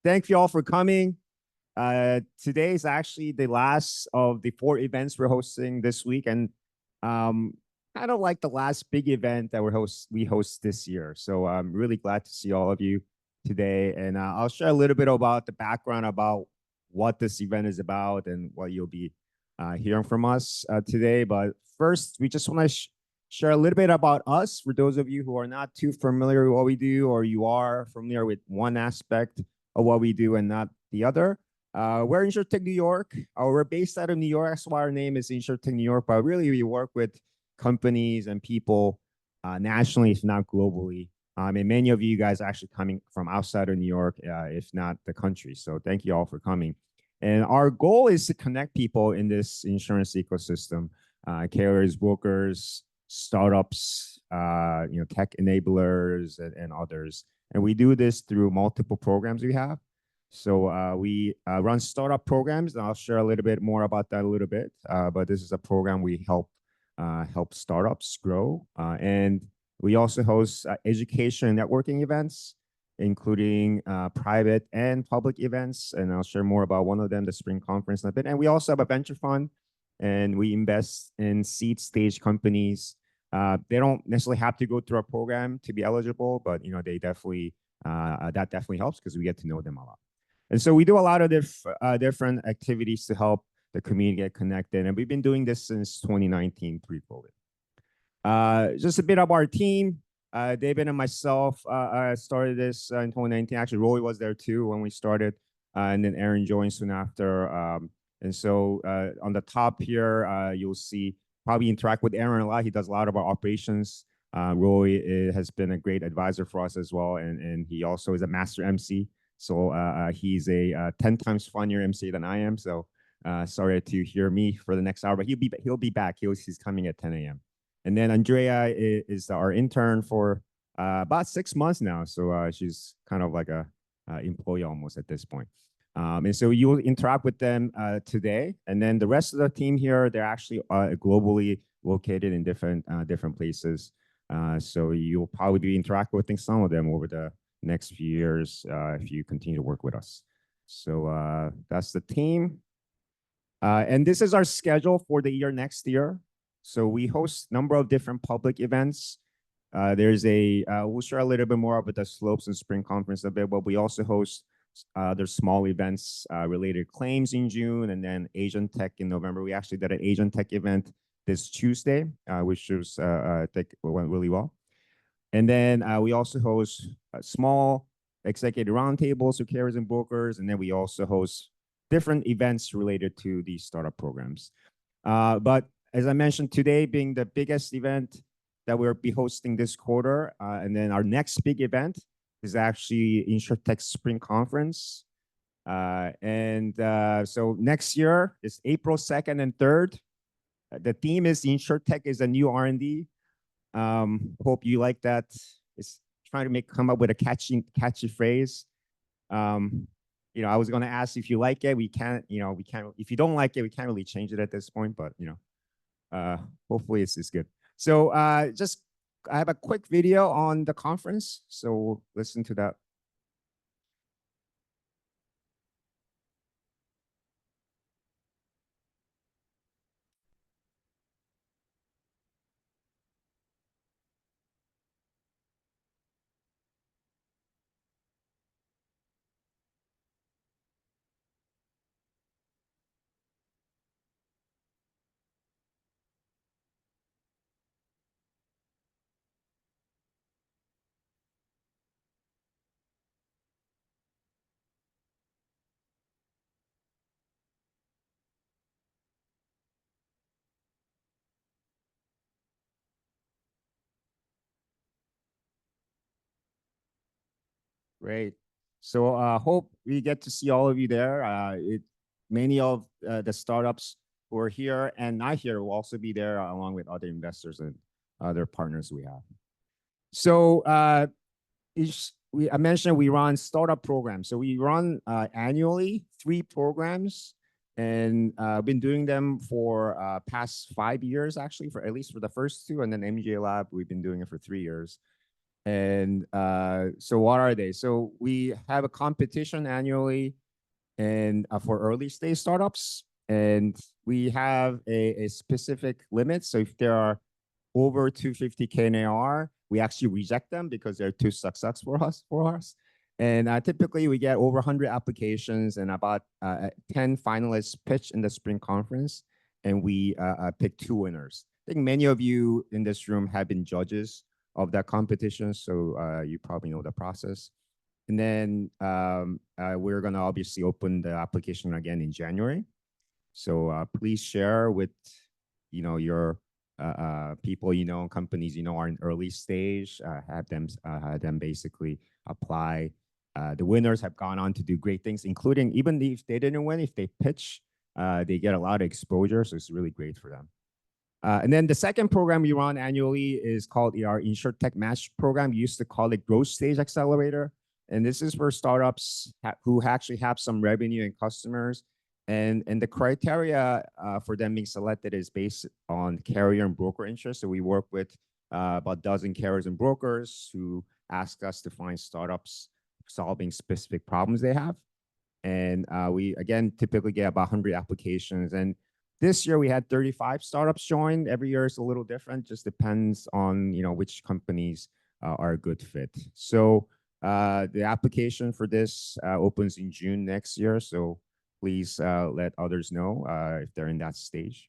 thank you all for coming. Today is actually the last of the 4 events we're hosting this week, and kind of like the last big event that we host this year. So I'm really glad to see all of you today, and I'll share a little bit about the background about what this event is about and what you'll be hearing from us today. But first, we just want to share a little bit about us for those of you who are not too familiar with what we do, or you are familiar with one aspect of what we do and not the other. We're InsurTech New York. We're based out of New York. That's why our name is InsurTech New York. But really, we work with companies and people nationally, if not globally. And many of you guys are actually coming from outside of New York, if not the country. So thank you all for coming. And our goal is to connect people in this insurance ecosystem, carriers, brokers, startups, tech enablers, and others. And we do this through multiple programs we have. So we run startup programs, and I'll share a little bit more about that a little bit. But this is a program we help startups grow. And we also host education and networking events, including private and public events. And I'll share more about one of them, the spring conference in a bit. And we also have a venture fund, and we invest in seed stage companies. They don't necessarily have to go through our program to be eligible, but they definitely that definitely helps because we get to know them a lot. And so we do a lot of different activities to help the community get connected. And we've been doing this since 2019, pre-COVID. Just a bit of our team. David and myself started this in 2019. Actually, Roy was there too when we started. And then Aaron joined soon after. And so on the top here, you'll see probably interact with Aaron a lot. He does a lot of our operations. Roy has been a great advisor for us as well. And he also is a master MC. So he's a 10 times funnier MC than I am. So sorry to hear me for the next hour, but he'll be back. He's coming at 10 a.m. And then Andrea is our intern for about 6 months now. So she's kind of like a employee almost at this point. And so you'll interact with them today. And then the rest of the team here, they're actually globally located in different places. So you'll probably be interacting with some of them over the next few years if you continue to work with us. So that's the team. And this is our schedule for the next year. So we host a number of different public events. We'll share a little bit more about the Slopes and Spring Conference a bit, but we also host there's small events related claims in June, and then Asian Tech in November. We actually did an Asian Tech event this Tuesday, which was, I think went really well. And then we also host small executive roundtables for carriers and brokers. And then we also host different events related to these startup programs. But as I mentioned, today being the biggest event that we'll be hosting this quarter. And then our next big event is actually InsurTech Spring Conference. So next year is April 2nd and 3rd. The theme is InsurTech is a new R&D. Hope you like that. It's trying to come up with a catchy phrase. I was going to ask if you like it. We can't. If you don't like it, we can't really change it at this point. But hopefully it's good. So I have a quick video on the conference. So we'll listen to that. Great. So hope we get to see all of you there. Many of the startups who are here and not here will also be there along with other investors and other partners we have. So I mentioned we run startup programs. So we run annually 3 programs, and I've been doing them for past 5 years, actually, at least for the first 2, and then MJ Lab, we've been doing it for 3 years. And so what are they? So we have a competition annually and for early stage startups. And we have a specific limit. So if there are over 250K in AR, we actually reject them because they're too successful for us. And typically we get over 100 applications and about 10 finalists pitch in the spring conference. And we pick 2 winners. I think many of you in this room have been judges of that competition. So you probably know the process. And then we're going to obviously open the application again in January. So please share with, your people, companies, are in early stage, have them basically apply. The winners have gone on to do great things, including even if they didn't win, if they pitch, they get a lot of exposure. So it's really great for them. And then the second program we run annually is called our InsurTech Match program. We used to call it Growth Stage Accelerator. And this is for startups who actually have some revenue and customers. And the criteria for them being selected is based on carrier and broker interest. So we work with about a dozen carriers and brokers who ask us to find startups solving specific problems they have. And we, again, typically get about 100 applications. And this year we had 35 startups join. Every year is a little different, just depends on, which companies are a good fit. So the application for this opens in June next year. So please let others know if they're in that stage.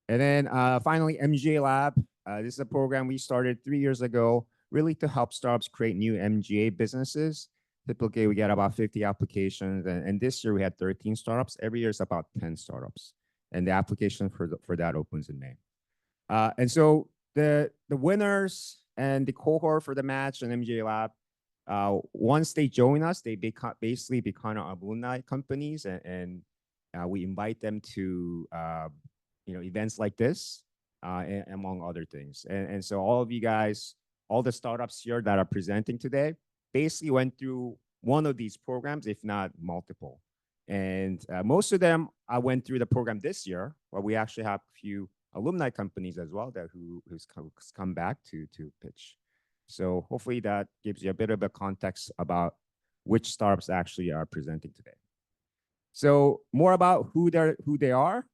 And then finally, MGA Lab. This is a program we started 3 years ago, really to help startups create new MGA businesses. Typically, we get about 50 applications. And this year we had 13 startups. Every year is about 10 startups. And the application for that opens in May. And so the winners and the cohort for the match and MGA Lab, once they join us, they basically become alumni companies, and we invite them to events like this, among other things. And so all of you guys, all the startups here that are presenting today, basically went through one of these programs, if not multiple. And most of them went through the program this year, but we actually have a few alumni companies as well who's come back to pitch. So hopefully that gives you a bit of a context about which startups actually are presenting today. So more about who they are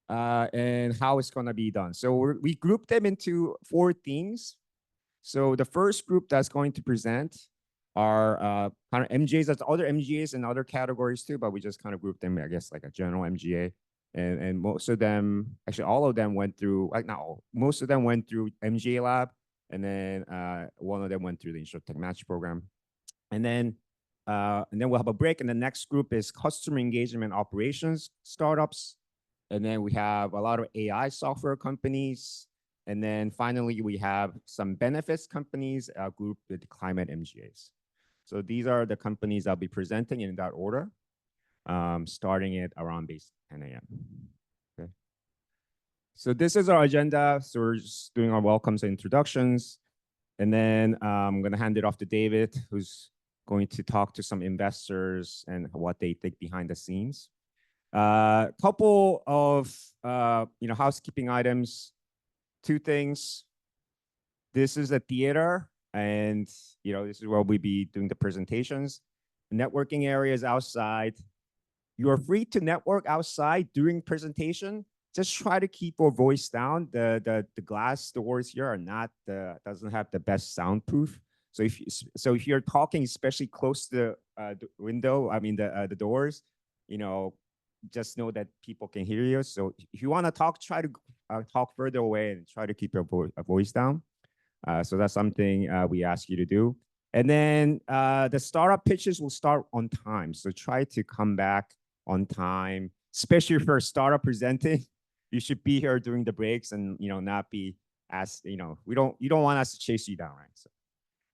and how it's going to be done. So we grouped them into 4 themes. So the first group that's going to present are kind of MGAs. That's other MGAs and other categories too, but we just kind of grouped them, I guess, like a general MGA. And most of them, actually all of them went through, like not all, most of them went through MGA Lab. And then one of them went through the InsurTech Match program. And then we'll have a break. And the next group is customer engagement operations startups. And then we have a lot of AI software companies. And then finally, we have some benefits companies grouped with climate MGAs. So these are the companies I'll be presenting in that order, starting at around base 10 a.m. Okay. So this is our agenda. So we're just doing our welcomes and introductions. And then I'm going to hand it off to David, who's going to talk to some investors and what they think behind the scenes. Couple of housekeeping items. 2 things. This is a theater, and this is where we'll be doing the presentations. The networking area is outside. You are free to network outside during presentation. Just try to keep your voice down. The glass doors here are not doesn't have the best soundproof. So if you're talking, especially close to the window, I mean the doors, just know that people can hear you. So if you want to talk, try to talk further away and try to keep your voice down. So that's something we ask you to do. And then the startup pitches will start on time. So try to come back on time, especially if you're a startup presenting. You should be here during the breaks and not be asked. You don't want us to chase you down,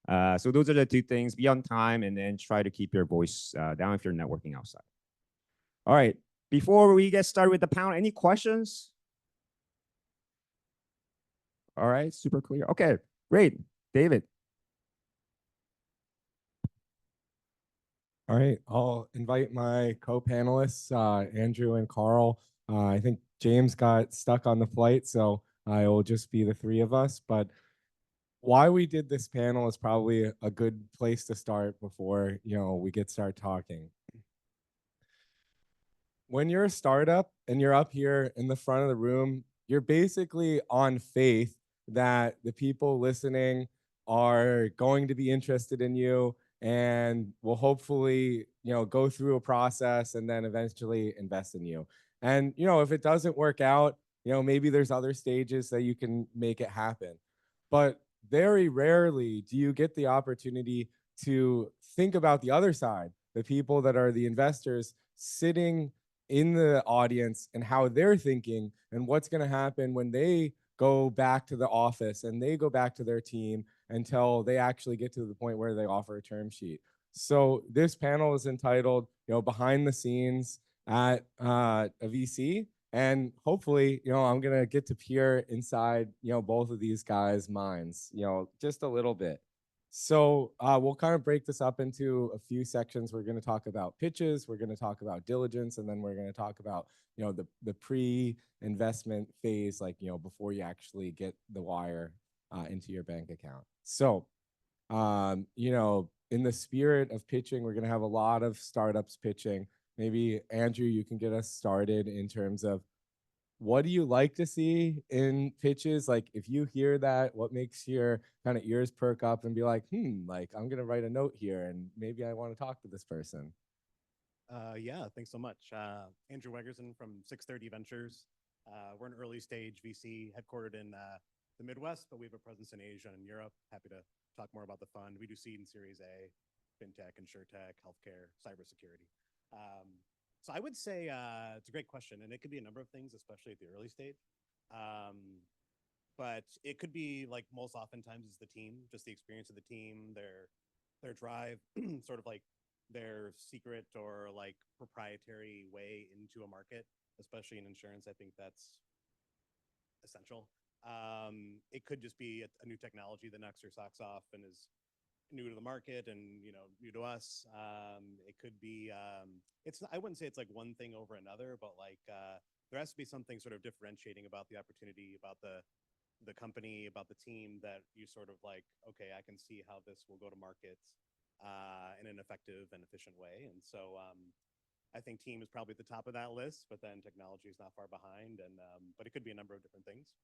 right? So those are the 2 things: be on time, and then try to keep your voice down if you're networking outside. All right. Before we get started with the panel, any questions? All right, super clear. Okay, great. David. All right, I'll invite my co-panelists, Andrew and Carl. I think James got stuck on the flight, so I will just be the 3 of us. But why we did this panel is probably a good place to start before, we start talking. When you're a startup and you're up here in the front of the room, you're basically on faith that the people listening are going to be interested in you and will hopefully, go through a process and then eventually invest in you. And, if it doesn't work out, maybe there's other stages that you can make it happen. But very rarely do you get the opportunity to think about the other side, the people that are the investors sitting in the audience and how they're thinking and what's going to happen when they go back to the office and they go back to their team until they actually get to the point where they offer a term sheet. So this panel is entitled, behind the scenes at a VC. And hopefully, I'm going to get to peer inside, both of these guys' minds, just a little bit. So we'll kind of break this up into a few sections. We're going to talk about pitches, we're going to talk about diligence, and then we're going to talk about the pre-investment phase, like before you actually get the wire into your bank account. So in the spirit of pitching, we're going to have a lot of startups pitching. Maybe Andrew, you can get us started in terms of what do you like to see in pitches? Like if you hear that, what makes your kind of ears perk up and be like, like I'm gonna write a note here and maybe I want to talk to this person. Yeah, thanks so much. Andrew Wegerson from 630 Ventures. We're an early stage VC headquartered in the Midwest, but we have a presence in Asia and Europe. Happy to talk more about the fund. We do seed and Series A, fintech, InsurTech, healthcare, cybersecurity. So I would say it's a great question, and it could be a number of things, especially at the early stage. But it could be like most oftentimes is the team, just the experience of the team, their drive, sort of like their secret or like proprietary way into a market, especially in insurance. I think that's essential. It could just be a new technology that knocks your socks off and is new to the market and new to us. It could be it's I wouldn't say it's like one thing over another, but like there has to be something sort of differentiating about the opportunity, about the company, about the team that you sort of like, okay, I can see how this will go to market in an effective and efficient way. And so I think team is probably at the top of that list, but then technology is not far behind. And but it could be a number of different things.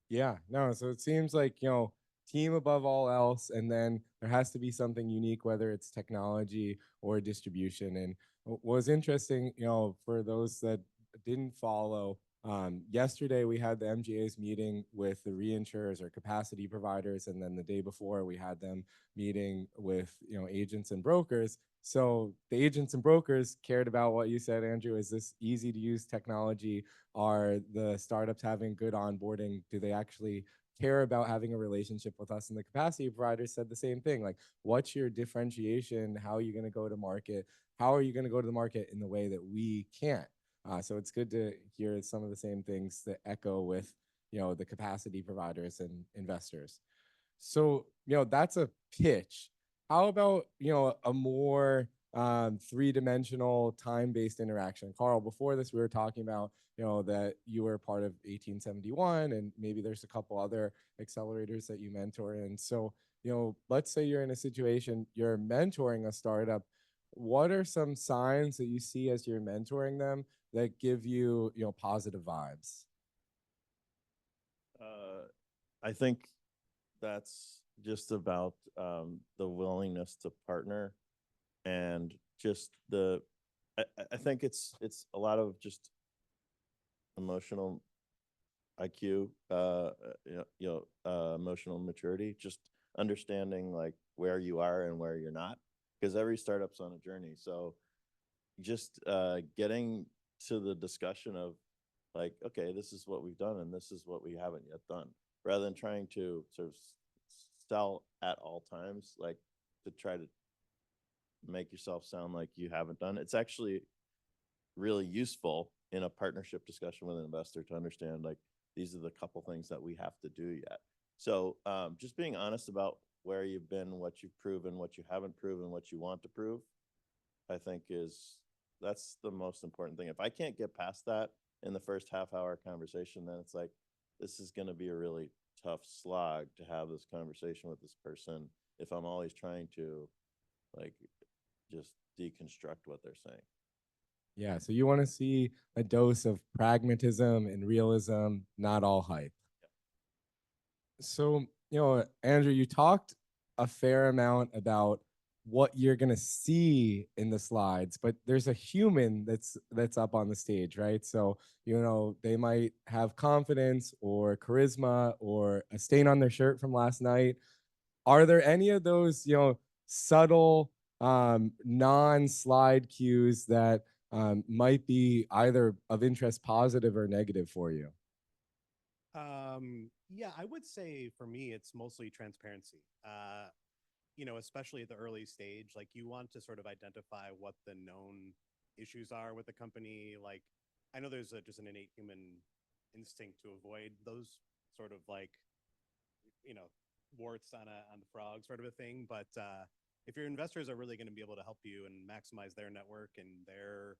Yeah, no, so it seems like, team above all else, and then there has to be something unique, whether it's technology or distribution. And what was interesting, for those that didn't follow, yesterday we had the MGA's meeting with the reinsurers or capacity providers, and then the day before we had them meeting with, agents and brokers. So the agents and brokers cared about what you said, Andrew. Is this easy to use technology? Are the startups having good onboarding? Do they actually care about having a relationship with us? And the capacity providers said the same thing. Like, what's your differentiation? How are you going to go to market? How are you going to go to the market in the way that we can't? So it's good to hear some of the same things that echo with, the capacity providers and investors. So, that's a pitch. How about, a more three-dimensional time-based interaction? Carl, before this, we were talking about, that you were part of 1871 and maybe there's a couple other accelerators that you mentor. And so, let's say you're in a situation, you're mentoring a startup. What are some signs that you see as you're mentoring them that give you, positive vibes? I think that's just about the willingness to partner and just I think it's a lot of just emotional IQ, emotional maturity, just understanding like where you are and where you're not, because every startup's on a journey. So just getting to the discussion of like, okay, this is what we've done and this is what we haven't yet done, rather than trying to sort of sell at all times, like to try to make yourself sound like you haven't done. It's actually really useful in a partnership discussion with an investor to understand like these are the couple things that we have to do yet. So just being honest about where you've been, what you've proven, what you haven't proven, what you want to prove, I think that's the most important thing. If I can't get past that in the first half-hour conversation, then it's like, this is going to be a really tough slog to have this conversation with this person if I'm always trying to like just deconstruct what they're saying. Yeah, so you want to see a dose of pragmatism and realism, not all hype. So, Andrew, you talked a fair amount about what you're going to see in the slides, but there's a human that's up on the stage, right? So, they might have confidence or charisma or a stain on their shirt from last night. Are there any of those, subtle non-slide cues that might be either of interest, positive or negative for you? Yeah, I would say for me, it's mostly transparency. Especially at the early stage, like you want to sort of identify what the known issues are with the company. Like, I know there's just an innate human instinct to avoid those sort of like, you know, warts on the frog sort of a thing. But if your investors are really going to be able to help you and maximize their network and their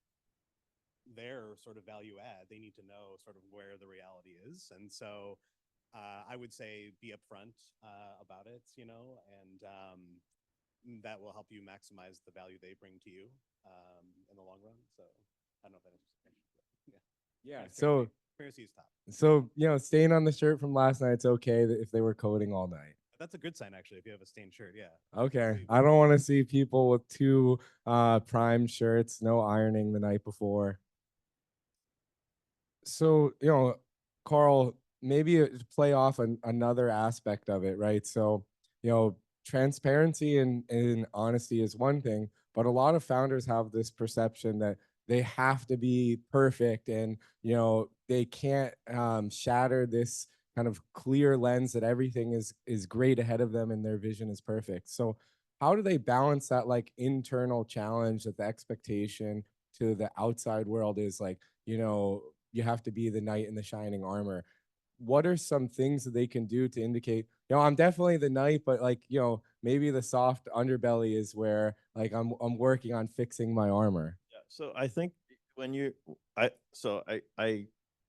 sort of value add, they need to know sort of where the reality is. And so I would say be upfront about it, and that will help you maximize the value they bring to you in the long run. So I don't know if that answers the question. Yeah. Transparency is top. So, stain on the shirt from last night, it's okay if they were coding all night. That's a good sign, actually, if you have a stained shirt. Yeah. Okay. I don't want to see people with two primed shirts, no ironing the night before. So, Carl, maybe to play off another aspect of it, right? So, transparency and honesty is one thing, but a lot of founders have this perception that they have to be perfect and, they can't shatter this kind of clear lens that everything is great ahead of them and their vision is perfect. So, how do they balance that like internal challenge that the expectation to the outside world is like, you have to be the knight in the shining armor? What are some things that they can do to indicate, I'm definitely the knight, but like, maybe the soft underbelly is where like I'm working on fixing my armor. Yeah. So I think when I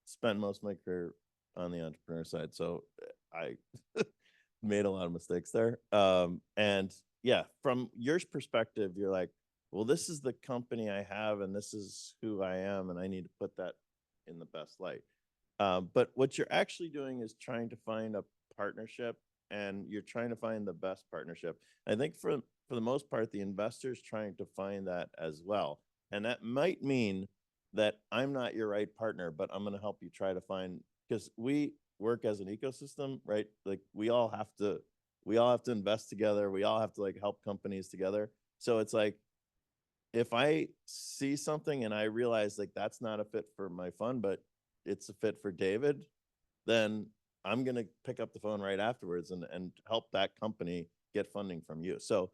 spent most of my career on the entrepreneur side, so I made a lot of mistakes there. And yeah, from your perspective, you're like, well, this is the company I have, and this is who I am, and I need to put that in the best light. But what you're actually doing is trying to find a partnership, and you're trying to find the best partnership. I think for the most part, the investor's trying to find that as well. And that might mean that I'm not your right partner, but I'm going to help you try to find, because we work as an ecosystem, right? Like we all have to invest together. We all have to like help companies together. So it's like, if I see something and I realize like that's not a fit for my fund, but it's a fit for David, then I'm going to pick up the phone right afterwards and help that company get funding from you. So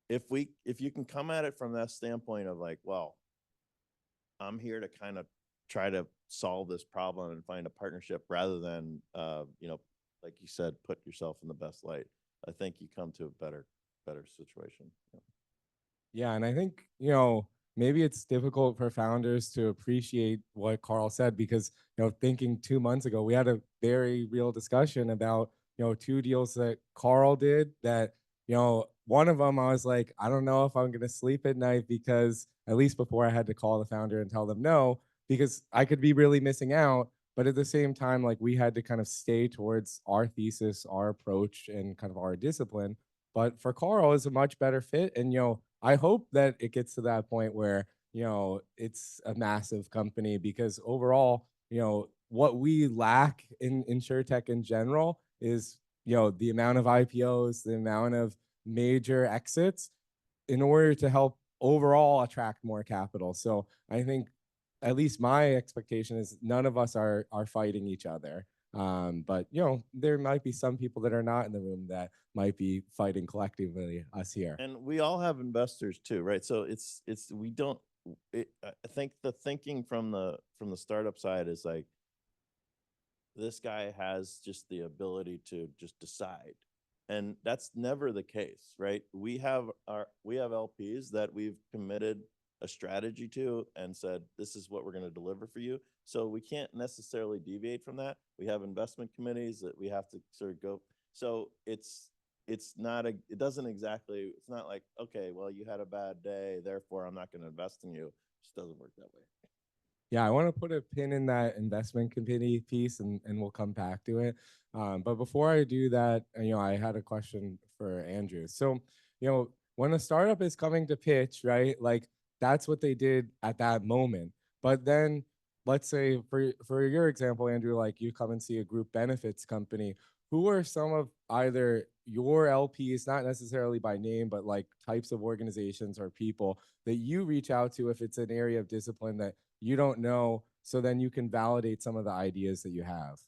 if you can come at it from that standpoint of like, well, I'm here to kind of try to solve this problem and find a partnership rather than, like you said, put yourself in the best light, I think you come to a better situation. Yeah. Yeah, and I think, maybe it's difficult for founders to appreciate what Carl said because, thinking 2 months ago, we had a very real discussion about, two deals that Carl did that, one of them I was like, I don't know if I'm going to sleep at night because at least before I had to call the founder and tell them no, because I could be really missing out. But at the same time, like we had to kind of stay towards our thesis, our approach, and kind of our discipline. But for Carl, it's a much better fit. And, I hope that it gets to that point where, it's a massive company because overall, what we lack in InsurTech in general is, the amount of IPOs, the amount of major exits in order to help overall attract more capital. So I think at least my expectation is none of us are fighting each other. But there might be some people that are not in the room that might be fighting collectively us here. And we all have investors too, right? So I think the thinking from the startup side is like, this guy has just the ability to just decide, and that's never the case, right? We have LPs that we've committed a strategy to and said, this is what we're going to deliver for you. So we can't necessarily deviate from that. We have investment committees that we have to sort of go. So it's not it doesn't exactly, it's not like, okay, well, you had a bad day, therefore I'm not going to invest in you. It just doesn't work that way. Yeah, I want to put a pin in that investment committee piece, and we'll come back to it. But before I do that, I had a question for Andrew. So, when a startup is coming to pitch, right, like that's what they did at that moment. But then, let's say for your example, Andrew, like you come and see a group benefits company. Who are some of either your LPs, not necessarily by name, but like types of organizations or people that you reach out to if it's an area of discipline that you don't know, so then you can validate some of the ideas that you have?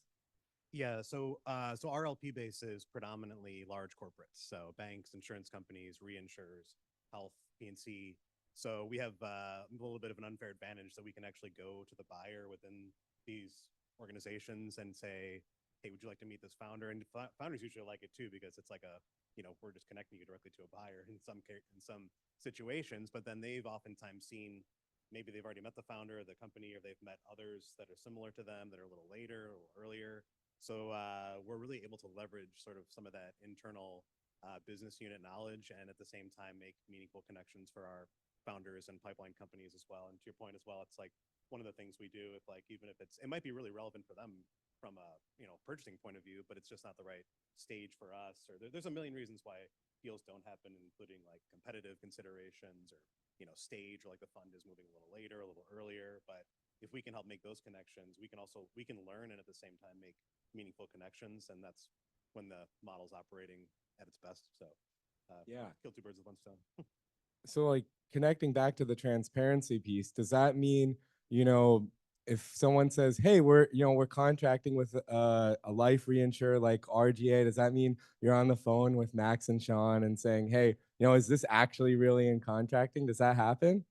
Yeah, so our LP base is predominantly large corporates, so banks, insurance companies, reinsurers, health, P&C. So we have a little bit of an unfair advantage that we can actually go to the buyer within these organizations and say, hey, would you like to meet this founder? And founders usually like it too, because it's like we're just connecting you directly to a buyer in some situations. But then they've oftentimes seen, maybe they've already met the founder of the company, or they've met others that are similar to them that are a little later or earlier. So we're really able to leverage sort of some of that internal business unit knowledge, and at the same time make meaningful connections for our founders and pipeline companies as well. And to your point as well, it's like one of the things we do, if like, even if it might be really relevant for them from a purchasing point of view, but it's just not the right stage for us, or there's a million reasons why deals don't happen, including like competitive considerations, or stage, or like the fund is moving a little later, a little earlier. But if we can help make those connections, we can learn, and at the same time make meaningful connections, and that's when the model's operating at its best. So Yeah. kill two birds with one stone. So like connecting back to the transparency piece, does that mean, if someone says, hey, we're contracting with a life reinsurer like RGA, does that mean you're on the phone with Max and Sean and saying, hey, is this actually really in contracting? Does that happen?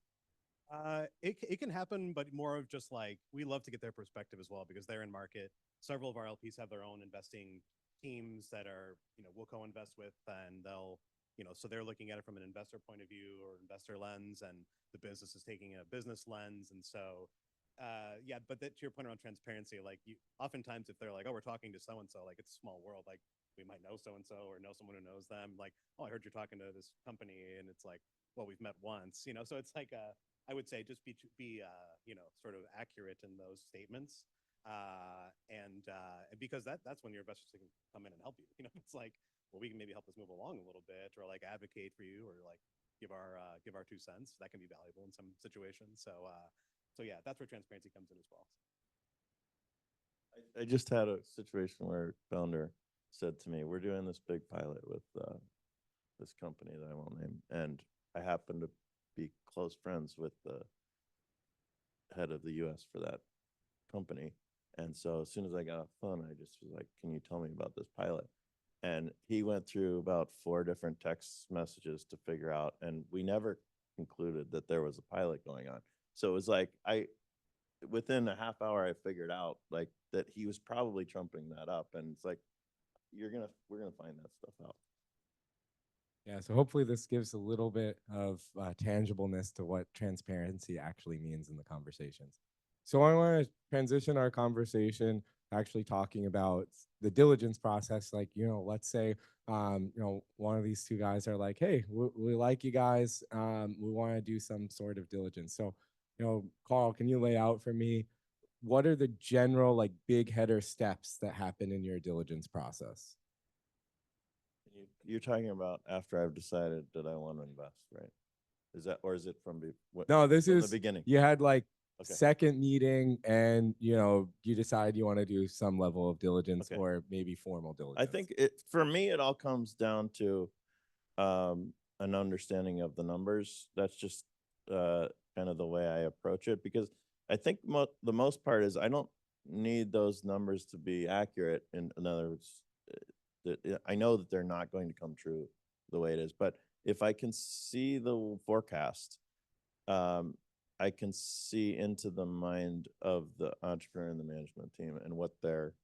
It can happen, but more of just like, we love to get their perspective as well, because they're in market. Several of our LPs have their own investing teams that are, we'll co-invest with, and they'll, so they're looking at it from an investor point of view or investor lens, and the business is taking a business lens. And so, yeah, but to your point around transparency, like oftentimes if they're like, oh, we're talking to so-and-so, like it's a small world, like we might know so-and-so or know someone who knows them. Like, oh, I heard you're talking to this company, and it's like, well, we've met once, so it's like, I would say just be sort of accurate in those statements, and because that's when your investors can come in and help you. It's like, well, we can maybe help us move along a little bit, or like advocate for you, or like give our 2 cents. That can be valuable in some situations. So yeah, that's where transparency comes in as well. I just had a situation where a founder said to me, we're doing this big pilot with this company that I won't name, and I happen to be close friends with the head of the US for that company. And so as soon as I got off the phone, I just was like, can you tell me about this pilot? And he went through about 4 different text messages to figure out, and we never concluded that there was a pilot going on. So it was like, within a half hour, I figured out like that he was probably trumping that up. And it's like, we're gonna find that stuff out. Yeah, so hopefully this gives a little bit of tangibleness to what transparency actually means in the conversations. So I want to transition our conversation actually talking about the diligence process. Like, let's say, one of these two guys are like, hey, we like you guys. We want to do some sort of diligence. So, Carl, can you lay out for me, what are the general like big header steps that happen in your diligence process? You're talking about after I've decided that I want to invest, right? Is that, or is it from No, this from is the beginning? You had like Okay. second meeting, and you decide you want to do some level of diligence, Okay. or maybe formal diligence. I think for me, it all comes down to an understanding of the numbers. That's just kind of the way I approach it, because I think the most part is I don't need those numbers to be accurate. In other words, I know that they're not going to come true the way it is, but if I can see the forecast, I can see into the mind of the entrepreneur and the management team and what they're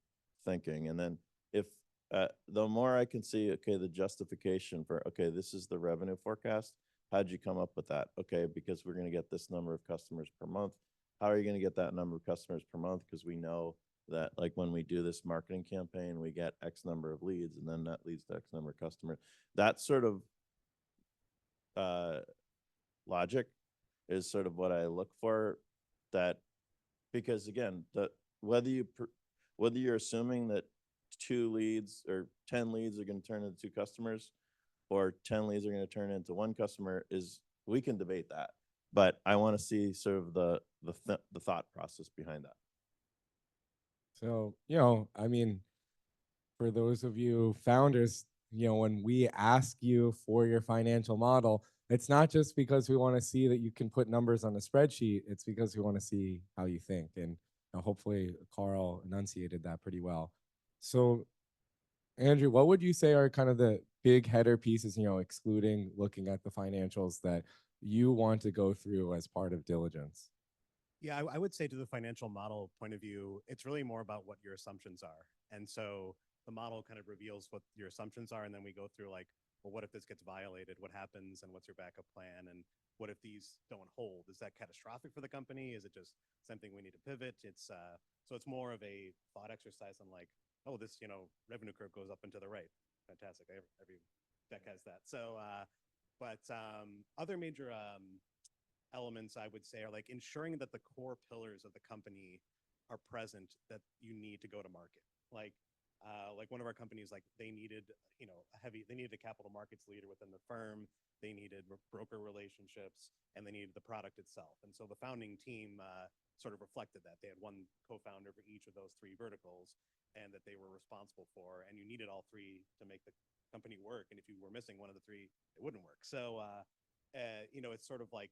thinking. And then if the more I can see, okay, the justification for, okay, this is the revenue forecast, how'd you come up with that? Okay, because we're going to get this number of customers per month. How are you going to get that number of customers per month? Because we know that like when we do this marketing campaign, we get X number of leads, and then that leads to X number of customers. That sort of logic is sort of what I look for. That because again, whether you're assuming that 2 leads or 10 leads are going to turn into 2 customers, or 10 leads are going to turn into 1 customer, is we can debate that. But I want to see sort of the thought process behind that. So, I mean, for those of you founders, when we ask you for your financial model, it's not just because we want to see that you can put numbers on a spreadsheet. It's because we want to see how you think. And hopefully Carl enunciated that pretty well. So, Andrew, what would you say are kind of the big header pieces, excluding looking at the financials, that you want to go through as part of diligence? Yeah, I would say to the financial model point of view, it's really more about what your assumptions are. And so the model kind of reveals what your assumptions are. And then we go through like, well, what if this gets violated? What happens? And what's your backup plan? And what if these don't hold? Is that catastrophic for the company? Is it just something we need to pivot? So it's more of a thought exercise on like, oh, this, revenue curve goes up and to the right. Fantastic. Every deck has that. So, but other major elements I would say are like ensuring that the core pillars of the company are present that you need to go to market. Like one of our companies, like they needed, they needed a capital markets leader within the firm. They needed broker relationships, and they needed the product itself. And so the founding team sort of reflected that. They had one co-founder for each of those 3 verticals, and that they were responsible for. And you needed all 3 to make the company work. And if you were missing one of the 3, it wouldn't work. So it's sort of like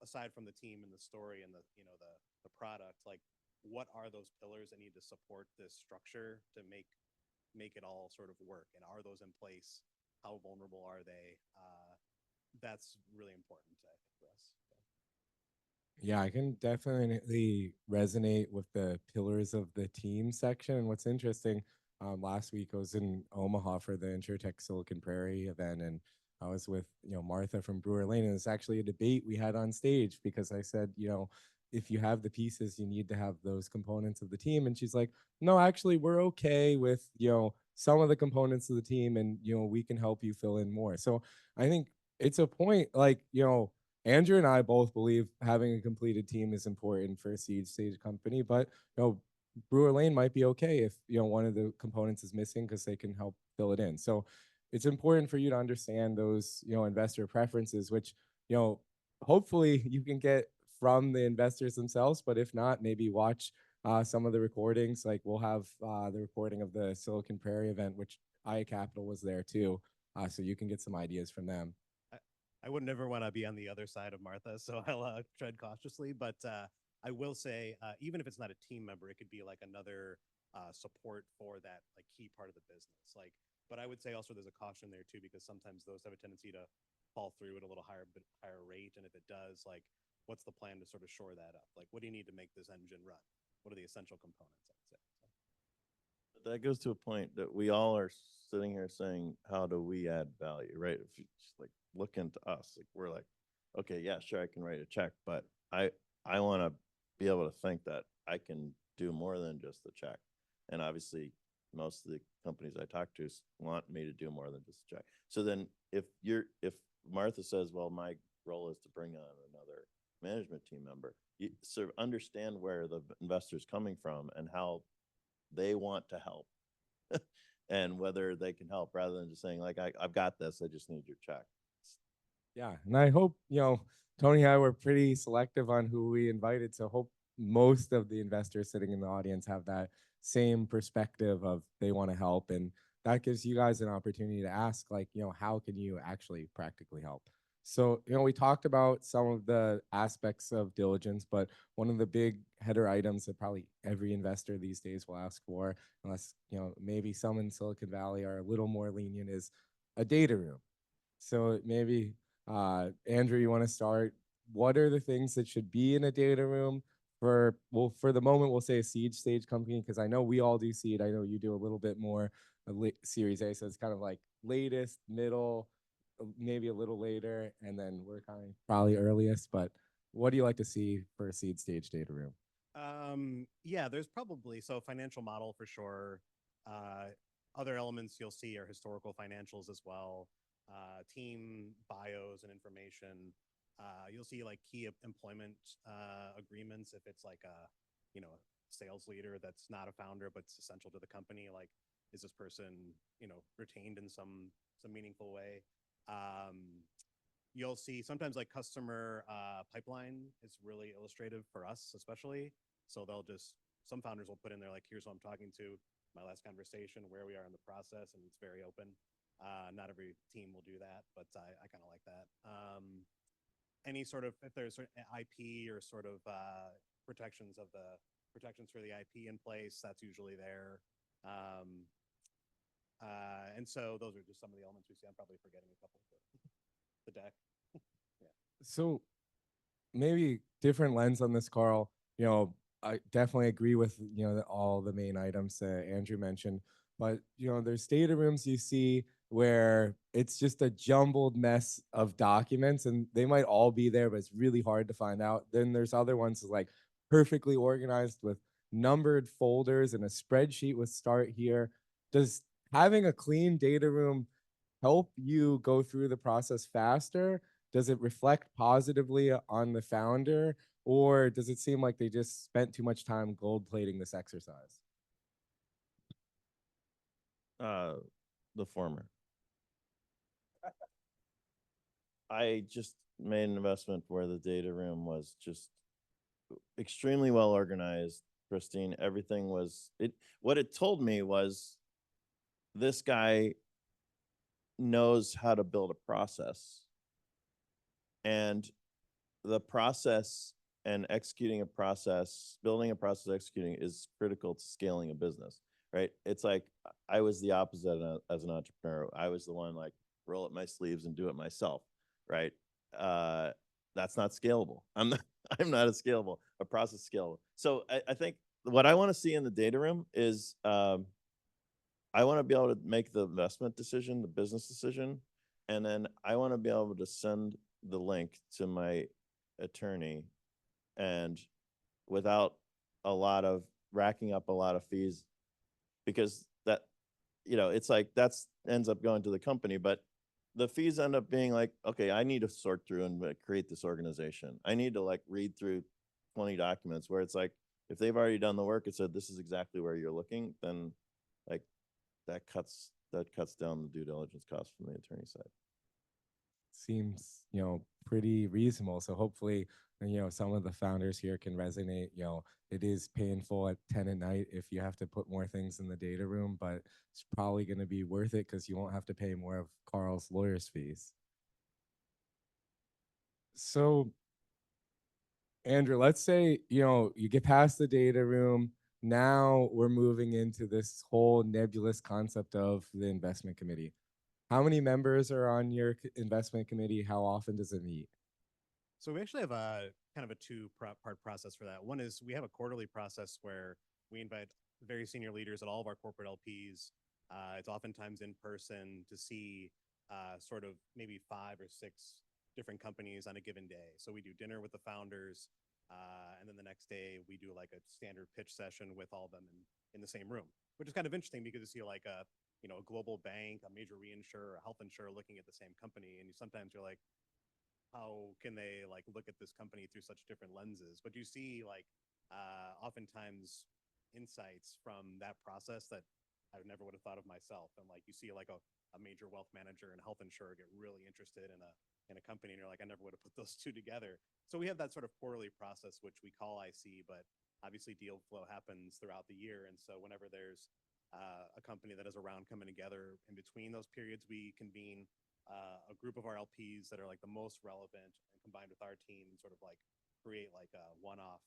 aside from the team and the story and the product, like what are those pillars that need to support this structure to make it all sort of work, and are those in place? How vulnerable are they? That's really important, I think, for us. Yeah, I can definitely resonate with the pillars of the team section. And what's interesting, last week I was in Omaha for the InsurTech Silicon Prairie event, and I was with Martha from Brewer Lane, and it's actually a debate we had on stage because I said, if you have the pieces, you need to have those components of the team. And she's like, no, actually, we're okay with some of the components of the team, and we can help you fill in more. So I think it's a point like Andrew and I both believe having a completed team is important for a seed stage company, but Brewer Lane might be okay if one of the components is missing because they can help fill it in. So it's important for you to understand those investor preferences, which hopefully you can get from the investors themselves. But if not, maybe watch some of the recordings. Like we'll have the recording of the Silicon Prairie event, which IA Capital was there too, so you can get some ideas from them. I would never want to be on the other side of Martha, so I'll tread cautiously. But I will say, even if it's not a team member, it could be like another support for that like key part of the business. Like, but I would say also there's a caution there too, because sometimes those have a tendency to fall through at a little higher rate. And if it does, like, what's the plan to sort of shore that up? Like, what do you need to make this engine run? What are the essential components? I would say. That goes to a point that we all are sitting here saying, how do we add value, right? If you just like look into us, like we're like, okay, yeah, sure, I can write a check, but I want to be able to think that I can do more than just the check. And obviously, most of the companies I talk to want me to do more than just a check. So then, if Martha says, well, my role is to bring on another management team member, you sort of understand where the investor's coming from and how they want to help and whether they can help, rather than just saying like, I've got this, I just need your check. Yeah, and I hope Tony and I were pretty selective on who we invited, so hope most of the investors sitting in the audience have that same perspective of they want to help, and that gives you guys an opportunity to ask like, how can you actually practically help? So, we talked about some of the aspects of diligence, but one of the big header items that probably every investor these days will ask for, unless, maybe some in Silicon Valley are a little more lenient, is a data room. So maybe, Andrew, you want to start? What are the things that should be in a data room for the moment, we'll say a seed stage company, because I know we all do seed. I know you do a little bit more Series A, so it's kind of like latest, middle, maybe a little later, and then we're kind of probably earliest. But what do you like to see for a seed stage data room? Yeah, there's probably so financial model for sure. Other elements you'll see are historical financials as well, team bios and information. You'll see like key employment agreements if it's like a sales leader that's not a founder but it's essential to the company. Like, is this person retained in some meaningful way? You'll see sometimes like customer pipeline is really illustrative for us, especially. So they'll just some founders will put in there like, here's who I'm talking to, my last conversation, where we are in the process, and it's very open. Not every team will do that, but I kind of like that. Any sort of if there's IP or sort of protections of the protections for the IP in place, that's usually there. And so those are just some of the elements we see. I'm probably forgetting a couple of the deck. Yeah. So maybe different lens on this, Carl. I definitely agree with all the main items that Andrew mentioned, but there's data rooms you see where it's just a jumbled mess of documents, and they might all be there, but it's really hard to find out. Then there's other ones like perfectly organized with numbered folders and a spreadsheet with start here. Does having a clean data room help you go through the process faster? Does it reflect positively on the founder, or does it seem like they just spent too much time gold plating this exercise? The former. I just made an investment where the data room was just extremely well organized, pristine. Everything was it. What it told me was this guy knows how to build a process, and the process and executing a process, building a process, executing is critical to scaling a business, right? It's like I was the opposite as an entrepreneur. I was the one like roll up my sleeves and do it myself, right? That's not scalable. I'm not. I'm not a scalable. A process scalable. So I think what I want to see in the data room is I want to be able to make the investment decision, the business decision, and then I want to be able to send the link to my attorney and without a lot of racking up a lot of fees, because that it's like that's ends up going to the company, but the fees end up being like, okay, I need to sort through and create this organization. I need to like read through 20 documents, where it's like if they've already done the work and said this is exactly where you're looking, then like that cuts down the due diligence cost from the attorney side. Seems pretty reasonable. So hopefully some of the founders here can resonate. It is painful at 10 at night if you have to put more things in the data room, but it's probably going to be worth it because you won't have to pay more of Carl's lawyer's fees. So Andrew, let's say you get past the data room. Now we're moving into this whole nebulous concept of the investment committee. How many members are on your investment committee? How often does it meet? So we actually have a kind of a two-part process for that. One is we have a quarterly process where we invite very senior leaders at all of our corporate LPs. It's oftentimes in person to see sort of maybe 5 or 6 different companies on a given day. So we do dinner with the founders, and then the next day we do like a standard pitch session with all of them in the same room, which is kind of interesting because you see like a global bank, a major reinsurer, a health insurer looking at the same company, and sometimes you're like, how can they like look at this company through such different lenses? But you see like oftentimes insights from that process that I never would have thought of myself. And like you see like a major wealth manager and health insurer get really interested in a company, and you're like, I never would have put those two together. So we have that sort of quarterly process, which we call IC, but obviously deal flow happens throughout the year. And so whenever there's a company that is around coming together in between those periods, we convene a group of our LPs that are like the most relevant and combined with our team and sort of like create like a one-off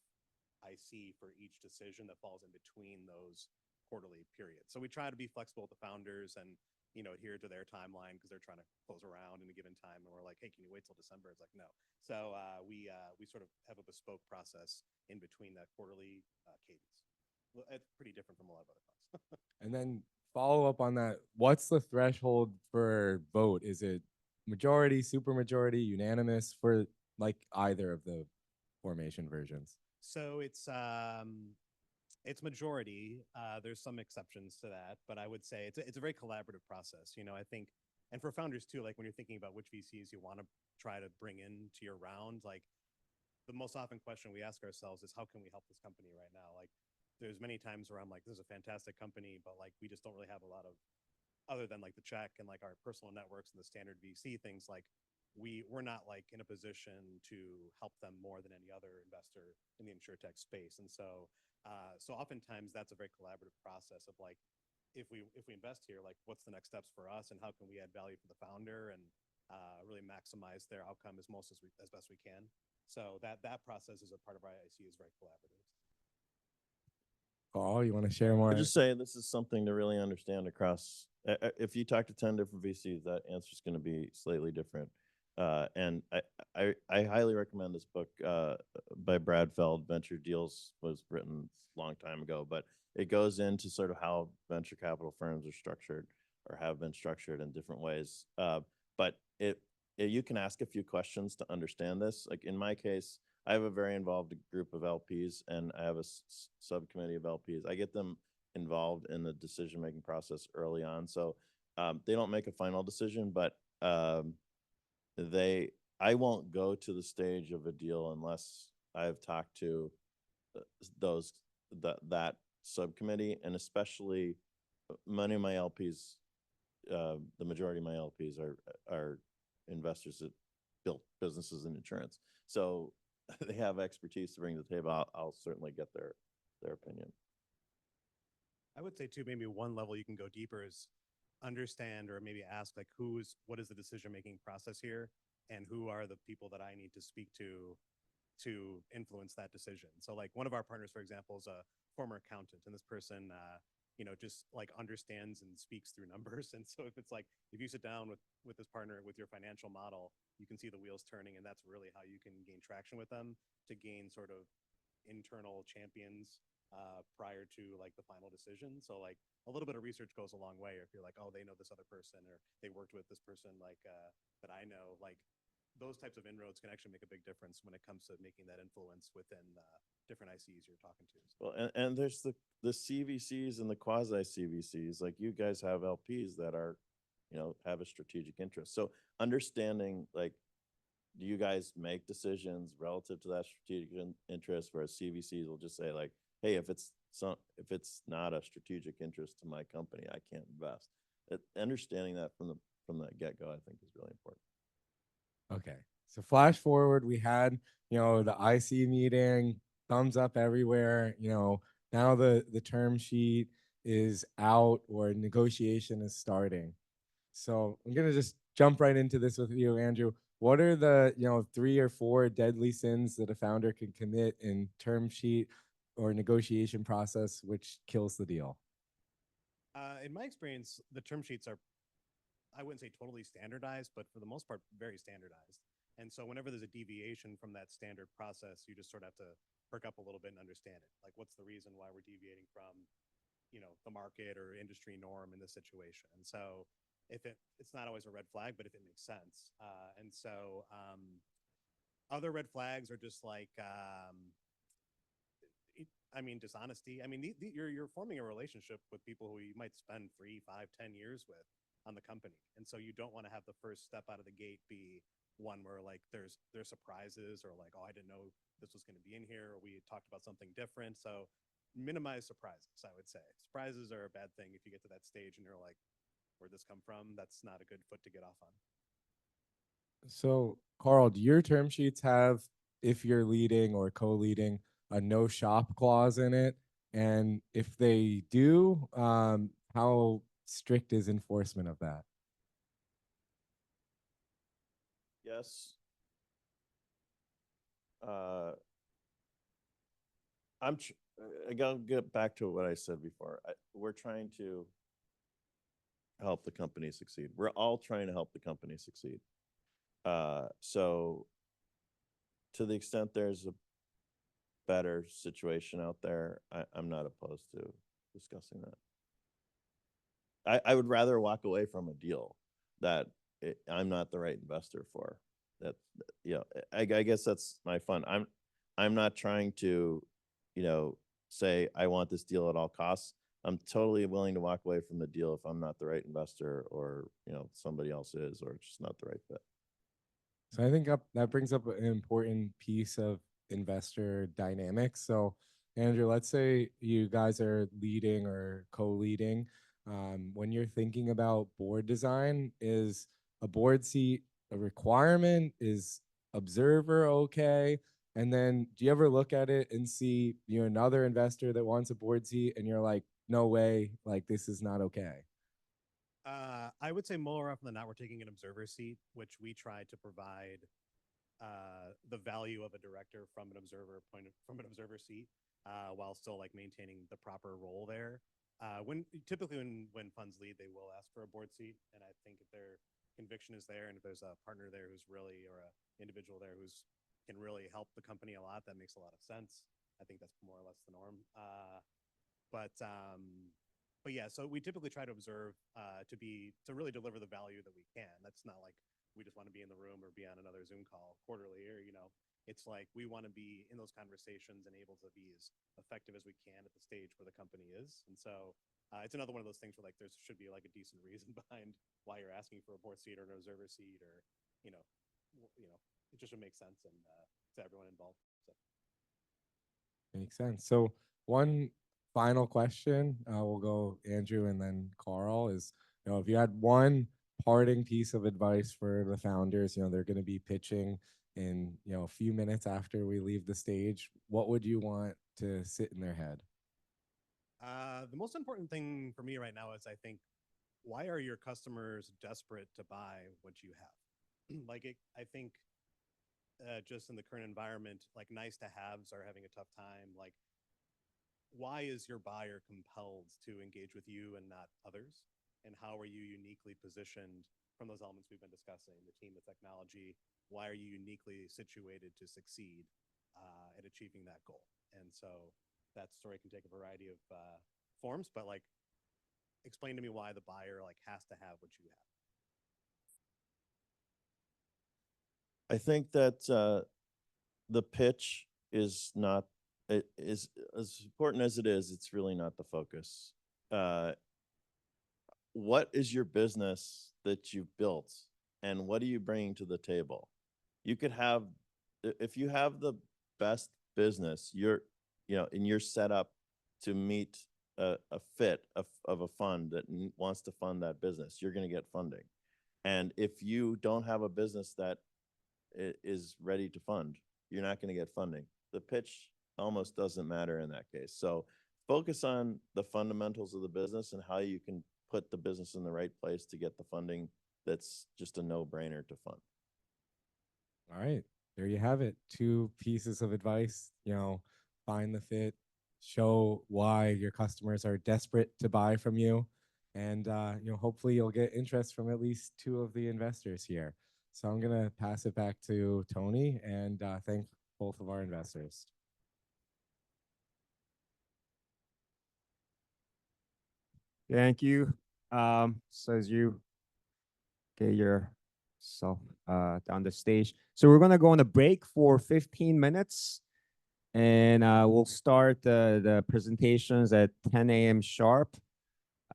IC for each decision that falls in between those quarterly periods. So we try to be flexible with the founders and adhere to their timeline because they're trying to close around in a given time, and we're like, hey, can you wait till December? It's like, no. So we sort of have a bespoke process in between that quarterly cadence. Well, it's pretty different from a lot of other funds. And then follow up on that, what's the threshold for vote? Is it majority, super majority, unanimous for like either of the formation versions? So it's majority. There's some exceptions to that, but I would say it's a very collaborative process. You know, I think, and for founders too, like when you're thinking about which VCs you want to try to bring into your round, like the most often question we ask ourselves is how can we help this company right now? Like there's many times where I'm like, this is a fantastic company, but like we just don't really have a lot of other than like the check and like our personal networks and the standard VC things, like we're not like in a position to help them more than any other investor in the InsurTech space. And so oftentimes that's a very collaborative process of like if we invest here, like what's the next steps for us and how can we add value for the founder and really maximize their outcome as best we can. So that process is a part of our IC is very collaborative. Paul, you want to share more? I just say this is something to really understand across. If you talk to 10 different VCs, that answer is going to be slightly different. And I highly recommend this book by Brad Feld. Venture Deals was written a long time ago, but it goes into sort of how venture capital firms are structured or have been structured in different ways. But you can ask a few questions to understand this. Like in my case, I have a very involved group of LPs, and I have a subcommittee of LPs. I get them involved in the decision-making process early on, so they don't make a final decision, but I won't go to the stage of a deal unless I've talked to that subcommittee, and especially many of my LPs, the majority of my LPs are investors that built businesses in insurance, so they have expertise to bring to the table. I'll certainly get their opinion. I would say too, maybe one level you can go deeper is understand or maybe ask like what is the decision making process here and who are the people that I need to speak to influence that decision. So like one of our partners, for example, is a former accountant, and this person just like understands and speaks through numbers. And so if you sit down with this partner with your financial model, you can see the wheels turning, and that's really how you can gain traction with them to gain sort of internal champions prior to like the final decision. So like a little bit of research goes a long way. Or if you're like, oh, they know this other person, or they worked with this person like that I know, like those types of inroads can actually make a big difference when it comes to making that influence within different ICs you're talking to. Well, and there's the CVCs and the quasi CVCs. Like you guys have LPs that are, have a strategic interest. So understanding like, do you guys make decisions relative to that strategic interest, whereas CVCs will just say like, hey, if it's not a strategic interest to my company, I can't invest. Understanding that from the get-go, I think, is really important. Okay. So flash forward, we had, the IC meeting, thumbs up everywhere, now the term sheet is out or negotiation is starting. So I'm going to just jump right into this with you, Andrew. What are the, 3 or 4 deadly sins that a founder can commit in term sheet or negotiation process, which kills the deal? In my experience, the term sheets are, I wouldn't say totally standardized, but for the most part, very standardized. And so whenever there's a deviation from that standard process, you just sort of have to perk up a little bit and understand it. Like, what's the reason why we're deviating from, the market or industry norm in this situation? And so if it's not always a red flag, but if it makes sense. Other red flags are just like, dishonesty. You're forming a relationship with people who you might spend 3, 5, 10 years with on the company. And so you don't want to have the first step out of the gate be one where like there's surprises or like, oh, I didn't know this was going to be in here, or we talked about something different. So minimize surprises, I would say. Surprises are a bad thing if you get to that stage and you're like, where'd this come from? That's not a good foot to get off on. So, Carl, do your term sheets have, if you're leading or co-leading, a no shop clause in it? And if they do, how strict is enforcement of that? Yes. I gotta get back to what I said before. We're trying to help the company succeed. We're all trying to help the company succeed. So to the extent there's a better situation out there, I'm not opposed to discussing that. I would rather walk away from a deal that I'm not the right investor for that. You know, I guess that's my fun. I'm not trying to, you know, say I want this deal at all costs. I'm totally willing to walk away from the deal if I'm not the right investor, or, you know, somebody else is, or it's just not the right fit. So I think that brings up an important piece of investor dynamics. So Andrew, let's say you guys are leading or co-leading. When you're thinking about board design, is a board seat a requirement? Is observer okay? And then do you ever look at it and see, you know, another investor that wants a board seat and you're like, no way, like this is not okay? I would say more often than not, we're taking an observer seat, which we try to provide the value of a director from an observer seat, while still like maintaining the proper role there. When typically when funds lead, they will ask for a board seat, and I think if their conviction is there, and if there's a partner there who's really, or a individual there who's can really help the company a lot, that makes a lot of sense. I think that's more or less the norm. But but yeah, so we typically try to observe to really deliver the value that we can. That's not like we just want to be in the room or be on another Zoom call quarterly, or it's like we want to be in those conversations and able to be as effective as we can at the stage where the company is. And so it's another one of those things where like there should be like a decent reason behind why you're asking for a board seat or an observer seat, or you know, it just should make sense and to everyone involved. So. Makes sense. So one final question, we'll go Andrew and then Carl, is, you know, if you had one parting piece of advice for the founders, you know, they're going to be pitching in, you know, a few minutes after we leave the stage, what would you want to sit in their head? The most important thing for me right now is, I think, why are your customers desperate to buy what you have? I think just in the current environment, like nice to haves are having a tough time. Like, why is your buyer compelled to engage with you and not others? And how are you uniquely positioned from those elements we've been discussing, the team, the technology? Why are you uniquely situated to succeed at achieving that goal? And so that story can take a variety of forms, but like, explain to me why the buyer like has to have what you have. I think that the pitch is not, it is as important as it is, it's really not the focus. What is your business that you've built, and what are you bringing to the table? You could have, if you have the best business, and you're set up to meet a fit of a fund that wants to fund that business, you're going to get funding. And if you don't have a business that is ready to fund, you're not going to get funding. The pitch almost doesn't matter in that case. So focus on the fundamentals of the business and how you can put the business in the right place to get the funding that's just a no-brainer to fund. All right, there you have it. Two pieces of advice, you know, find the fit, show why your customers are desperate to buy from you, and you know, hopefully you'll get interest from at least two of the investors here. So I'm gonna pass it back to Tony and thank both of our investors. Thank you. So as you get yourself down the stage, so we're gonna go on a break for 15 minutes, and we'll start the presentations at 10 a.m. sharp.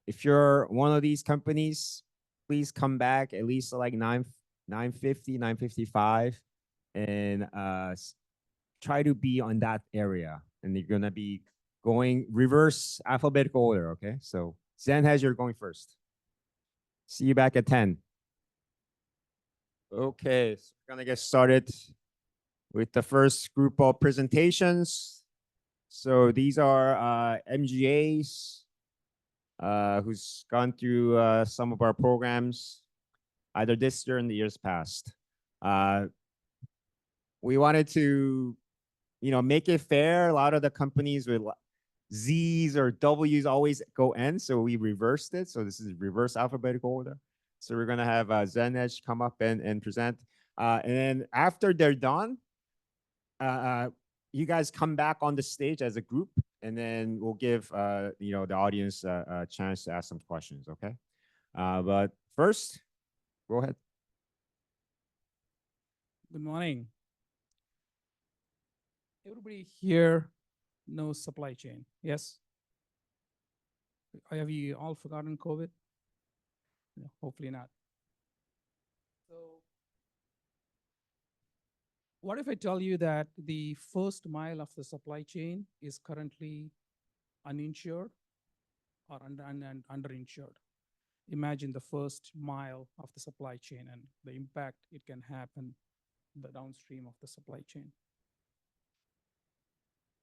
If you're one of these companies, please come back at least like 9:50, 9:55, and try to be on that area. And you're gonna be going reverse alphabetical order, okay? So Zen has you're going first. See you back at 10. Okay, so we're gonna get started with the first group of presentations. So these are MGAs who's gone through some of our programs, either this year and the years past. We wanted to, make it fair. A lot of the companies with Z's or W's always go N, so we reversed it. So this is reverse alphabetical order. So we're gonna have Zenesh come up and present. And then after they're done, you guys come back on the stage as a group, and then we'll give the audience a chance to ask some questions. Okay, but first, go ahead. Good morning. Everybody here knows supply chain, yes? Have you all forgotten COVID? No, hopefully not. So what if I tell you that the first mile of the supply chain is currently uninsured or underinsured? Imagine the first mile of the supply chain and the impact it can happen the downstream of the supply chain.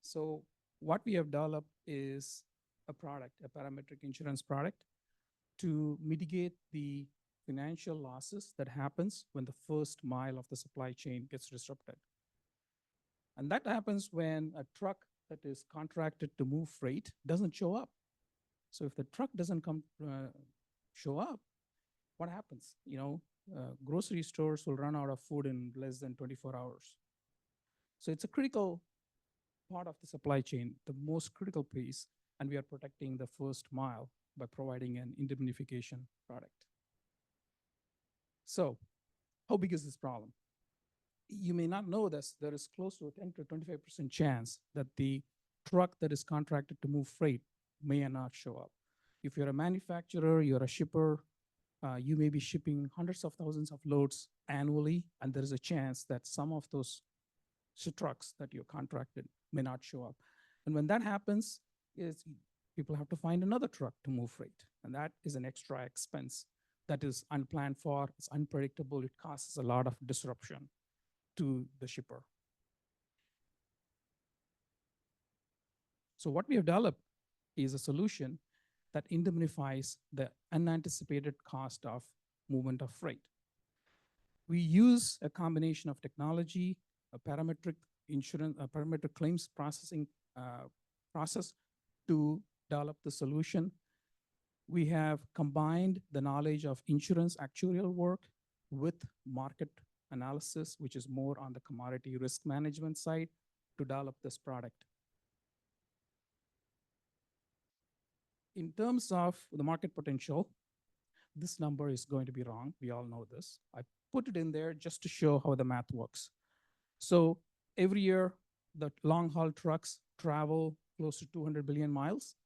So what we have developed is a product, a parametric insurance product, to mitigate the financial losses that happens when the first mile of the supply chain gets disrupted. And that happens when a truck that is contracted to move freight doesn't show up. So if the truck doesn't show up, what happens? Grocery stores will run out of food in less than 24 hours. So it's a critical part of the supply chain, the most critical piece, and we are protecting the first mile by providing an indemnification product. So how big is this problem? You may not know this, there is close to a 10 to 25% chance that the truck that is contracted to move freight may not show up. If you're a manufacturer, you're a shipper, you may be shipping hundreds of thousands of loads annually, and there is a chance that some of those trucks that you're contracted may not show up. And when that happens, people have to find another truck to move freight. And that is an extra expense that is unplanned for, it's unpredictable, it causes a lot of disruption to the shipper. So what we have developed is a solution that indemnifies the unanticipated cost of movement of freight. We use a combination of technology, a parametric insurance, a parametric claims processing process to develop the solution. We have combined the knowledge of insurance actuarial work with market analysis, which is more on the commodity risk management side, to develop this product. In terms of the market potential, this number is going to be wrong. We all know this. I put it in there just to show how the math works. So every year, the long-haul trucks travel close to 200 billion miles.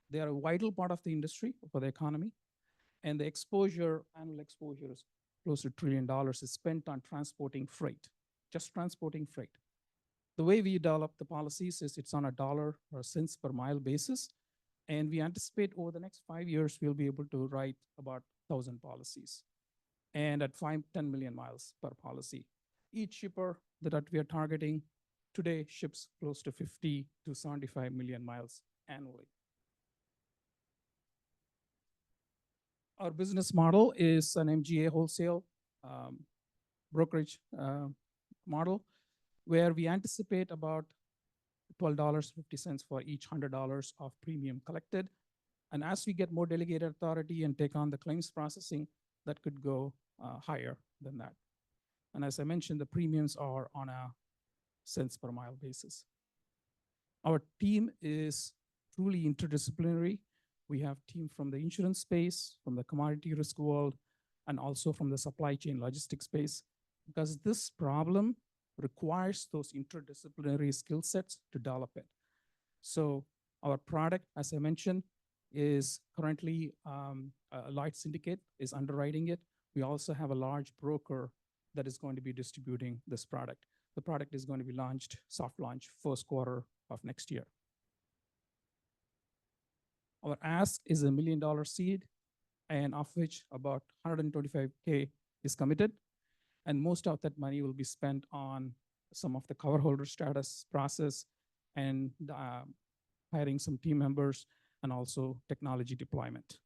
They are a vital part of the industry for the economy. And the exposure, annual exposure is close to $1 trillion is spent on transporting freight, just transporting freight. The way we develop the policies is it's on a dollar or cents per mile basis. And we anticipate over the next 5 years, we'll be able to write about 1,000 policies. And at 10 million miles per policy. Each shipper that we are targeting today ships close to 50 to 75 million miles annually. Our business model is an MGA wholesale brokerage model, where we anticipate about $12.50 for each $100 of premium collected. And as we get more delegated authority and take on the claims processing, that could go higher than that. And as I mentioned, the premiums are on a cents per mile basis. Our team is truly interdisciplinary. We have team from the insurance space, from the commodity risk world, and also from the supply chain logistics space, because this problem requires those interdisciplinary skill sets to develop it. So our product, as I mentioned, is currently a large syndicate is underwriting it. We also have a large broker that is going to be distributing this product. The product is going to be launched, soft launch, first quarter of next year. Our ask is $1 million seed, and of which about $125K is committed. And most of that money will be spent on some of the cover holder status process and hiring some team members and also technology deployment.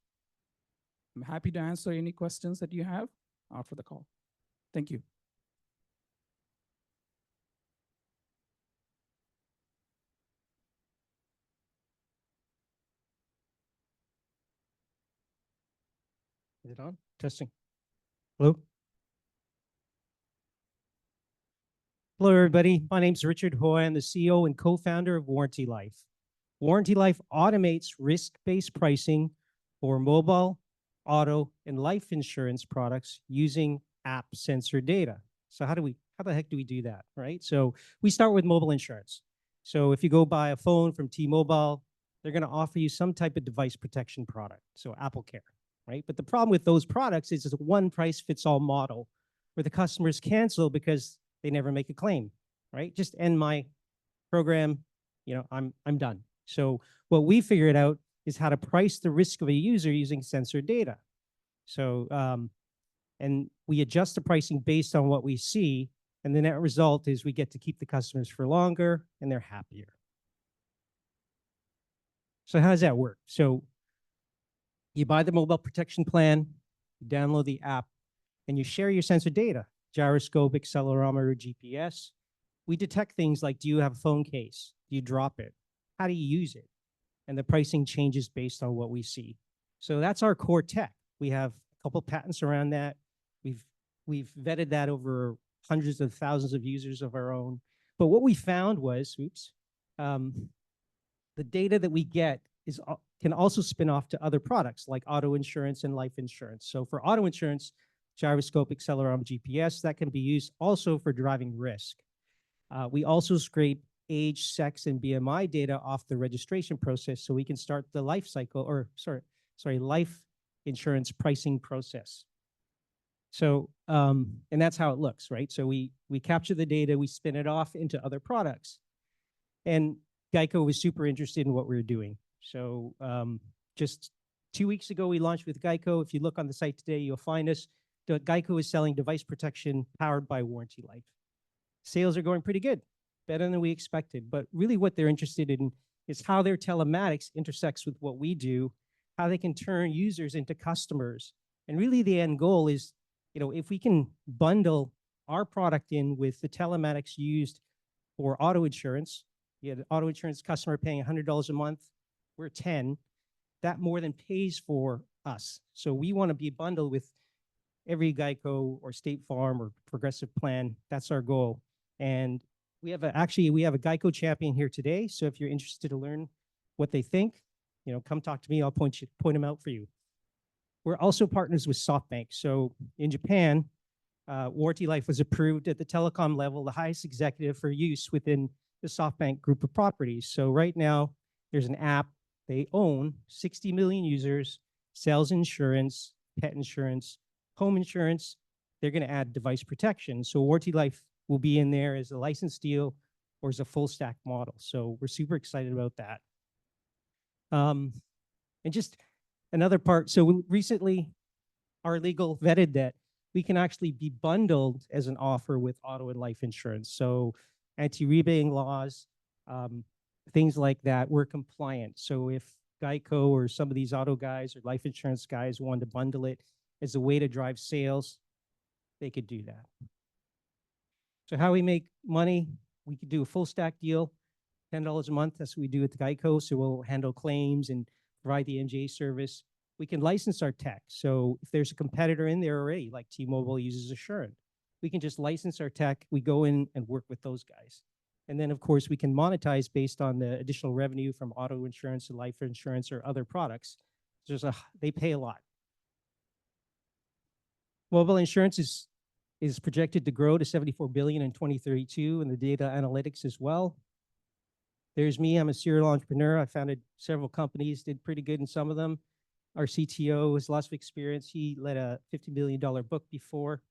I'm happy to answer any questions that you have after the call. Thank you. Is it on? Testing. Hello? Hello, everybody. My name is Richard Hoy. I'm the CEO and co-founder of Warranty Life. Warranty Life automates risk-based pricing for mobile, auto, and life insurance products using app sensor data. So how do how the heck do we do that, right? So we start with mobile insurance. So if you go buy a phone from T-Mobile, they're going to offer you some type of device protection product, so Apple Care, right? But the problem with those products is it's a one price fits all model where the customers cancel because they never make a claim, right? Just end my program, I'm done. So what we figured out is how to price the risk of a user using sensor data. So and we adjust the pricing based on what we see, and the net result is we get to keep the customers for longer and they're happier. So how does that work? So you buy the mobile protection plan, you download the app, and you share your sensor data, gyroscope, accelerometer, GPS. We detect things like, do you have a phone case? Do you drop it? How do you use it? And the pricing changes based on what we see. So that's our core tech. We have a couple patents around that. We've vetted that over hundreds of thousands of users of our own. But what we found was, the data that we get can also spin off to other products like auto insurance and life insurance. So for auto insurance, gyroscope, accelerometer, GPS, that can be used also for driving risk. We also scrape age, sex, and BMI data off the registration process so we can start the life cycle, or life insurance pricing process. So, and that's how it looks, right? So we capture the data, we spin it off into other products. And Geico was super interested in what we were doing. So just 2 weeks ago, we launched with Geico. If you look on the site today, you'll find us. Geico is selling device protection powered by Warranty Life. Sales are going pretty good, better than we expected. But really what they're interested in is how their telematics intersects with what we do, how they can turn users into customers. And really the end goal is, if we can bundle our product in with the telematics used for auto insurance, you had an auto insurance customer paying $100 a month, we're 10, that more than pays for us. So we want to be bundled with every Geico or State Farm or Progressive plan. That's our goal. And we have a Geico champion here today. So if you're interested to learn what they think, come talk to me. I'll point them out for you. We're also partners with SoftBank. So in Japan, Warranty Life was approved at the telecom level, the highest executive for use within the SoftBank group of properties. So right now, there's an app. They own 60 million users, sells insurance, pet insurance, home insurance. They're going to add device protection. So Warranty Life will be in there as a licensed deal or as a full stack model. So we're super excited about that. And just another part. So recently, our legal vetted that we can actually be bundled as an offer with auto and life insurance. So anti-rebating laws, things like that, we're compliant. So if Geico or some of these auto guys or life insurance guys wanted to bundle it as a way to drive sales, they could do that. So how we make money, we could do a full stack deal, $10 a month. That's what we do at the Geico. So we'll handle claims and provide the NJ service. We can license our tech. So if there's a competitor in there already, like T-Mobile uses Assurant, we can just license our tech. We go in and work with those guys. And then, of course, we can monetize based on the additional revenue from auto insurance and life insurance or other products. They pay a lot. Mobile insurance is projected to grow to $74 billion in 2032, and the data analytics as well. There's me. I'm a serial entrepreneur. I founded several companies, did pretty good in some of them. Our CTO has lots of experience. He led a $50 million book before.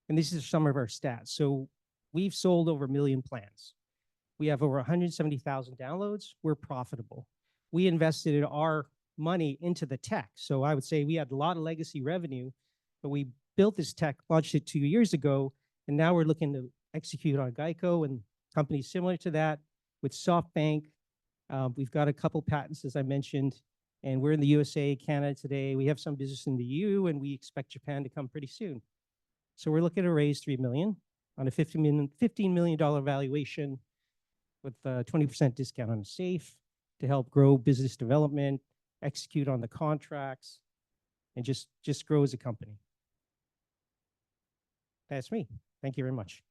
And these are some of our stats. So we've sold over 1 million plans. We have over 170,000 downloads. We're profitable. We invested our money into the tech. So I would say we had a lot of legacy revenue, but we built this tech, launched it 2 years ago, and now we're looking to execute on Geico and companies similar to that with SoftBank. We've got a couple patents, as I mentioned, and we're in the USA, Canada today. We have some business in the EU, and we expect Japan to come pretty soon. So we're looking to raise $3 million on a $15 million valuation with a 20% discount on a safe to help grow business development, execute on the contracts, and just grow as a company. That's me. Thank you very much.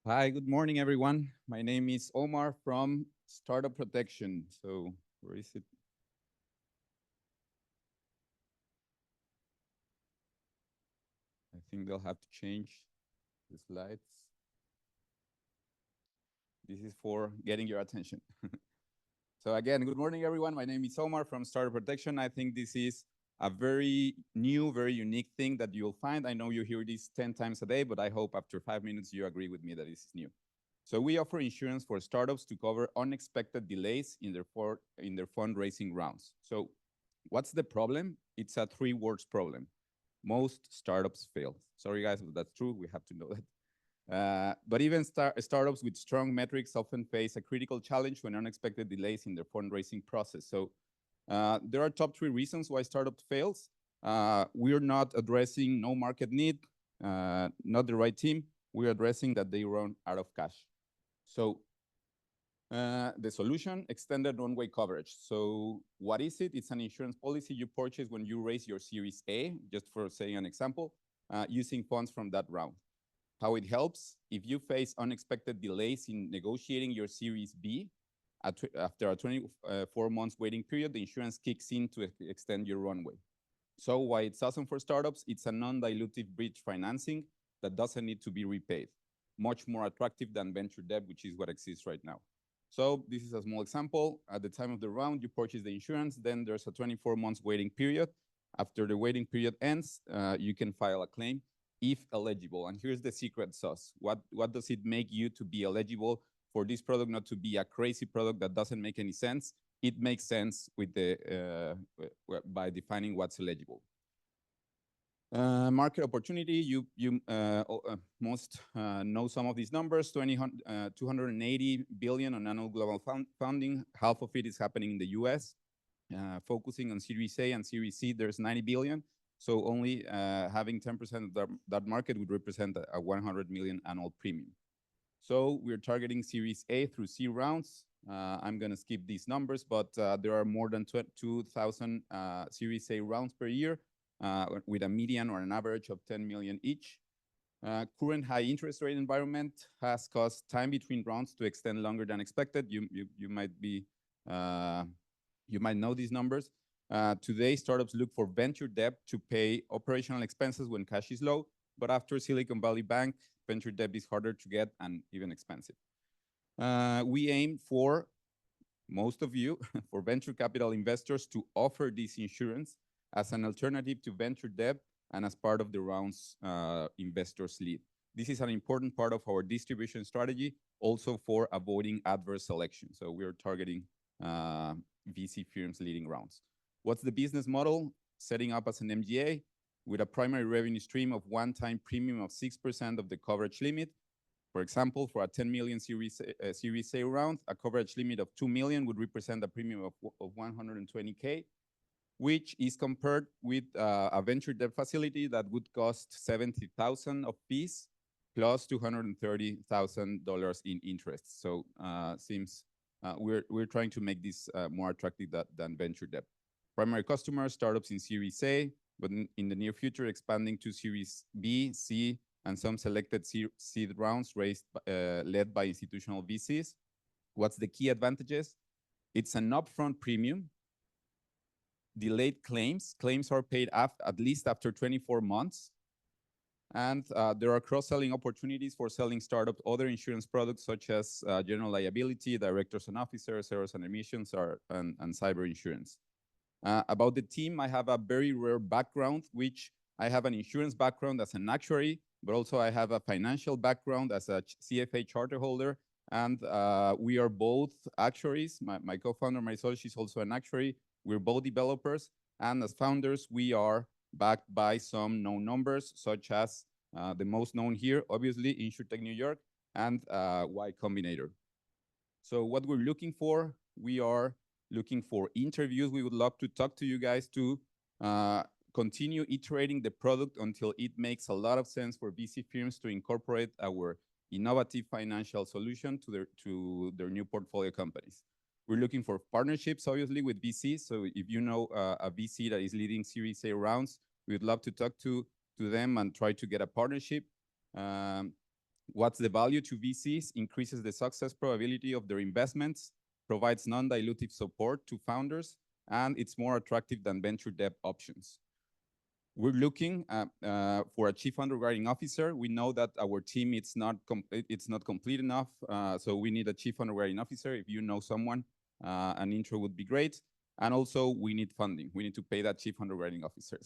Hi, good morning, everyone. My name is Omar from Startup Protection. So where is it? think they'll have to change the slides. This is for getting your attention. So again, good morning, everyone. My name is Omar from Startup Protection. I think this is a very new, very unique thing that you'll find. I know you hear this 10 times a day, but I hope after 5 minutes you agree with me that this is new. So we offer insurance for startups to cover unexpected delays in their fundraising rounds. So what's the problem? It's a 3 words problem. Most startups fail. Sorry, guys, but that's true. We have to know that. But even startups with strong metrics often face a critical challenge when unexpected delays in their fundraising process. So there are top 3 reasons why startup fails. We're not addressing no market need, not the right team. We're addressing that they run out of cash. So the solution, extended runway coverage. So what is it? It's an insurance policy you purchase when you raise your Series A, just for saying an example, using funds from that round. How it helps: if you face unexpected delays in negotiating your Series B, after a 24 months waiting period, the insurance kicks in to extend your runway. So why it's awesome for startups? It's a non-dilutive bridge financing that doesn't need to be repaid. Much more attractive than venture debt, which is what exists right now. So this is a small example. At the time of the round, you purchase the insurance, then there's a 24 months waiting period. After the waiting period ends, you can file a claim if eligible. And here's the secret sauce. What does it make you to be eligible for this product, not to be a crazy product that doesn't make any sense? It makes sense with by defining what's eligible. Market opportunity, most know some of these numbers: 280 billion on annual global funding. Half of it is happening in the US. Focusing on Series A and Series C, there's 90 billion. So only having 10% of that market would represent a 100 million annual premium. So we're targeting Series A through C rounds. I'm going to skip these numbers, but there are more than 2,000 Series A rounds per year, with a median or an average of 10 million each. Current high interest rate environment has caused time between rounds to extend longer than expected. You might know these numbers. Today, startups look for venture debt to pay operational expenses when cash is low, but after Silicon Valley Bank, venture debt is harder to get and even expensive. We aim for, most of you, for venture capital investors to offer this insurance as an alternative to venture debt and as part of the round's investors lead. This is an important part of our distribution strategy, also for avoiding adverse selection. So we're targeting VC firms leading rounds. What's the business model? Setting up as an MGA with a primary revenue stream of one-time premium of 6% of the coverage limit. For example, for a 10 million Series A round, a coverage limit of 2 million would represent a premium of 120K, which is compared with a venture debt facility that would cost 70,000 of fees plus $230,000 in interest. So we're trying to make this more attractive than venture debt. Primary customers, startups in Series A, but in the near future, expanding to Series B, C, and some selected seed rounds led by institutional VCs. What's the key advantages? It's an upfront premium. Delayed claims. Claims are paid at least after 24 months. And there are cross-selling opportunities for selling startup other insurance products such as general liability, directors and officers, errors and emissions, and cyber insurance. About the team, I have a very rare background, which I have an insurance background as an actuary, but also I have a financial background as a CFA charter holder. And we are both actuaries. My co-founder, Marisol, she's also an actuary. We're both developers. And as founders, we are backed by some known numbers, such as the most known here, obviously, InsurTech New York and Y Combinator. So what we're looking for, we are looking for interviews. We would love to talk to you guys to continue iterating the product until it makes a lot of sense for VC firms to incorporate our innovative financial solution to their new portfolio companies. We're looking for partnerships, obviously, with VCs. So if you know a VC that is leading Series A rounds, we'd love to talk to them and try to get a partnership. What's the value to VCs? Increases the success probability of their investments, provides non-dilutive support to founders, and it's more attractive than venture debt options. we're looking for a chief underwriting officer. We know that our team it's not complete enough, so we need a chief underwriting officer. If you know someone, an intro would be great. And also, we need funding. We need to pay that chief underwriting officer.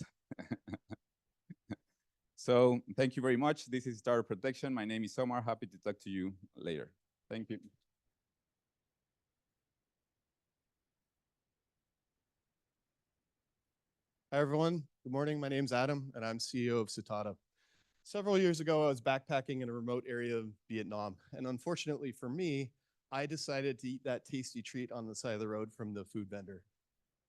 So thank you very much. This is Startup Protection. My name is Omar. Happy to talk to you later. Thank you. Hi, everyone. Good morning. My name's Adam, and I'm CEO of Citata. Several years ago, I was backpacking in a remote area of Vietnam, and unfortunately for me, I decided to eat that tasty treat on the side of the road from the food vendor.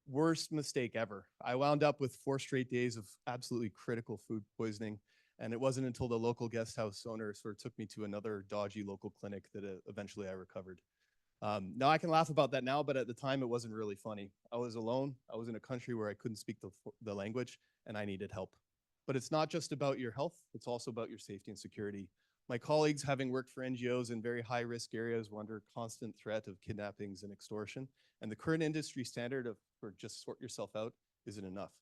Worst mistake ever. I wound up with 4 straight days of absolutely critical food poisoning, and it wasn't until the local guest house owner sort of took me to another dodgy local clinic that eventually I recovered. Now I can laugh about that now, but at the time it wasn't really funny. I was alone. I was in a country where I couldn't speak the language, and I needed help. But it's not just about your health, it's also about your safety and security. My colleagues, having worked for NGOs in very high-risk areas, were under constant threat of kidnappings and extortion, and the current industry standard for just sort yourself out isn't enough.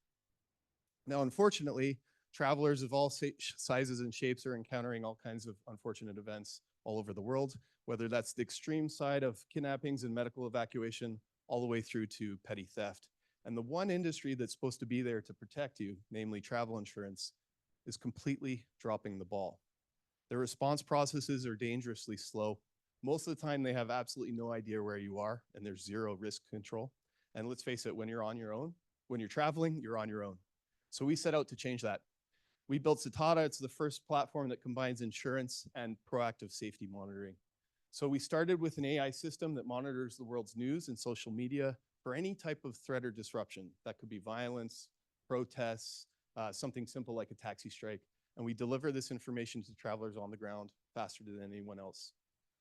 Now, unfortunately, travelers of all sizes and shapes are encountering all kinds of unfortunate events all over the world, whether that's the extreme side of kidnappings and medical evacuation, all the way through to petty theft. And the one industry that's supposed to be there to protect you, namely travel insurance, is completely dropping the ball. Their response processes are dangerously slow. Most of the time, they have absolutely no idea where you are, and there's zero risk control. And let's face it, when you're on your own, when you're traveling, you're on your own. So we set out to change that. We built Citata. It's the first platform that combines insurance and proactive safety monitoring. So we started with an AI system that monitors the world's news and social media for any type of threat or disruption. That could be violence, protests, something simple like a taxi strike. And we deliver this information to travelers on the ground faster than anyone else.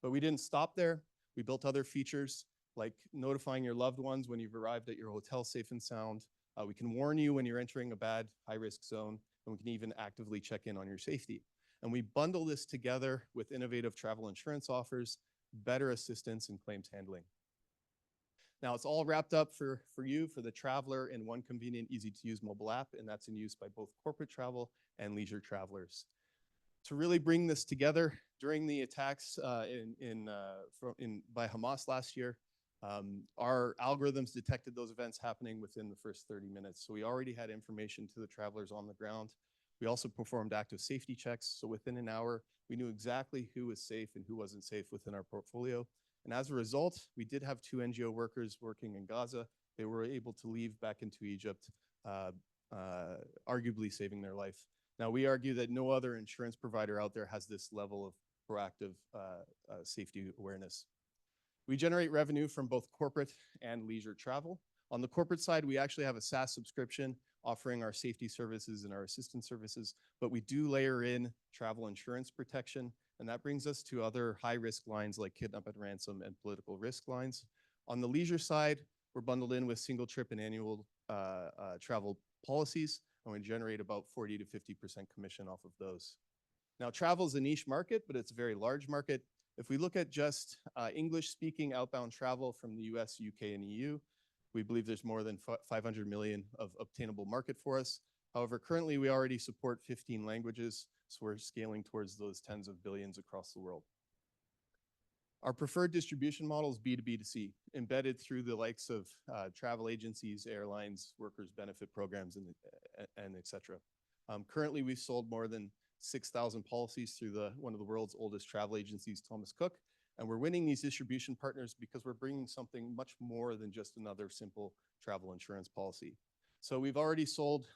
But we didn't stop there. We built other features like notifying your loved ones when you've arrived at your hotel safe and sound. We can warn you when you're entering a bad high-risk zone, and we can even actively check in on your safety. And we bundle this together with innovative travel insurance offers, better assistance in claims handling. Now, it's all wrapped up for you, for the traveler, in one convenient, easy-to-use mobile app, and that's in use by both corporate travel and leisure travelers. To really bring this together, during the attacks by Hamas last year, our algorithms detected those events happening within the first 30 minutes. So we already had information to the travelers on the ground. We also performed active safety checks. So within an hour, we knew exactly who was safe and who wasn't safe within our portfolio. And as a result, we did have 2 NGO workers working in Gaza. They were able to leave back into Egypt, arguably saving their life. Now, we argue that no other insurance provider out there has this level of proactive safety awareness. We generate revenue from both corporate and leisure travel. On the corporate side, we actually have a SaaS subscription offering our safety services and our assistance services, but we do layer in travel insurance protection, and that brings us to other high-risk lines like kidnap and ransom and political risk lines. On the leisure side, we're bundled in with single trip and annual travel policies, and we generate about 40 to 50% commission off of those. Now, travel is a niche market, but it's a very large market. If we look at just English-speaking outbound travel from the US, UK, and EU, we believe there's more than 500 million of obtainable market for us. However, currently we already support 15 languages, so we're scaling towards those tens of billions across the world. Our preferred distribution model is B2B2C, embedded through the likes of travel agencies, airlines, workers' benefit programs, and et cetera. Currently, we've sold more than 6,000 policies through one of the world's oldest travel agencies, Thomas Cook. And we're winning these distribution partners because we're bringing something much more than just another simple travel insurance policy. So we've already sold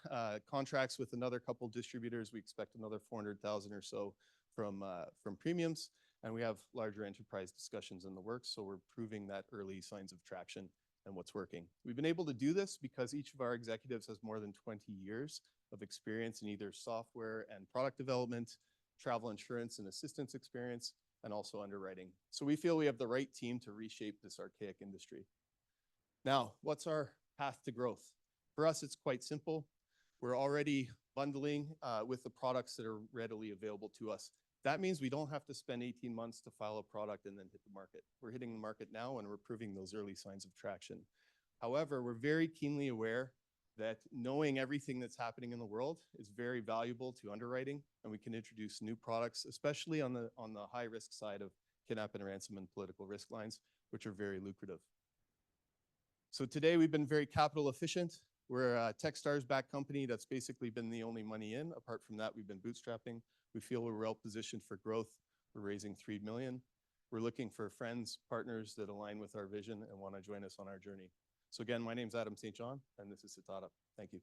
contracts with another couple distributors. We expect another 400,000 or so from premiums. And we have larger enterprise discussions in the works. So we're proving that early signs of traction and what's working. We've been able to do this because each of our executives has more than 20 years of experience in either software and product development, travel insurance and assistance experience, and also underwriting. So we feel we have the right team to reshape this archaic industry. Now, what's our path to growth? For us, it's quite simple. We're already bundling with the products that are readily available to us. That means we don't have to spend 18 months to file a product and then hit the market. We're hitting the market now and we're proving those early signs of traction. However, we're very keenly aware that knowing everything that's happening in the world is very valuable to underwriting, and we can introduce new products, especially on the high risk side of kidnap and ransom and political risk lines, which are very lucrative. So today we've been very capital efficient. We're a Techstars-backed company that's basically been the only money in. Apart from that, we've been bootstrapping. We feel we're well positioned for growth. We're raising $3 million. We're looking for friends, partners that align with our vision and want to join us on our journey. So again, my name's Adam St. John, and this is Citata. Thank you.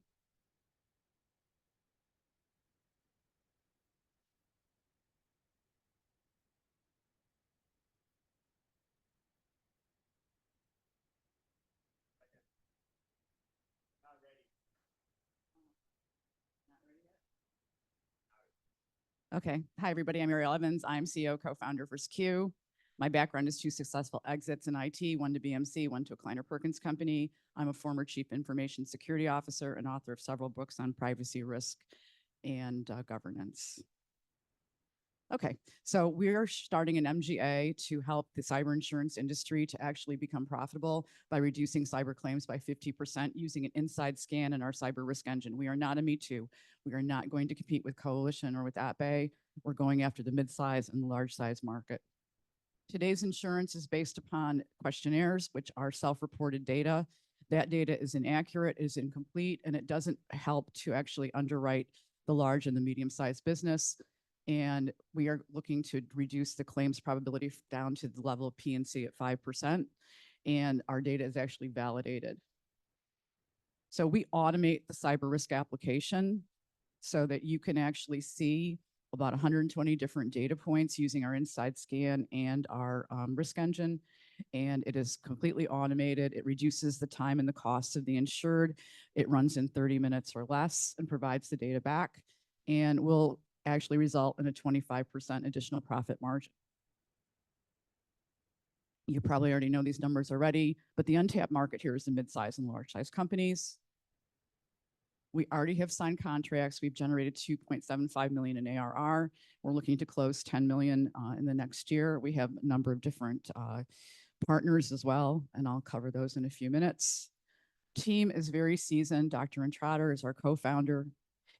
Okay. Hi, everybody. I'm Ariel Evans. I'm CEO, co-founder for SKU. My background is 2 successful exits in IT, one to BMC, one to a Kleiner Perkins company. I'm a former chief information security officer and author of several books on privacy, risk, and governance. Okay, so we're starting an MGA to help the cyber insurance industry to actually become profitable by reducing cyber claims by 50% using an inside scan in our cyber risk engine. We are not a Me Too. We are not going to compete with Coalition or with AppBay. We're going after the mid-size and large size market. Today's insurance is based upon questionnaires, which are self-reported data. That data is inaccurate, is incomplete, and it doesn't help to actually underwrite the large and the medium-sized business. And we are looking to reduce the claims probability down to the level of P&C at 5%. And our data is actually validated. So we automate the cyber risk application so that you can actually see about 120 different data points using our inside scan and our risk engine. And it is completely automated. It reduces the time and the cost of the insured. It runs in 30 minutes or less and provides the data back, and will actually result in a 25% additional profit margin. You probably already know these numbers already, but the untapped market here is the mid-size and large-size companies. We already have signed contracts. We've generated 2.75 million in ARR. We're looking to close 10 million in the next year. We have a number of different partners as well, and I'll cover those in a few minutes. Team is very seasoned. Dr. Entrater is our co-founder.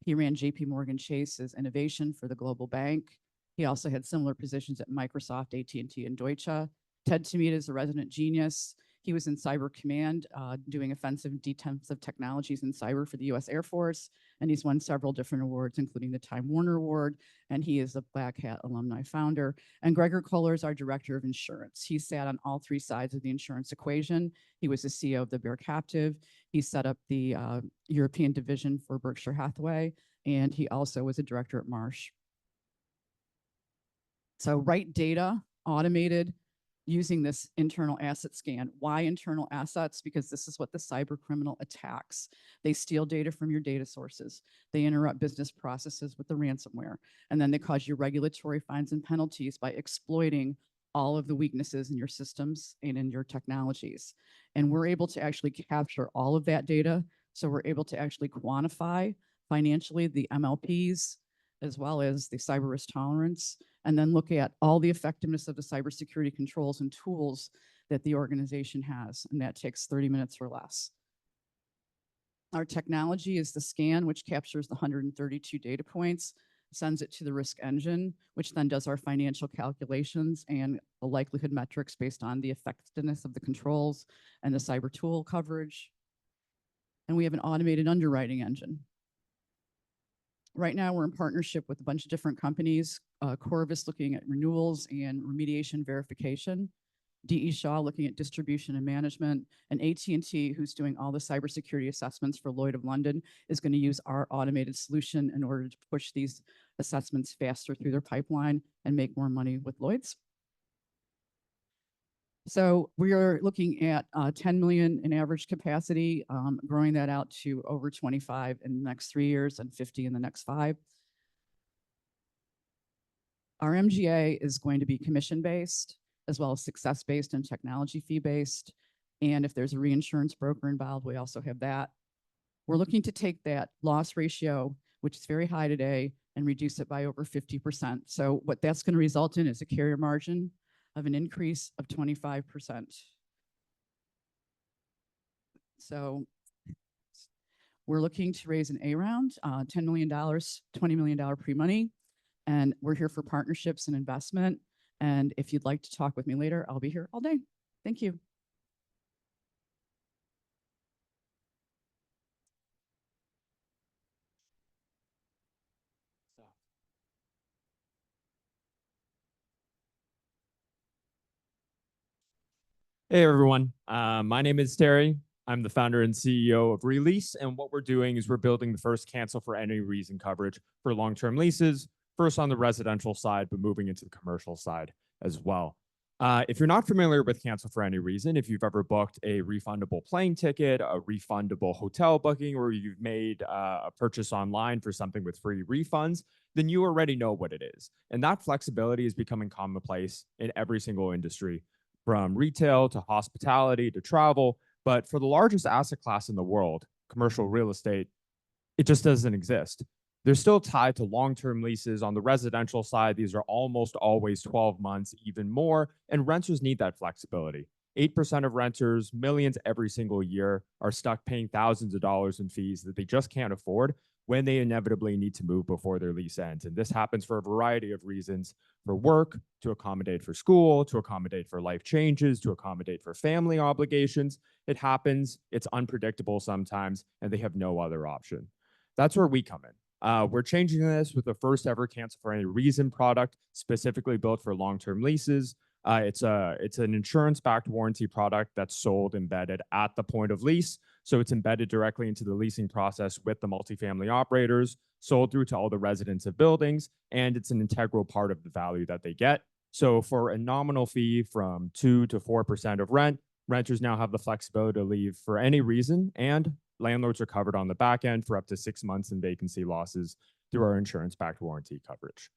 He ran JP Morgan Chase's innovation for the global bank. He also had similar positions at Microsoft, AT&T, and Deutsche. Ted Tamita is a resident genius. He was in Cyber Command, doing offensive and defensive technologies in cyber for the US Air Force, and he's won several different awards, including the Time Warner Award, and he is a Black Hat alumni founder. And Gregor Kohler is our director of insurance. He sat on all 3 sides of the insurance equation. He was the CEO of the Bear Captive. He set up the European division for Berkshire Hathaway, and he also was a director at Marsh. So right data, automated, using this internal asset scan. Why internal assets? Because this is what the cyber criminal attacks. They steal data from your data sources. They interrupt business processes with the ransomware. And then they cause you regulatory fines and penalties by exploiting all of the weaknesses in your systems and in your technologies. And we're able to actually capture all of that data. So we're able to actually quantify financially the MLPs, as well as the cyber risk tolerance, and then look at all the effectiveness of the cybersecurity controls and tools that the organization has, and that takes 30 minutes or less. Our technology is the scan, which captures the 132 data points, sends it to the risk engine, which then does our financial calculations and the likelihood metrics based on the effectiveness of the controls and the cyber tool coverage. And we have an automated underwriting engine. Right now, we're in partnership with a bunch of different companies. Corvus looking at renewals and remediation verification. D.E. Shaw looking at distribution and management. And AT&T, who's doing all the cybersecurity assessments for Lloyd of London, is going to use our automated solution in order to push these assessments faster through their pipeline and make more money with Lloyd's. So we are looking at 10 million in average capacity, growing that out to over 25 in the next 3 years and 50 in the next 5. Our MGA is going to be commission-based, as well as success-based and technology fee-based. And if there's a reinsurance broker involved, we also have that. We're looking to take that loss ratio, which is very high today, and reduce it by over 50%. So what that's going to result in is a carrier margin of an increase of 25%. So We're looking to raise an A round, $10 million, $20 million pre-money. And we're here for partnerships and investment. And if you'd like to talk with me later, I'll be here all day. Thank you. Hey everyone, my name is Terry. I'm the founder and CEO of Release, and what we're doing is we're building the first cancel for any reason coverage for long-term leases, first on the residential side, but moving into the commercial side as well. If you're not familiar with cancel for any reason, if you've ever booked a refundable plane ticket, a refundable hotel booking, or you've made a purchase online for something with free refunds, then you already know what it is. And that flexibility is becoming commonplace in every single industry, from retail to hospitality to travel. But for the largest asset class in the world, commercial real estate, it just doesn't exist. They're still tied to long-term leases. On the residential side, these are almost always 12 months, even more, and renters need that flexibility. 8% of renters, millions every single year, are stuck paying thousands of dollars in fees that they just can't afford when they inevitably need to move before their lease ends. And this happens for a variety of reasons: for work, to accommodate for school, to accommodate for life changes, to accommodate for family obligations. It happens, it's unpredictable sometimes, and they have no other option. That's where we come in. We're changing this with the first ever cancel for any reason product specifically built for long-term leases. It's an insurance-backed warranty product that's sold embedded at the point of lease. So it's embedded directly into the leasing process with the multifamily operators, sold through to all the residents of buildings, and it's an integral part of the value that they get. So for a nominal fee from 2 to 4% of rent, renters now have the flexibility to leave for any reason, and landlords are covered on the back end for up to 6 months in vacancy losses through our insurance-backed warranty coverage.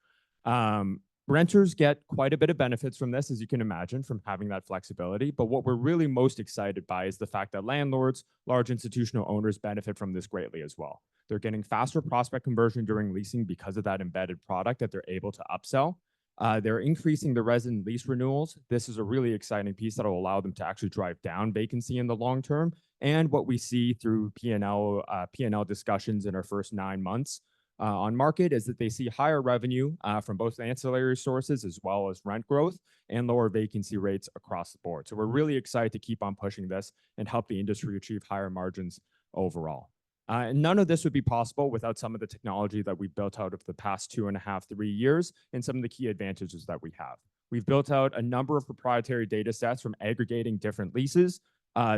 Renters get quite a bit of benefits from this, as you can imagine, from having that flexibility. But what we're really most excited by is the fact that landlords, large institutional owners, benefit from this greatly as well. They're getting faster prospect conversion during leasing because of that embedded product that they're able to upsell. They're increasing the resident lease renewals. This is a really exciting piece that will allow them to actually drive down vacancy in the long term. And what we see through P&L discussions in our first 9 months on market is that they see higher revenue from both ancillary sources as well as rent growth and lower vacancy rates across the board. So we're really excited to keep on pushing this and help the industry achieve higher margins overall. And none of this would be possible without some of the technology that we've built out over the past 2.5, 3 years, and some of the key advantages that we have. We've built out a number of proprietary data sets from aggregating different leases.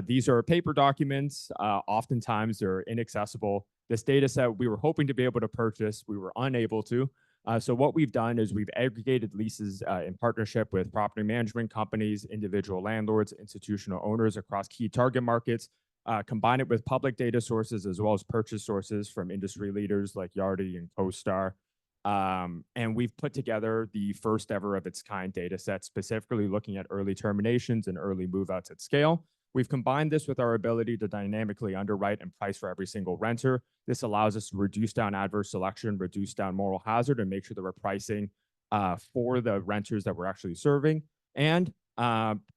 These are paper documents. Oftentimes they're inaccessible. This data set we were hoping to be able to purchase, we were unable to. So what we've done is we've aggregated leases in partnership with property management companies, individual landlords, institutional owners across key target markets, combine it with public data sources as well as purchase sources from industry leaders like Yardi and CoStar. And we've put together the first ever of its kind data set, specifically looking at early terminations and early move-outs at scale. We've combined this with our ability to dynamically underwrite and price for every single renter. This allows us to reduce down adverse selection, reduce down moral hazard, and make sure that we're pricing for the renters that we're actually serving. And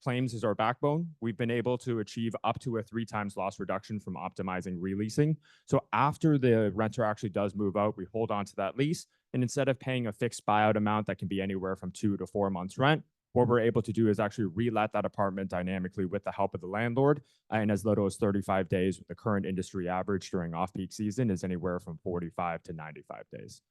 claims is our backbone. We've been able to achieve up to a 3 times loss reduction from optimizing releasing. So after the renter actually does move out, we hold on to that lease. And instead of paying a fixed buyout amount that can be anywhere from 2 to 4 months rent, what we're able to do is actually relet that apartment dynamically with the help of the landlord in as little as 35 days, with the current industry average during off-peak season is anywhere from 45 to 95 days.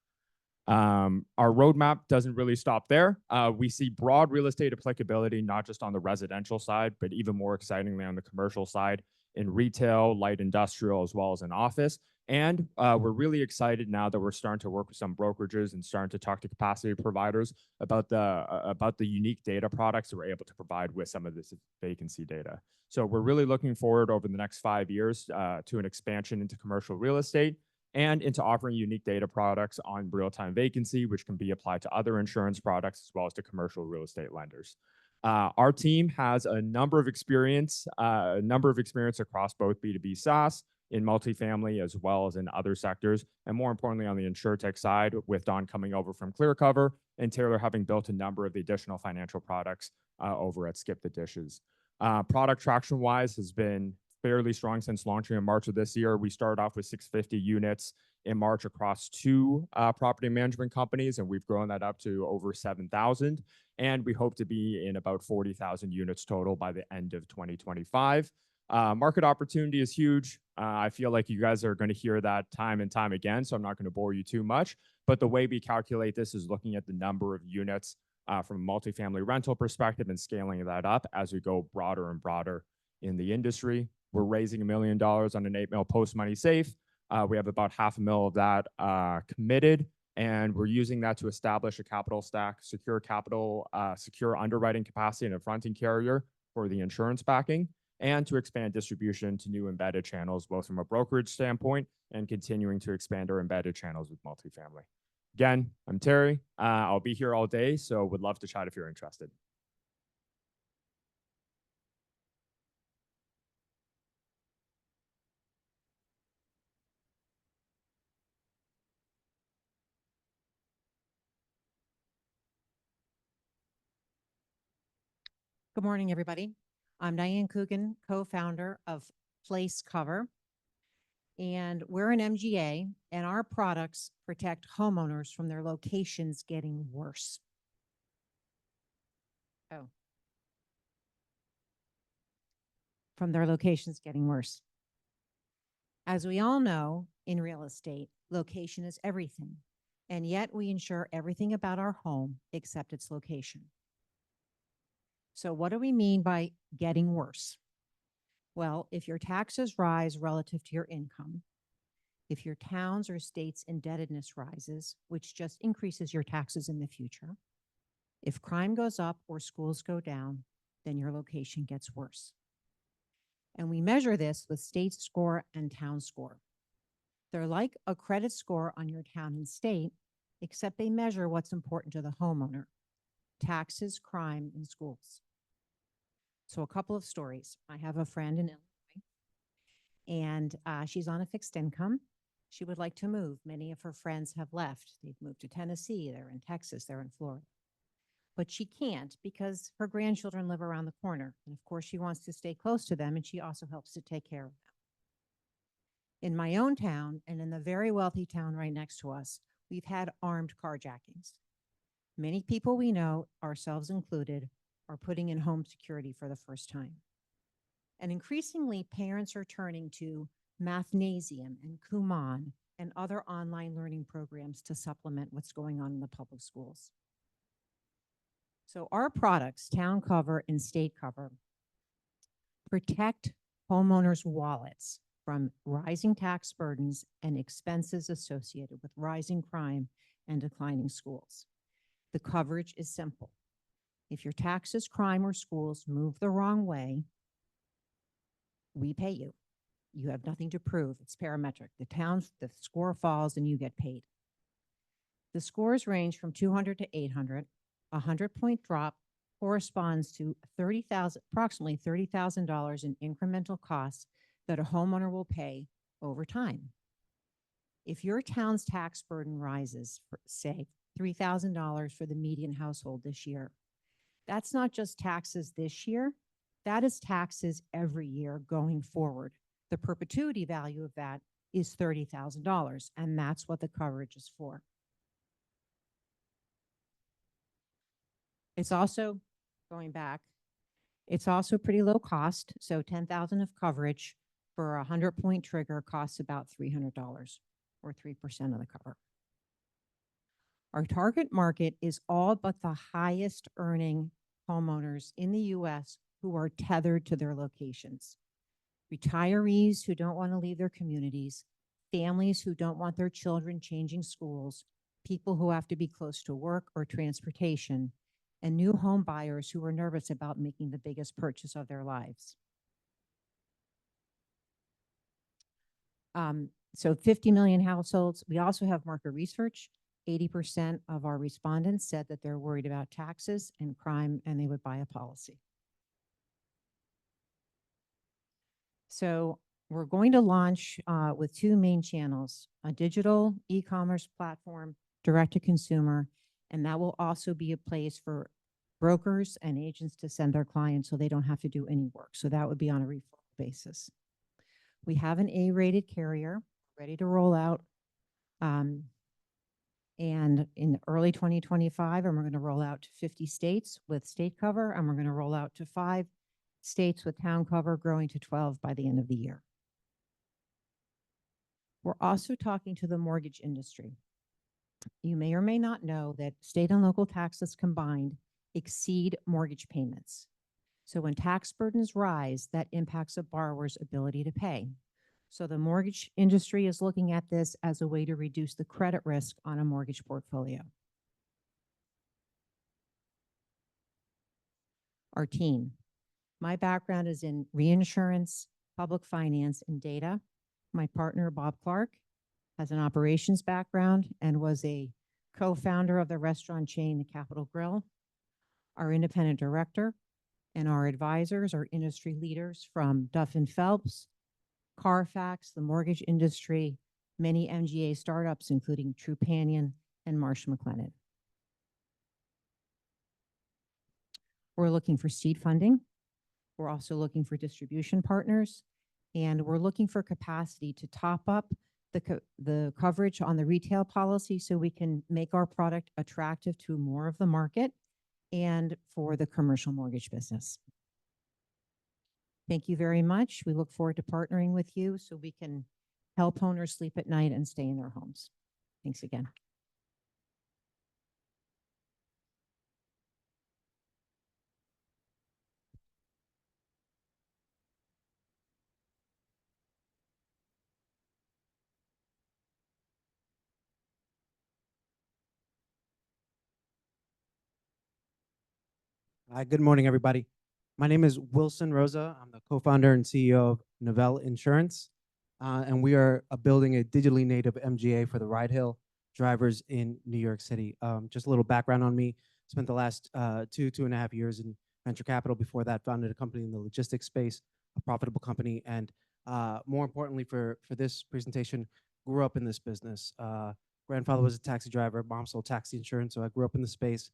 Our roadmap doesn't really stop there. We see broad real estate applicability, not just on the residential side, but even more excitingly on the commercial side, in retail, light industrial, as well as in office. And we're really excited now that we're starting to work with some brokerages and starting to talk to capacity providers about the unique data products that we're able to provide with some of this vacancy data. So we're really looking forward over the next 5 years to an expansion into commercial real estate and into offering unique data products on real-time vacancy, which can be applied to other insurance products as well as to commercial real estate lenders. Our team has a number of experience across both B2B SaaS, in multifamily, as well as in other sectors, and more importantly on the InsurTech side, with Don coming over from ClearCover and Taylor having built a number of the additional financial products over at Skip the Dishes. Product traction-wise has been fairly strong since launching in March of this year. We started off with 650 units in March across two property management companies, and we've grown that up to over 7,000. And we hope to be in about 40,000 units total by the end of 2025. Market opportunity is huge. I feel like you guys are going to hear that time and time again, so I'm not going to bore you too much. But the way we calculate this is looking at the number of units from a multifamily rental perspective and scaling that up as we go broader and broader in the industry. We're raising $1 million on an 8 mil post money safe. We have about $500,000 of that committed, and we're using that to establish a capital stack, secure capital, secure underwriting capacity and a fronting carrier for the insurance backing, and to expand distribution to new embedded channels, both from a brokerage standpoint and continuing to expand our embedded channels with multifamily. Again, I'm Terry. I'll be here all day, so would love to chat if you're interested. Good morning, everybody. I'm Diane Coogan, co-founder of Place Cover. And we're an MGA, and our products protect homeowners from their locations getting worse. From their locations getting worse. As we all know, in real estate, location is everything. And yet we insure everything about our home except its location. So what do we mean by getting worse? Well, if your taxes rise relative to your income, if your town's or state's indebtedness rises, which just increases your taxes in the future, if crime goes up or schools go down, then your location gets worse. And we measure this with state score and town score. They're like a credit score on your town and state, except they measure what's important to the homeowner: taxes, crime, and schools. So a couple of stories. I have a friend in Illinois, and she's on a fixed income. She would like to move. Many of her friends have left. They've moved to Tennessee, they're in Texas, they're in Florida. But she can't because her grandchildren live around the corner. And of course, she wants to stay close to them, and she also helps to take care of them. In my own town, and in the very wealthy town right next to us, we've had armed carjackings. Many people we know, ourselves included, are putting in home security for the first time. And increasingly, parents are turning to Mathnasium and Kumon and other online learning programs to supplement what's going on in the public schools. So our products, Town Cover and State Cover, protect homeowners' wallets from rising tax burdens and expenses associated with rising crime and declining schools. The coverage is simple. If your taxes, crime, or schools move the wrong way, we pay you. You have nothing to prove. It's parametric. The score falls and you get paid. The scores range from 200 to 800. A 100-point drop corresponds to approximately $30,000 in incremental costs that a homeowner will pay over time. If your town's tax burden rises, say $3,000 for the median household this year, that's not just taxes this year, that is taxes every year going forward. The perpetuity value of that is $30,000, and that's what the coverage is for. It's also, going back, it's also pretty low cost. So $10,000 of coverage for a 100-point trigger costs about $300 or 3% of the cover. Our target market is all but the highest earning homeowners in the US who are tethered to their locations. Retirees who don't want to leave their communities, families who don't want their children changing schools, people who have to be close to work or transportation, and new home buyers who are nervous about making the biggest purchase of their lives. So 50 million households. We also have market research. 80% of our respondents said that they're worried about taxes and crime, and they would buy a policy. So we're going to launch with two main channels: a digital e-commerce platform, direct to consumer, and that will also be a place for brokers and agents to send their clients so they don't have to do any work. So that would be on a referral basis. We have an A-rated carrier ready to roll out. And in early 2025, and we're going to roll out to 50 states with state cover, and we're going to roll out to 5 states with town cover, growing to 12 by the end of the year. We're also talking to the mortgage industry. You may or may not know that state and local taxes combined exceed mortgage payments. So when tax burdens rise, that impacts a borrower's ability to pay. So the mortgage industry is looking at this as a way to reduce the credit risk on a mortgage portfolio. Our team. My background is in reinsurance, public finance, and data. My partner, Bob Clark, has an operations background and was a co-founder of the restaurant chain, the Capitol Grill. Our independent director and our advisors are industry leaders from Duff & Phelps, Carfax, the mortgage industry, many MGA startups, including Trupanion and Marsh McLennan. We're looking for seed funding. We're also looking for distribution partners, and we're looking for capacity to top up the coverage on the retail policy so we can make our product attractive to more of the market and for the commercial mortgage business. Thank you very much. We look forward to partnering with you so we can help owners sleep at night and stay in their homes. Thanks again. Hi, good morning, everybody. My name is Wilson Rosa. I'm the co-founder and CEO of Novell Insurance, and we are building a digitally native MGA for the ride-hail drivers in New York City. Just a little background on me. Spent the last 2.5 years in venture capital. Before that, founded a company in the logistics space, a profitable company, and more importantly for this presentation, grew up in this business. Grandfather was a taxi driver, mom sold taxi insurance, so I grew up in the space.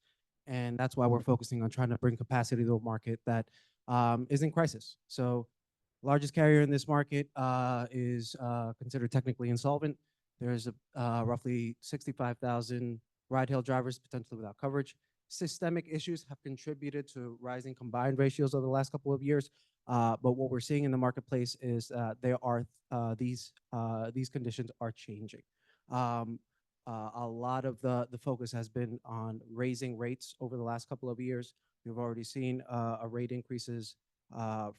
And that's why we're focusing on trying to bring capacity to a market that is in crisis. So largest carrier in this market is considered technically insolvent. There's roughly 65,000 ride-hail drivers potentially without coverage. Systemic issues have contributed to rising combined ratios over the last couple of years. But what we're seeing in the marketplace is these conditions are changing. A lot of the focus has been on raising rates over the last couple of years. We've already seen a rate increases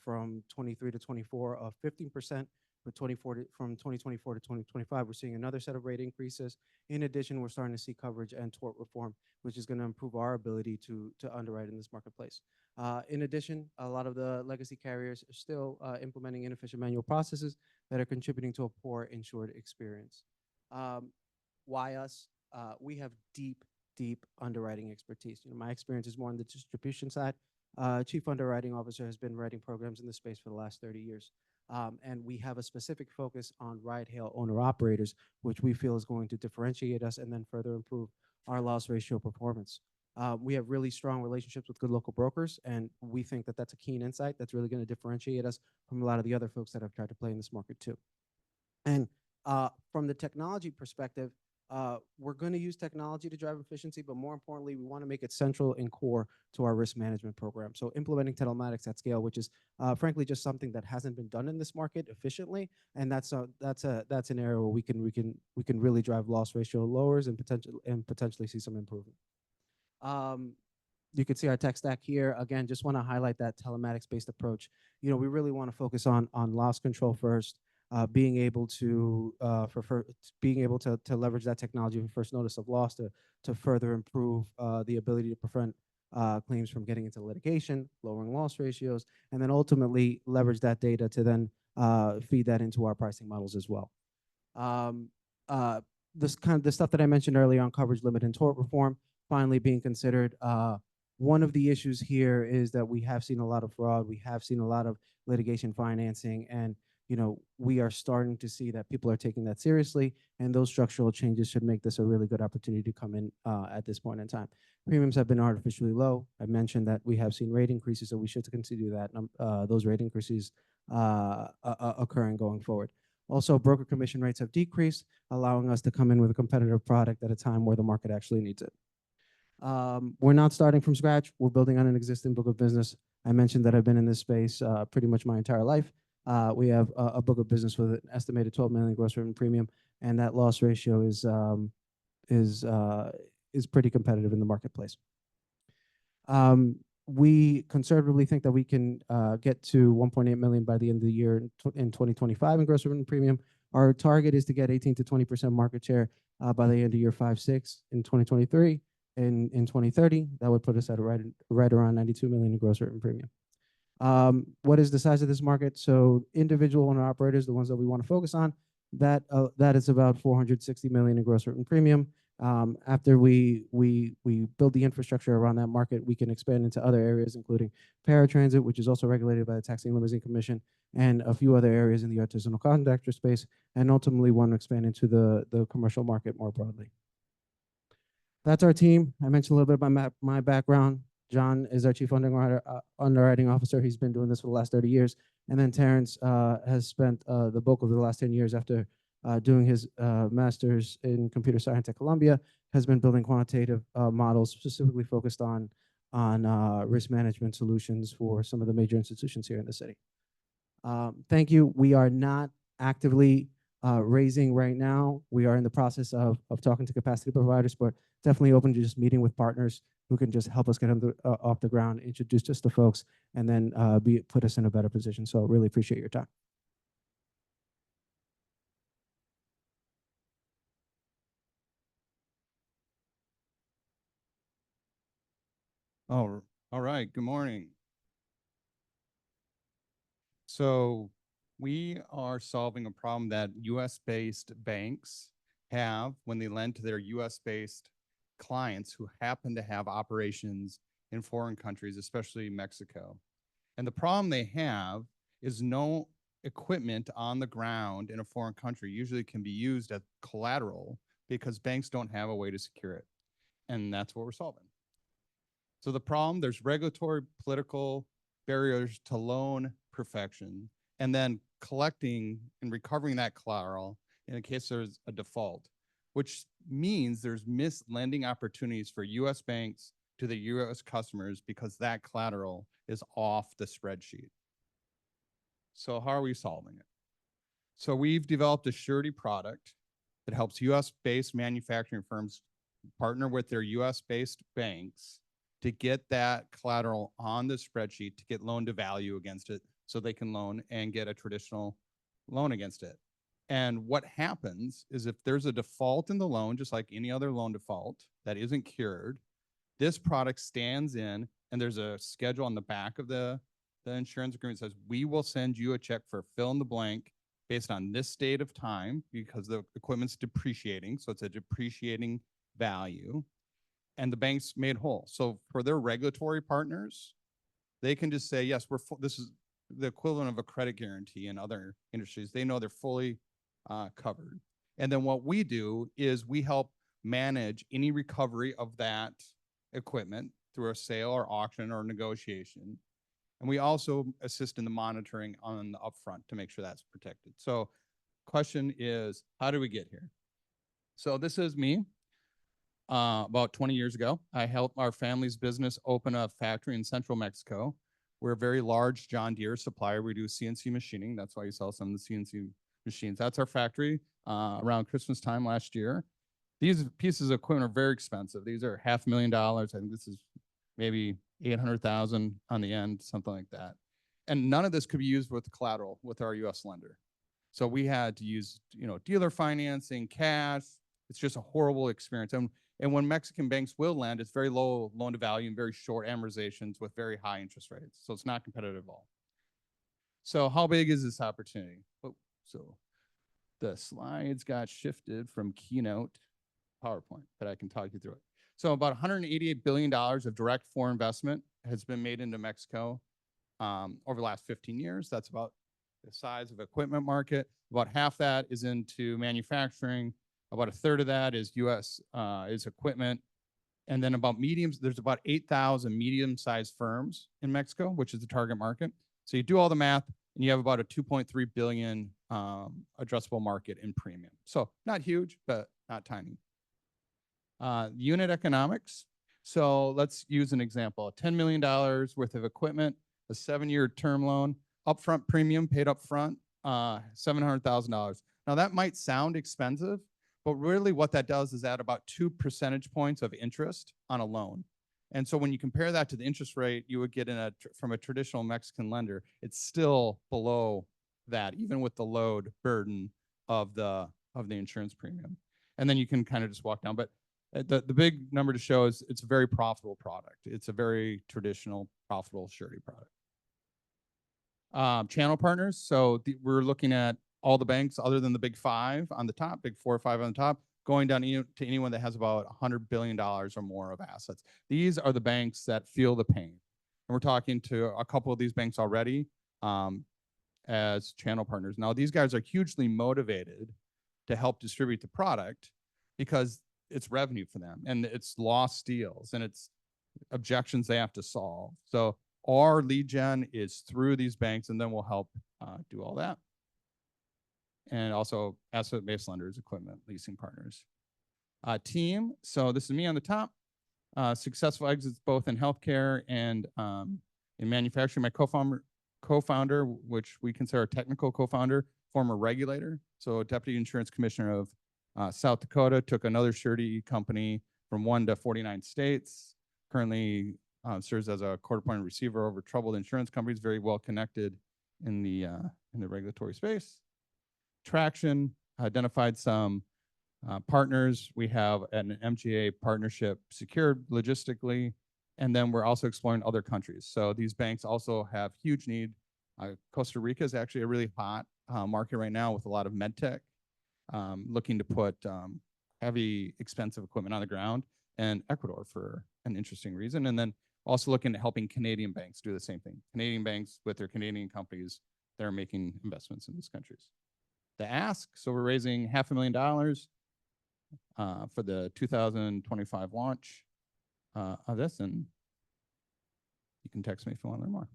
from 23 to 24 of 15%. From 2024 to 2025, we're seeing another set of rate increases. In addition, we're starting to see coverage and tort reform, which is going to improve our ability to underwrite in this marketplace. In addition, a lot of the legacy carriers are still implementing inefficient manual processes that are contributing to a poor insured experience. Why us? We have deep underwriting expertise. My experience is more on the distribution side. Chief Underwriting Officer has been writing programs in this space for the last 30 years. And we have a specific focus on ride-hail owner-operators, which we feel is going to differentiate us and then further improve our loss ratio performance. We have really strong relationships with good local brokers, and we think that that's a keen insight that's really going to differentiate us from a lot of the other folks that have tried to play in this market too. And from the technology perspective, we're going to use technology to drive efficiency, but more importantly, we want to make it central and core to our risk management program. So implementing telematics at scale, which is frankly just something that hasn't been done in this market efficiently, and that's an area where we can really drive loss ratio lowers and potentially see some improvement. You can see our tech stack here. Again, just want to highlight that telematics-based approach. We really want to focus on loss control first. Being able to leverage that technology for first notice of loss to further improve the ability to prevent claims from getting into litigation, lowering loss ratios, and then ultimately leverage that data to then feed that into our pricing models as well. This kind of the stuff that I mentioned earlier on coverage limit and tort reform finally being considered. One of the issues here is that we have seen a lot of fraud. We have seen a lot of litigation financing, and we are starting to see that people are taking that seriously, and those structural changes should make this a really good opportunity to come in at this point in time. Premiums have been artificially low. I mentioned that we have seen rate increases, so we should continue that those rate increases occurring going forward. Also, broker commission rates have decreased, allowing us to come in with a competitive product at a time where the market actually needs it. We're not starting from scratch. We're building on an existing book of business. I mentioned that I've been in this space pretty much my entire life. We have a book of business with an estimated 12 million gross written premium, and that loss ratio is pretty competitive in the marketplace. We conservatively think that we can get to 1.8 million by the end of the year in 2025 in gross written premium. Our target is to get 18 to 20% market share by the end of year 5-6 in 2023. In 2030, that would put us at right around 92 million in gross written premium. What is the size of this market? So individual owner operators, the ones that we want to focus on, that is about 460 million in gross written premium. After we build the infrastructure around that market, we can expand into other areas, including paratransit, which is also regulated by the Taxi and Limousine Commission, and a few other areas in the artisanal contractor space, and ultimately want to expand into the commercial market more broadly. That's our team. I mentioned a little bit about my background. John is our chief underwriting officer. He's been doing this for the last 30 years. And then Terrence has spent the bulk of the last 10 years after doing his master's in computer science at Columbia, has been building quantitative models specifically focused on risk management solutions for some of the major institutions here in the city. Thank you. We are not actively raising right now. We are in the process of talking to capacity providers, but definitely open to just meeting with partners who can just help us get off the ground, introduce us to folks, and then put us in a better position. So really appreciate your time. Oh, all right. Good morning. So we are solving a problem that US-based banks have when they lend to their US-based clients who happen to have operations in foreign countries, especially Mexico. And the problem they have is no equipment on the ground in a foreign country usually can be used as collateral because banks don't have a way to secure it. And that's what we're solving. So the problem, there's regulatory, political barriers to loan perfection, and then collecting and recovering that collateral in case there's a default, which means there's missed lending opportunities for US banks to the US customers because that collateral is off the spreadsheet. So how are we solving it? So we've developed a surety product that helps US-based manufacturing firms partner with their US-based banks to get that collateral on the spreadsheet to get loan to value against it so they can loan and get a traditional loan against it. And what happens is if there's a default in the loan, just like any other loan default that isn't cured, this product stands in and there's a schedule on the back of the insurance agreement that says, we will send you a check for fill in the blank based on this date of time because the equipment's depreciating. So it's a depreciating value. And the bank's made whole. So for their regulatory partners, they can just say, yes, this is the equivalent of a credit guarantee in other industries. They know they're fully covered. And then what we do is we help manage any recovery of that equipment through a sale or auction or negotiation. And we also assist in the monitoring on the upfront to make sure that's protected. So question is, how do we get here? So this is me. About 20 years ago, I helped our family's business open a factory in central Mexico. We're a very large John Deere supplier. We do CNC machining. That's why you saw some of the CNC machines. That's our factory around Christmas time last year. These pieces of equipment are very expensive. These are $500,000. I think this is maybe 800,000 on the end, something like that. And none of this could be used with collateral with our US lender. So we had to use, dealer financing, cash. It's just a horrible experience. And when Mexican banks will lend, it's very low loan to value and very short amortizations with very high interest rates. So it's not competitive at all. So how big is this opportunity? Oh, so the slides got shifted from Keynote to PowerPoint, but I can talk you through it. So about $188 billion of direct foreign investment has been made into Mexico over the last 15 years. That's about the size of equipment market. About half that is into manufacturing. About a third of that is US is equipment. And then there's about 8,000 medium-sized firms in Mexico, which is the target market. So you do all the math, and you have about a 2.3 billion addressable market in premium. So not huge, but not tiny. Unit economics. So let's use an example, $10 million worth of equipment, a 7-year term loan, upfront premium paid up front, $700,000. Now that might sound expensive, but really what that does is add about 2 percentage points of interest on a loan. And so when you compare that to the interest rate you would get from a traditional Mexican lender, it's still below that, even with the load burden of the insurance premium. And then you can kind of just walk down. But the big number to show is it's a very profitable product. It's a very traditional, profitable surety product. Channel partners. So we're looking at all the banks other than the big 5 on the top, big 4 or 5 on the top, going down to anyone that has about $100 billion or more of assets. These are the banks that feel the pain. And we're talking to a couple of these banks already as channel partners. Now, these guys are hugely motivated to help distribute the product because it's revenue for them and it's lost deals and it's objections they have to solve. So our lead gen is through these banks, and then we'll help do all that. And also asset-based lenders, equipment, leasing partners. Team, so this is me on the top. Successful exits both in healthcare and in manufacturing. My co-founder, which we consider a technical co-founder, former regulator, so deputy insurance commissioner of South Dakota, took another surety company from 1 to 49 states, currently serves as a court-appointed receiver over troubled insurance companies, very well connected in the regulatory space. Traction, identified some partners. We have an MGA partnership secured logistically, and then we're also exploring other countries. So these banks also have huge need. Costa Rica is actually a really hot market right now with a lot of med tech looking to put heavy, expensive equipment on the ground, and Ecuador for an interesting reason. And then also looking at helping Canadian banks do the same thing. Canadian banks with their Canadian companies that are making investments in these countries. The ask, so we're raising $500,000 for the 2025 launch of this, and you can text me if you want to learn more.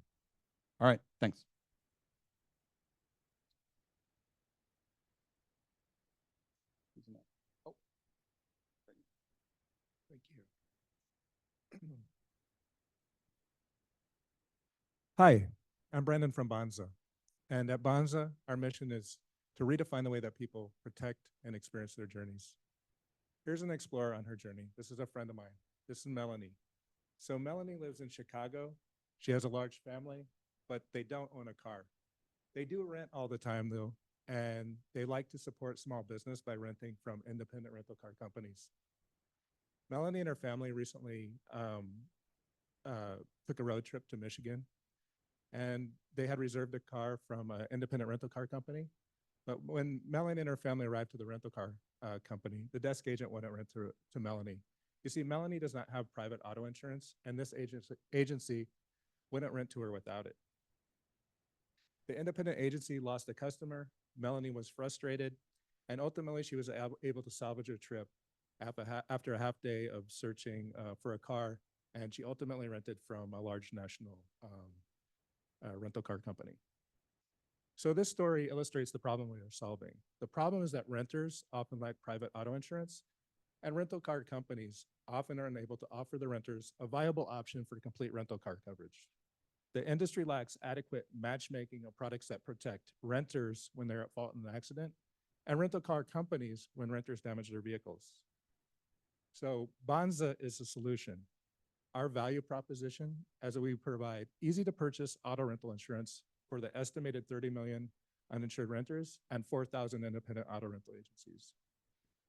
All right, thanks. Oh. Thank you. Hi, I'm Brandon from Bonza. And at Bonza, our mission is to redefine the way that people protect and experience their journeys. Here's an explorer on her journey. This is a friend of mine. This is Melanie. So Melanie lives in Chicago. She has a large family, but they don't own a car. They do rent all the time though, and they like to support small business by renting from independent rental car companies. Melanie and her family recently took a road trip to Michigan, and they had reserved a car from an independent rental car company. But when Melanie and her family arrived to the rental car company, the desk agent wouldn't rent to Melanie. You see, Melanie does not have private auto insurance, and this agency wouldn't rent to her without it. The independent agency lost a customer. Melanie was frustrated, and ultimately she was able to salvage her trip after a half day of searching for a car, and she ultimately rented from a large national rental car company. So this story illustrates the problem we are solving. The problem is that renters often lack private auto insurance, and rental car companies often are unable to offer the renters a viable option for complete rental car coverage. The industry lacks adequate matchmaking of products that protect renters when they're at fault in an accident, and rental car companies when renters damage their vehicles. So Bonza is the solution. Our value proposition, as we provide easy to purchase auto rental insurance for the estimated 30 million uninsured renters and 4,000 independent auto rental agencies.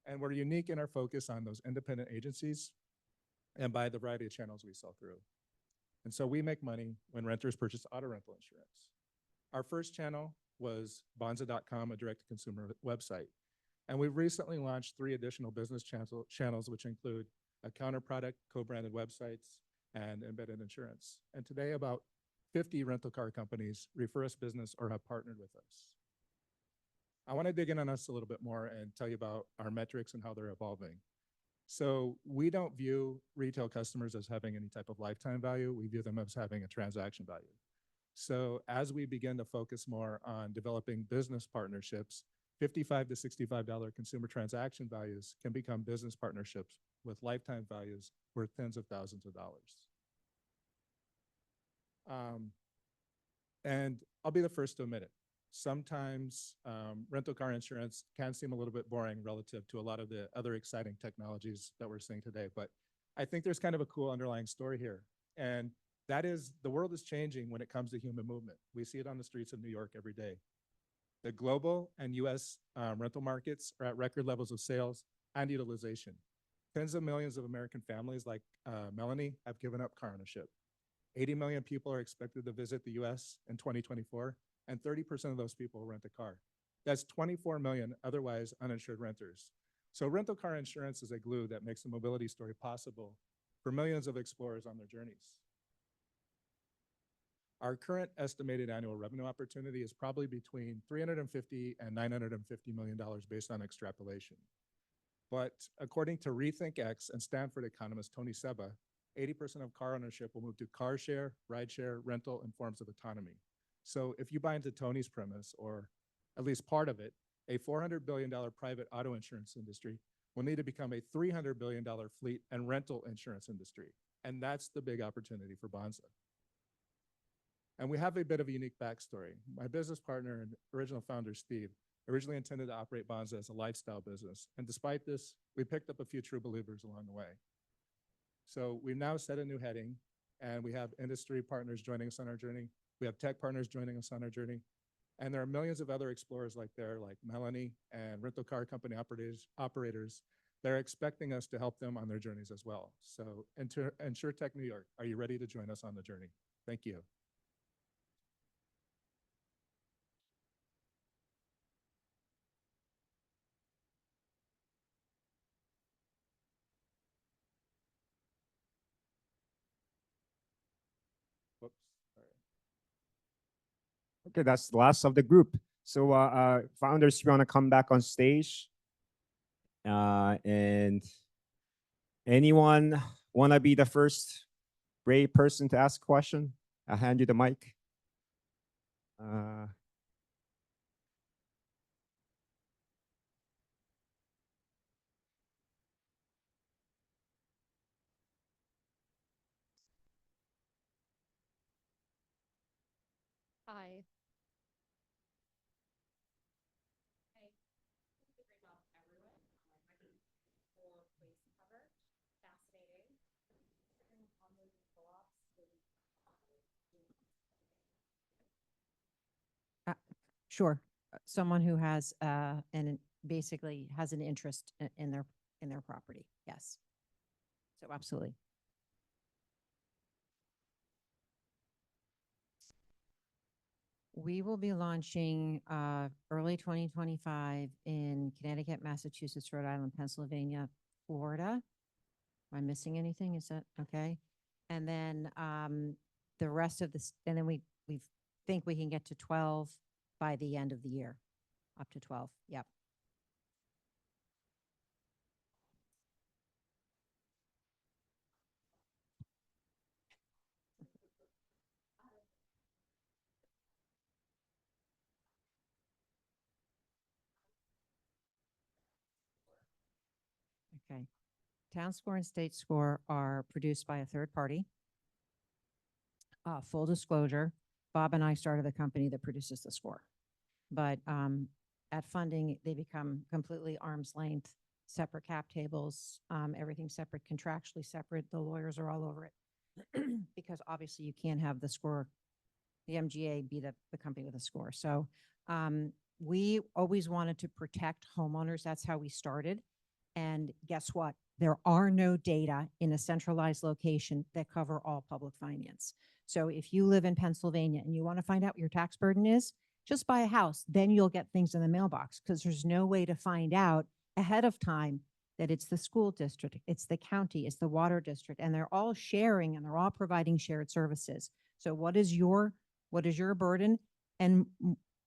And we're unique in our focus on those independent agencies and by the variety of channels we sell through. And so we make money when renters purchase auto rental insurance. Our first channel was Bonza.com, a direct-to-consumer website. And we've recently launched 3 additional business channels, which include a counterproduct, co-branded websites, and embedded insurance. And today, about 50 rental car companies refer us business or have partnered with us. I want to dig in on us a little bit more and tell you about our metrics and how they're evolving. So we don't view retail customers as having any type of lifetime value. We view them as having a transaction value. So as we begin to focus more on developing business partnerships, $55 to $65 consumer transaction values can become business partnerships with lifetime values worth tens of thousands of dollars. And I'll be the first to admit it. Sometimes rental car insurance can seem a little bit boring relative to a lot of the other exciting technologies that we're seeing today. But I think there's kind of a cool underlying story here. And that is, the world is changing when it comes to human movement. We see it on the streets of New York every day. The global and US rental markets are at record levels of sales and utilization. Tens of millions of American families like Melanie have given up car ownership. 80 million people are expected to visit the US in 2024, and 30% of those people will rent a car. That's 24 million otherwise uninsured renters. So rental car insurance is a glue that makes the mobility story possible for millions of explorers on their journeys. Our current estimated annual revenue opportunity is probably between $350 and $950 million based on extrapolation. But according to RethinkX and Stanford economist Tony Seba, 80% of car ownership will move to car share, ride share, rental, and forms of autonomy. So if you buy into Tony's premise, or at least part of it, a $400 billion private auto insurance industry will need to become a $300 billion fleet and rental insurance industry. And that's the big opportunity for Bonza. And we have a bit of a unique backstory. My business partner and original founder, Steve, originally intended to operate Bonza as a lifestyle business. And despite this, we picked up a few true believers along the way. So we've now set a new heading, and we have industry partners joining us on our journey. We have tech partners joining us on our journey. And there are millions of other explorers like Melanie and rental car company operators that are expecting us to help them on their journeys as well. So InsurTech New York, are you ready to join us on the journey? Thank you. Whoops, sorry. Okay, that's the last of the group. So founders, you want to come back on stage? And anyone want to be the first brave person to ask a question? I'll hand you the mic. Hi. Sure. Someone who has basically has an interest in their property. Yes. So absolutely. We will be launching early 2025 in Connecticut, Massachusetts, Rhode Island, Pennsylvania, Florida. Am I missing anything? Is that okay? And then the rest of this, and then we think we can get to 12 by the end of the year, up to 12. Yep. Okay. Town score and state score are produced by a third party. Full disclosure, Bob and I started the company that produces the score. But at funding, they become completely arm's length, separate cap tables, everything separate, contractually separate. The lawyers are all over it because obviously you can't have the score, the MGA be the company with a score. So we always wanted to protect homeowners. That's how we started. And guess what? There are no data in a centralized location that cover all public finance. So if you live in Pennsylvania and you want to find out what your tax burden is, just buy a house. Then you'll get things in the mailbox because there's no way to find out ahead of time that it's the school district, it's the county, it's the water district, and they're all sharing and they're all providing shared services. So what is your burden? And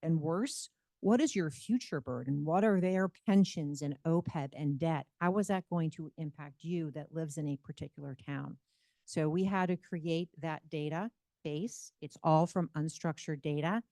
worse, what is your future burden? What are their pensions and OPEB and debt? How is that going to impact you that lives in a particular town? So we had to create that data base. It's all from unstructured data.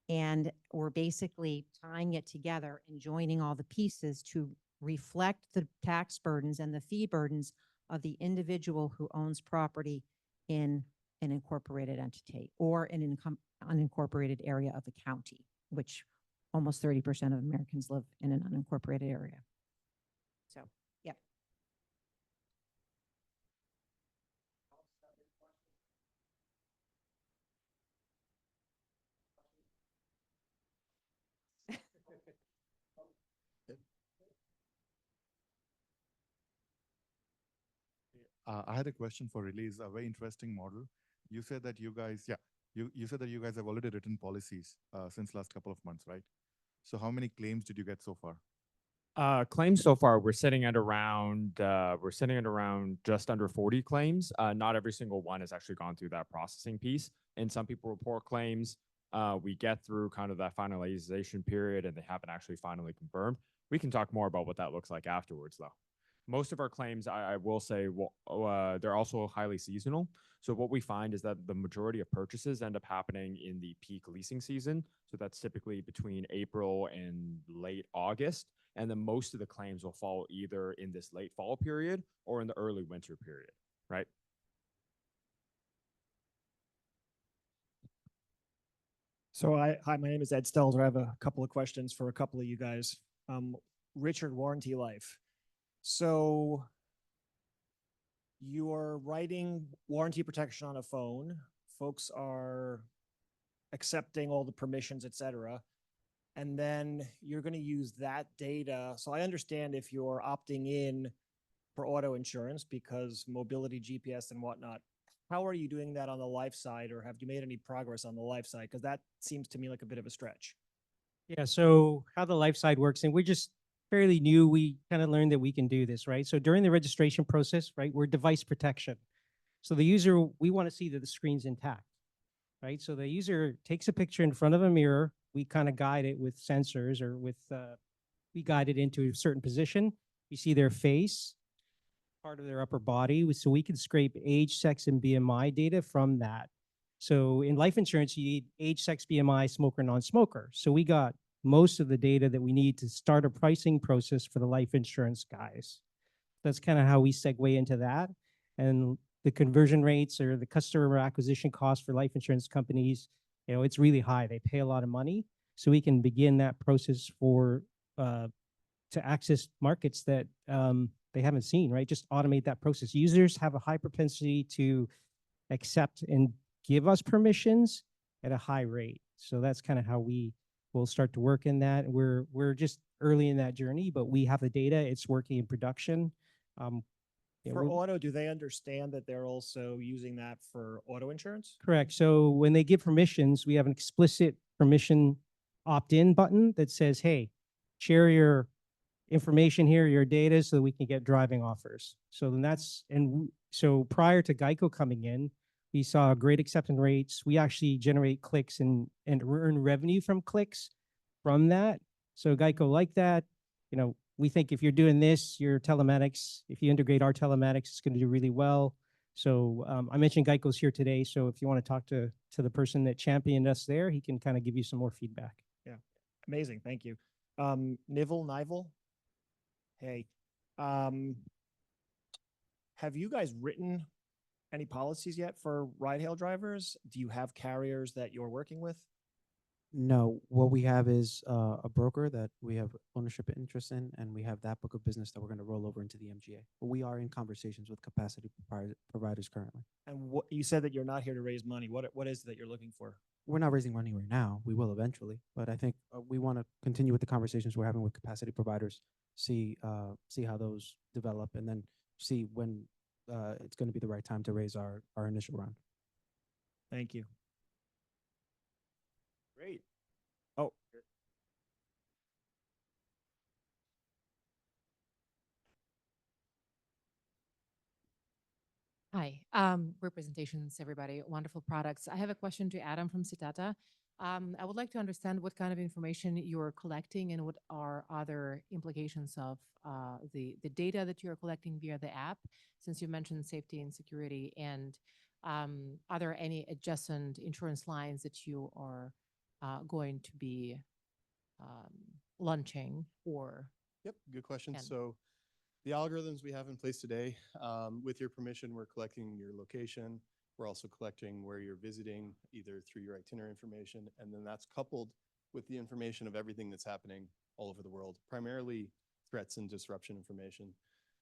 And we're basically tying it together and joining all the pieces to reflect the tax burdens and the fee burdens of the individual who owns property in an incorporated entity or an unincorporated area of the county, which almost 30% of Americans live in an unincorporated area. So, yep. I had a question for Release, a very interesting model. You said that you guys, you said that you guys have already written policies since last couple of months, right? So how many claims did you get so far? Claims so far, we're sitting at around just under 40 claims. Not every single one has actually gone through that processing piece. And some people report claims. We get through kind of that finalization period and they haven't actually finally confirmed. We can talk more about what that looks like afterwards, though. Most of our claims, I will say, they're also highly seasonal. So what we find is that the majority of purchases end up happening in the peak leasing season. So that's typically between April and late August. And then most of the claims will fall either in this late fall period or in the early winter period, right? So hi, my name is Ed Stelzer. I have a couple of questions for a couple of you guys. Richard, Warranty Life. So you are writing warranty protection on a phone. Folks are accepting all the permissions, et cetera. And then you're going to use that data. So I understand if you're opting in for auto insurance because mobility, GPS and whatnot. How are you doing that on the life side, or have you made any progress on the life side? Because that seems to me like a bit of a stretch. Yeah, so how the life side works, and we're just fairly new. We kind of learned that we can do this, right? So during the registration process, right, we're device protection. So the user, we want to see that the screen's intact, right? So the user takes a picture in front of a mirror. We kind of guide it with sensors or with, we guide it into a certain position. We see their face, part of their upper body. So we can scrape age, sex, and BMI data from that. So in life insurance, you need age, sex, BMI, smoker, non-smoker. So we got most of the data that we need to start a pricing process for the life insurance guys. That's kind of how we segue into that. And the conversion rates or the customer acquisition cost for life insurance companies, you know, it's really high. They pay a lot of money. So we can begin that process for to access markets that they haven't seen, right? Just automate that process. Users have a high propensity to accept and give us permissions at a high rate. So that's kind of how we will start to work in that. We're just early in that journey, but we have the data. It's working in production. For auto, do they understand that they're also using that for auto insurance? Correct. So when they give permissions, we have an explicit permission opt-in button that says, hey, share your information here, your data, so that we can get driving offers. So then that's, and so prior to Geico coming in, we saw great acceptance rates. We actually generate clicks and earn revenue from clicks from that. So Geico like that. You know, we think if you're doing this, your telematics, if you integrate our telematics, it's going to do really well. So I mentioned Geico's here today. So if you want to talk to the person that championed us there, he can kind of give you some more feedback. Yeah, amazing. Thank you. Nivel. Hey, have you guys written any policies yet for ride-hail drivers? Do you have carriers that you're working with? No, what we have is a broker that we have ownership interest in, and we have that book of business that we're going to roll over into the MGA. But we are in conversations with capacity providers currently. And what you said that you're not here to raise money. What is it that you're looking for? We're not raising money right now. We will eventually, but I think we want to continue with the conversations we're having with capacity providers, see how those develop, and then see when it's going to be the right time to raise our initial round. Thank you. Great. Oh. Hi, representations, everybody, wonderful products. I have a question to Adam from Citata. I would like to understand what kind of information you're collecting and what are other implications of the data that you're collecting via the app, since you mentioned safety and security, and Are there any adjacent insurance lines that you are going to be launching or? Yep, good question. Can- So the algorithms we have in place today, with your permission, we're collecting your location. We're also collecting where you're visiting, either through your itinerary information, and then that's coupled with the information of everything that's happening all over the world, primarily threats and disruption information.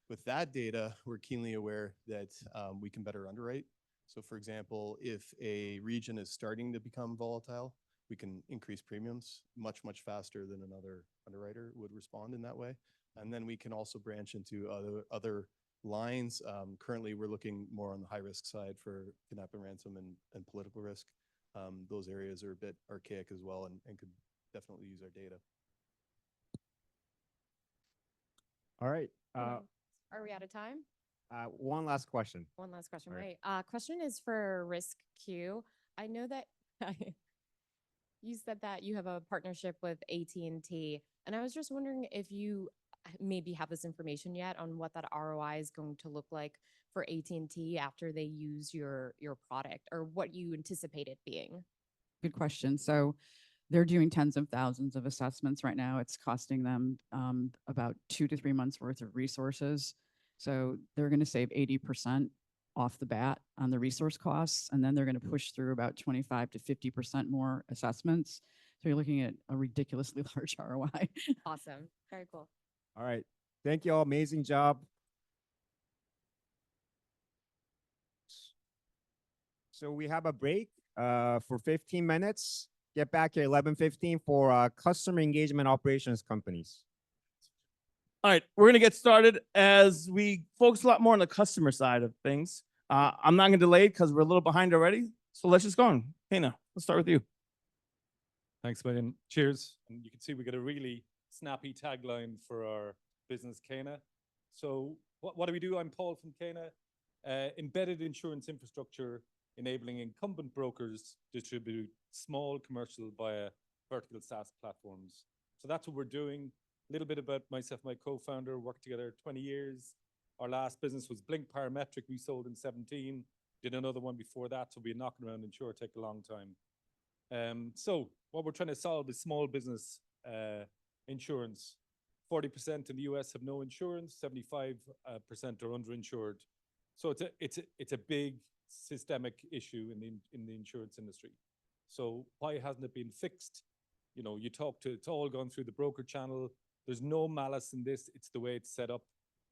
With that data, we're keenly aware that we can better underwrite. So for example, if a region is starting to become volatile, we can increase premiums much, much faster than another underwriter would respond in that way. And then we can also branch into other lines. Currently, we're looking more on the high risk side for kidnap and ransom and political risk. Those areas are a bit archaic as well and could definitely use our data. All right. Are we out of time? One last question. One last question, All right? right. Question is for Risk Q. I know that you said that you have a partnership with AT&T, and I was just wondering if you maybe have this information yet on what that ROI is going to look like for AT&T after they use your product, or what you anticipate it being. Good question. So they're doing tens of thousands of assessments right now. It's costing them about 2 to 3 months worth of resources. So they're going to save 80% off the bat on the resource costs, and then they're going to push through about 25 to 50% more assessments. So you're looking at a ridiculously large ROI. Awesome. Very cool. All right. Thank you all. Amazing job. So we have a break for 15 minutes. Get back here 11:15 for customer engagement operations companies. All right, we're gonna get started as we focus a lot more on the customer side of things. I'm not gonna delay because we're a little behind already. So let's just go on. Hannah, let's start with you. Thanks, William. Cheers. And you can see we got a really snappy tagline for our business, Cana. So what do we do? I'm Paul from Cana. Embedded insurance infrastructure, enabling incumbent brokers distribute small commercial via vertical SaaS platforms. So that's what we're doing. A little bit about myself, my co-founder, worked together 20 years. Our last business was Blink Parametric. We sold in 17, did another one before that. So we've been knocking around InsurTech a long time. So what we're trying to solve is small business insurance. 40% in the US have no insurance, 75% are underinsured. So it's a big systemic issue in the insurance industry. So why hasn't it been fixed? You know, it's all gone through the broker channel. There's no malice in this. It's the way it's set up.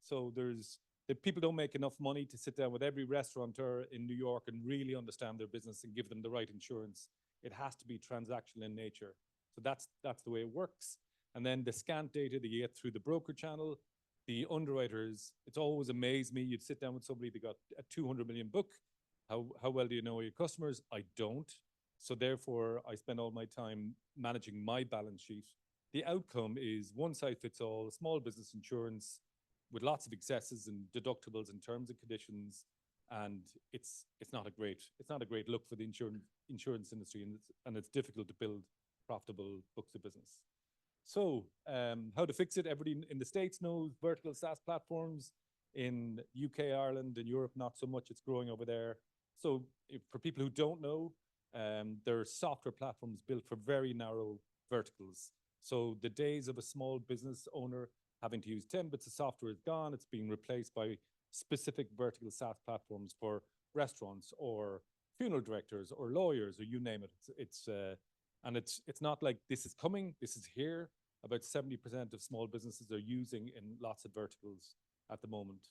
So the people don't make enough money to sit down with every restaurateur in New York and really understand their business and give them the right insurance. It has to be transactional in nature. So that's the way it works. And then the scant data that you get through the broker channel, the underwriters, it's always amazed me. You'd sit down with somebody that got a 200 million book. How well do you know your customers? I don't. So therefore, I spend all my time managing my balance sheet. The outcome is one size fits all, small business insurance with lots of excesses and deductibles and terms and conditions. And it's not a great look for the insurance industry, and it's difficult to build profitable books of business. So how to fix it? Everybody in the States knows vertical SaaS platforms. In UK, Ireland, and Europe, not so much. It's growing over there. So for people who don't know, there are software platforms built for very narrow verticals. So the days of a small business owner having to use 10 bits of software is gone. It's being replaced by specific vertical SaaS platforms for restaurants or funeral directors or lawyers, or you name it. It's not like this is coming, this is here. About 70% of small businesses are using in lots of verticals at the moment.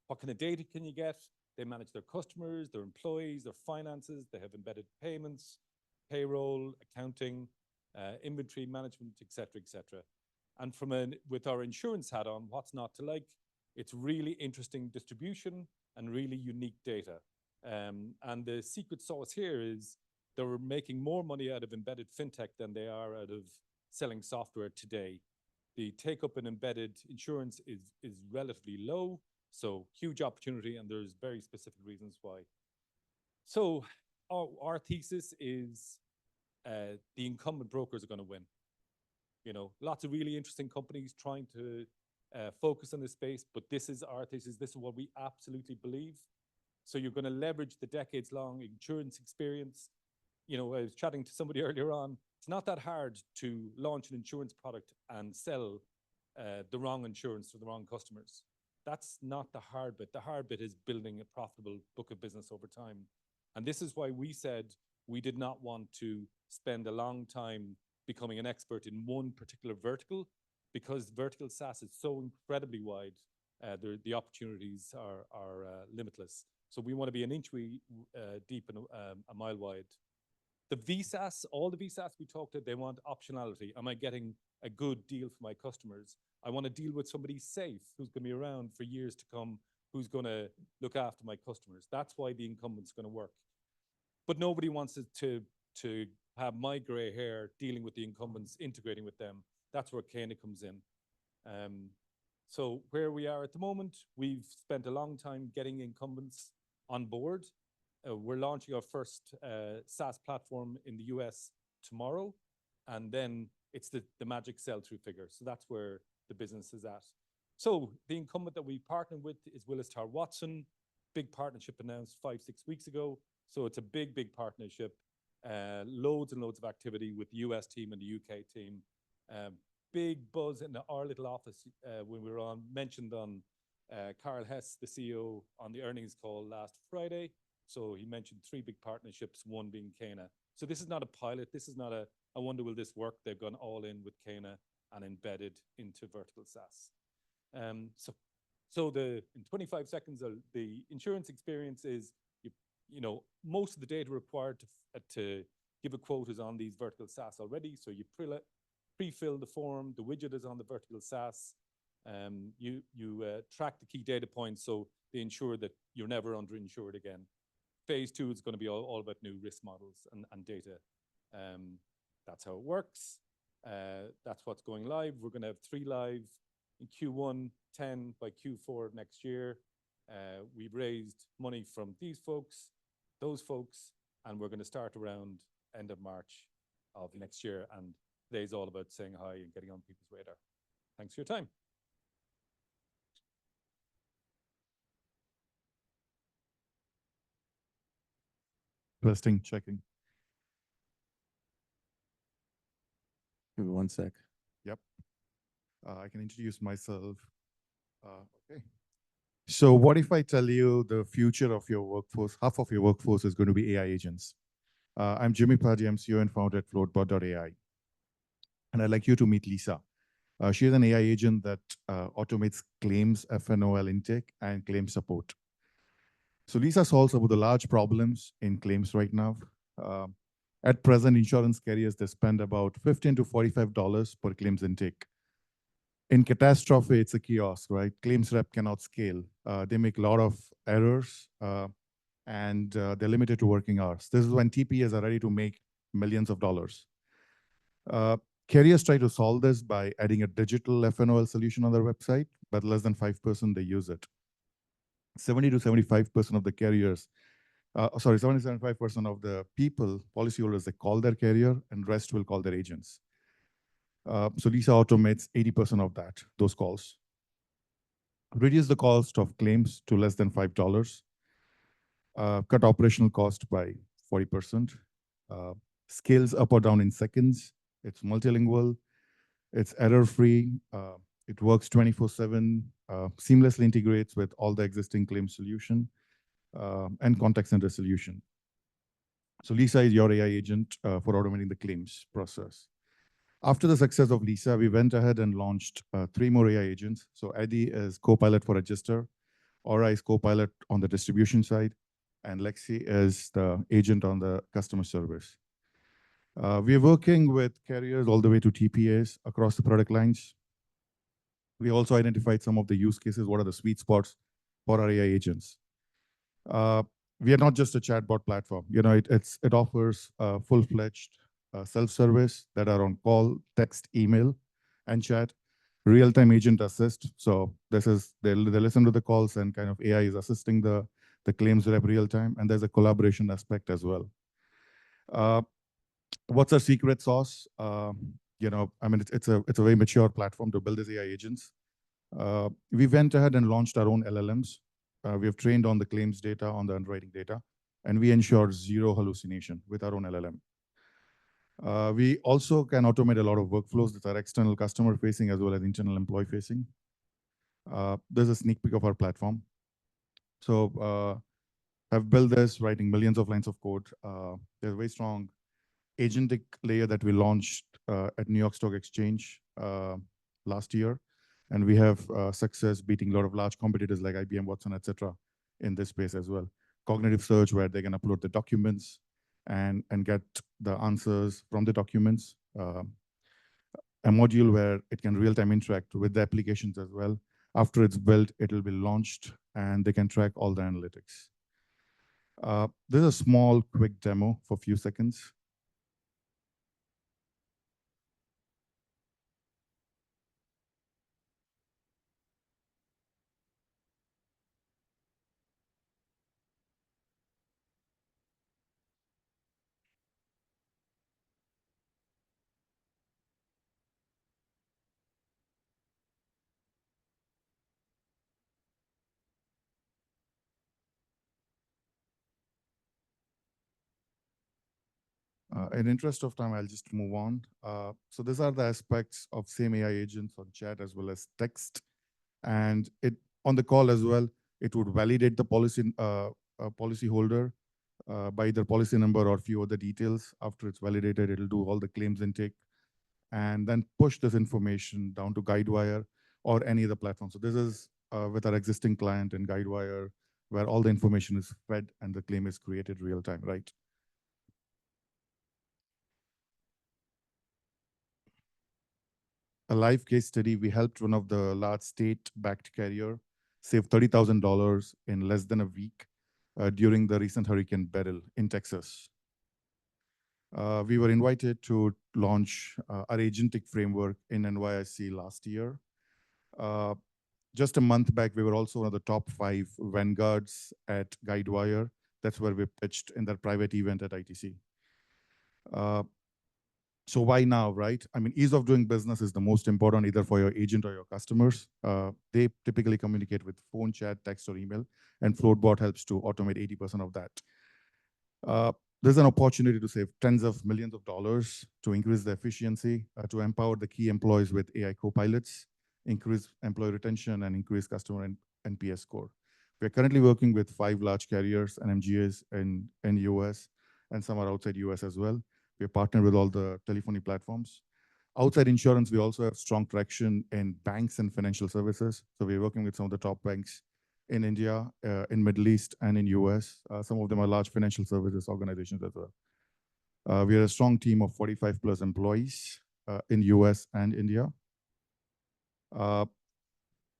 What kind of data can you get? They manage their customers, their employees, their finances. They have embedded payments, payroll, accounting, inventory management, et cetera, et cetera. And with our insurance hat on, what's not to like? It's really interesting distribution and really unique data. And the secret sauce here is they're making more money out of embedded fintech than they are out of selling software today. The take up in embedded insurance is relatively low, so huge opportunity, and there's very specific reasons why. So our thesis is the incumbent brokers are going to win. You know, lots of really interesting companies trying to focus on this space, but this is our thesis. This is what we absolutely believe. So you're going to leverage the decades-long insurance experience. You know, I was chatting to somebody earlier on. It's not that hard to launch an insurance product and sell the wrong insurance to the wrong customers. That's not the hard bit. The hard bit is building a profitable book of business over time. And this is why we said we did not want to spend a long time becoming an expert in one particular vertical, because vertical SaaS is so incredibly wide. The opportunities are limitless. So we want to be an inch deep and a mile wide. The VSaaS, all the VSaaS we talked to, they want optionality. Am I getting a good deal for my customers? I want to deal with somebody safe who's going to be around for years to come, who's going to look after my customers. That's why the incumbent's going to work. But nobody wants it to have my gray hair dealing with the incumbents, integrating with them. That's where Kena comes in. So where we are at the moment, we've spent a long time getting incumbents on board. We're launching our first SaaS platform in the US tomorrow, and then it's the magic sell-through figure. So that's where the business is at. So the incumbent that we partnered with is Willis Towers Watson. Big partnership announced 5-6 weeks ago. So it's a big, big partnership. Loads and loads of activity with the US team and the UK team. Big buzz in our little office when we were mentioned on Carl Hess, the CEO, on the earnings call last Friday. So he mentioned 3 big partnerships, one being Kena. So this is not a pilot. This is not I wonder will this work? They've gone all in with Kena and embedded into vertical SaaS. So in 25 seconds, the insurance experience is, you know, most of the data required to give a quote is on these vertical SaaS already. So you pre-fill the form, the widget is on the vertical SaaS. You track the key data points so they ensure that you're never underinsured again. Phase 2 is going to be all about new risk models and data. That's how it works. That's what's going live. We're going to have 3 live in Q1, 10 by Q4 next year. We've raised money from these folks, those folks, and we're going to start around end of March of next year. And today's all about saying hi and getting on people's radar. Thanks for your time. Testing, checking. Give me 1 sec. Yep. I can introduce myself. Okay. So what if I tell you the future of your workforce, half of your workforce is going to be AI agents? I'm Jimmy Padi, I'm CEO and founder at floatbot.ai. And I'd like you to meet Lisa. She is an AI agent that automates claims, FNOL intake, and claim support. So Lisa solves some of the large problems in claims right now. At present, insurance carriers, they spend about $15 to $45 per claims intake. In catastrophe, it's a kiosk, right? Claims rep cannot scale. They make a lot of errors and they're limited to working hours. This is when TPAs are ready to make millions of dollars. Carriers try to solve this by adding a digital FNOL solution on their website, but less than 5% they use it. 70 to 75% of the carriers, 70 to 75% of the people, policyholders, they call their carrier and rest will call their agents. So Lisa automates 80% of those calls. Reduce the cost of claims to less than $5. Cut operational cost by 40%. Scales up or down in seconds. It's multilingual. It's error-free. It works 24/7. Seamlessly integrates with all the existing claim solution and contact center solution. So Lisa is your AI agent for automating the claims process. After the success of Lisa, we went ahead and launched 3 more AI agents. So Eddie is co-pilot for Register. Aura is co-pilot on the distribution side. And Lexi is the agent on the customer service. We are working with carriers all the way to TPAs across the product lines. We also identified some of the use cases. What are the sweet spots for our AI agents? We are not just a chatbot platform. You know, it offers full-fledged self-service that are on call, text, email, and chat. Real-time agent assist. So they listen to the calls and kind of AI is assisting the claims rep real time. And there's a collaboration aspect as well. What's our secret sauce? You know, I mean, it's a very mature platform to build these AI agents. We went ahead and launched our own LLMs. We have trained on the claims data, on the underwriting data, and we ensure zero hallucination with our own LLM. We also can automate a lot of workflows that are external customer facing as well as internal employee facing. There's a sneak peek of our platform. So I've built this writing millions of lines of code. There's a very strong agentic layer that we launched at New York Stock Exchange last year. And we have success beating a lot of large competitors like IBM, Watson, etc. in this space as well. Cognitive search, where they can upload the documents and get the answers from the documents. A module where it can real-time interact with the applications as well. After it's built, it will be launched and they can track all the analytics. There's a small, quick demo for a few seconds. In interest of time, I'll just move on. So these are the aspects of same AI agents on chat as well as text. And it on the call as well, it would validate the policy holder by either policy number or few other details. After it's validated, it'll do all the claims intake and then push this information down to Guidewire or any other platform. So this is with our existing client in Guidewire, where all the information is fed and the claim is created real time, right? A live case study, we helped one of the large state-backed carrier save $30,000 in less than a week during the recent Hurricane Beryl in Texas. We were invited to launch our agentic framework in NYSE last year. Just a month back, we were also one of the top 5 vanguards at Guidewire. That's where we pitched in their private event at ITC. So why now, right? I mean, ease of doing business is the most important, either for your agent or your customers. They typically communicate with phone, chat, text, or email, and Floatbot helps to automate 80% of that. There's an opportunity to save tens of millions of dollars to increase the efficiency, to empower the key employees with AI co-pilots, increase employee retention, and increase customer NPS score. We're currently working with 5 large carriers and MGAs in US, and some are outside US as well. We're partnered with all the telephony platforms. Outside insurance, we also have strong traction in banks and financial services. So we're working with some of the top banks in India, in Middle East, and in US. Some of them are large financial services organizations as well. We are a strong team of 45 plus employees in US and India.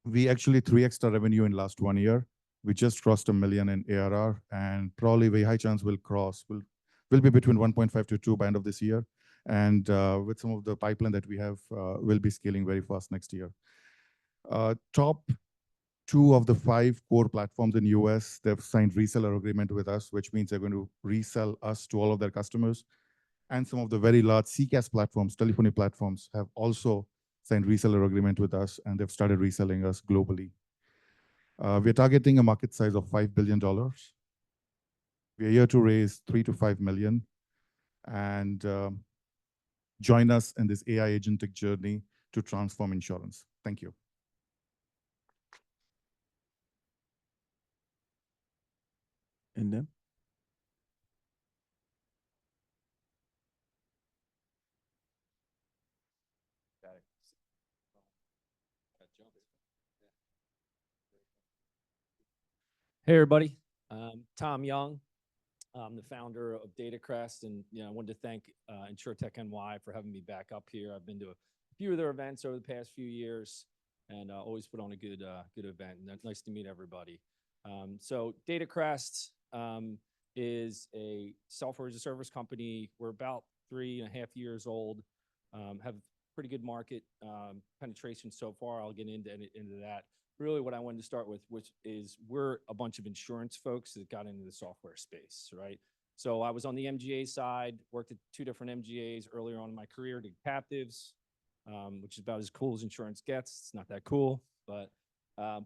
We actually 3x our revenue in last 1 year. We just crossed $1 million in ARR, and probably very high chance we'll cross. We'll be between 1.5 to 2 by end of this year. And with some of the pipeline that we have, we'll be scaling very fast next year. Top 2 of the 5 core platforms in US, they've signed reseller agreement with us, which means they're going to resell us to all of their customers. And some of the very large CCaaS platforms, telephony platforms, have also signed reseller agreement with us, and they've started reselling us globally. We're targeting a market size of $5 billion. We're here to raise 3 to 5 million, and join us in this AI agentic journey to transform insurance. Thank you. And then? Hey, everybody. Tom Young. I'm the founder of DataCrest, and I wanted to thank InsurTech NY for having me back up here. I've been to a few of their events over the past few years, and always put on a good event. And nice to meet everybody. So DataCrest is a software as a service company. We're about 3.5 years old. Have pretty good market penetration so far. I'll get into that. Really what I wanted to start with, which is we're a bunch of insurance folks that got into the software space, right? So I was on the MGA side, worked at 2 different MGAs earlier on in my career, did captives, which is about as cool as insurance gets. It's not that cool, but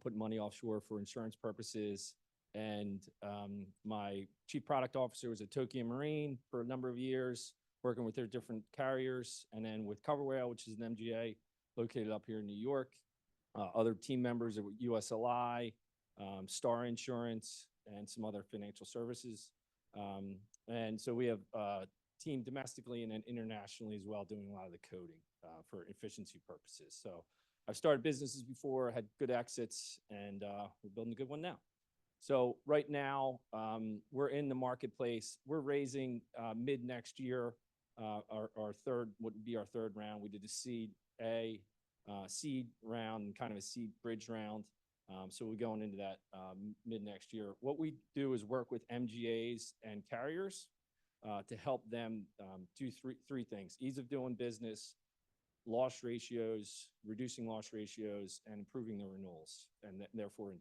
putting money offshore for insurance purposes. And my chief product officer was at Tokyo Marine for a number of years, working with their different carriers. And then with CoverWhale, which is an MGA located up here in New York. Other team members at USLI, Star Insurance, and some other financial services. And so we have a team domestically and then internationally as well, doing a lot of the coding for efficiency purposes. So I've started businesses before, had good exits, and we're building a good one now. So right now, we're in the marketplace. We're raising mid next year. Our third would be our third round. We did a seed round and kind of a seed bridge round. So we're going into that mid next year. What we do is work with MGAs and carriers to help them do three things: ease of doing business, loss ratios, reducing loss ratios, and improving the renewals, and therefore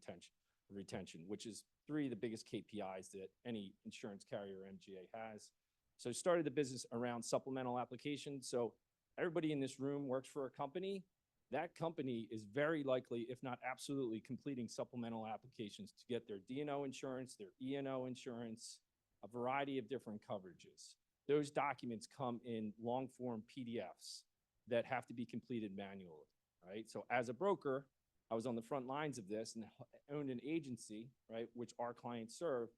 retention, which is three of the biggest KPIs that any insurance carrier or MGA has. So started the business around supplemental applications. So everybody in this room works for a company. That company is very likely, if not absolutely, completing supplemental applications to get their D&O insurance, their E&O insurance, a variety of different coverages. Those documents come in long form PDFs that have to be completed manually, right? So as a broker, I was on the front lines of this and owned an agency, right, which our clients serve.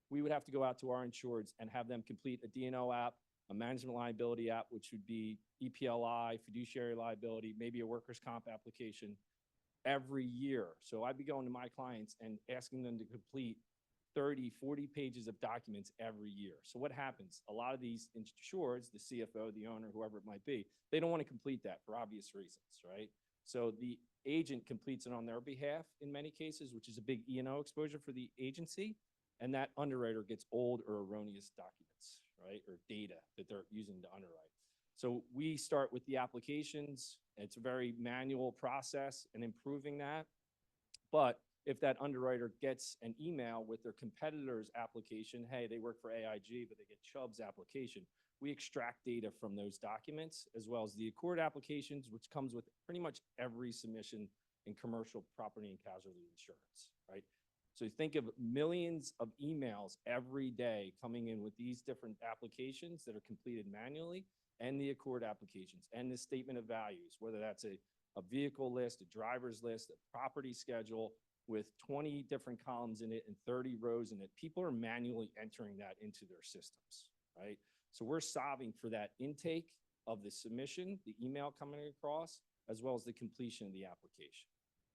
We would have to go out to our insureds and have them complete a D&O app, a management liability app, which would be EPLI, fiduciary liability, maybe a workers' comp application every year. So I'd be going to my clients and asking them to complete 30, 40 pages of documents every year. So what happens? A lot of these insureds, the CFO, the owner, whoever it might be, they don't want to complete that for obvious reasons, right? So the agent completes it on their behalf in many cases, which is a big E&O exposure for the agency. And that underwriter gets old or erroneous documents, right? Or data that they're using to underwrite. So we start with the applications. It's a very manual process and improving that. But if that underwriter gets an email with their competitor's application, hey, they work for AIG, but they get Chubb's application, we extract data from those documents, as well as the Accord applications, which comes with pretty much every submission in commercial property and casualty insurance, right? So you think of millions of emails every day coming in with these different applications that are completed manually, and the Accord applications, and the statement of values, whether that's a vehicle list, a driver's list, a property schedule with 20 different columns in it and 30 rows in it. People are manually entering that into their systems, right? So we're solving for that intake of the submission, the email coming across, as well as the completion of the application.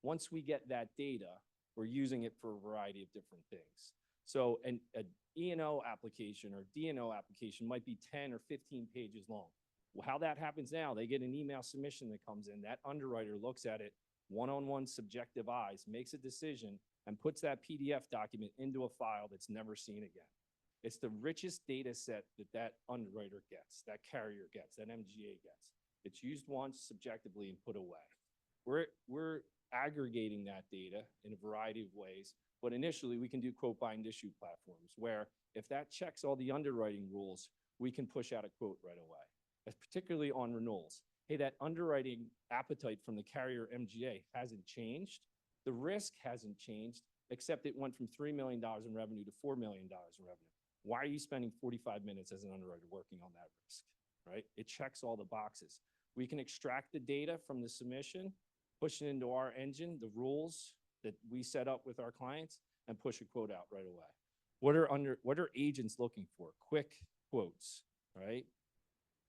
Once we get that data, we're using it for a variety of different things. So an E&O application or D&O application might be 10 or 15 pages long. Well, how that happens now, they get an email submission that comes in, that underwriter looks at it, one-on-one subjective eyes, makes a decision, and puts that PDF document into a file that's never seen again. It's the richest data set that underwriter gets, that carrier gets, that MGA gets. It's used once subjectively and put away. We're aggregating that data in a variety of ways, but initially we can do quote bind issue platforms where if that checks all the underwriting rules, we can push out a quote right away, particularly on renewals. Hey, that underwriting appetite from the carrier MGA hasn't changed. The risk hasn't changed, except it went from $3 million in revenue to $4 million in revenue. Why are you spending 45 minutes as an underwriter working on that risk, right? It checks all the boxes. We can extract the data from the submission, push it into our engine, the rules that we set up with our clients, and push a quote out right away. What are agents looking for? Quick quotes, right?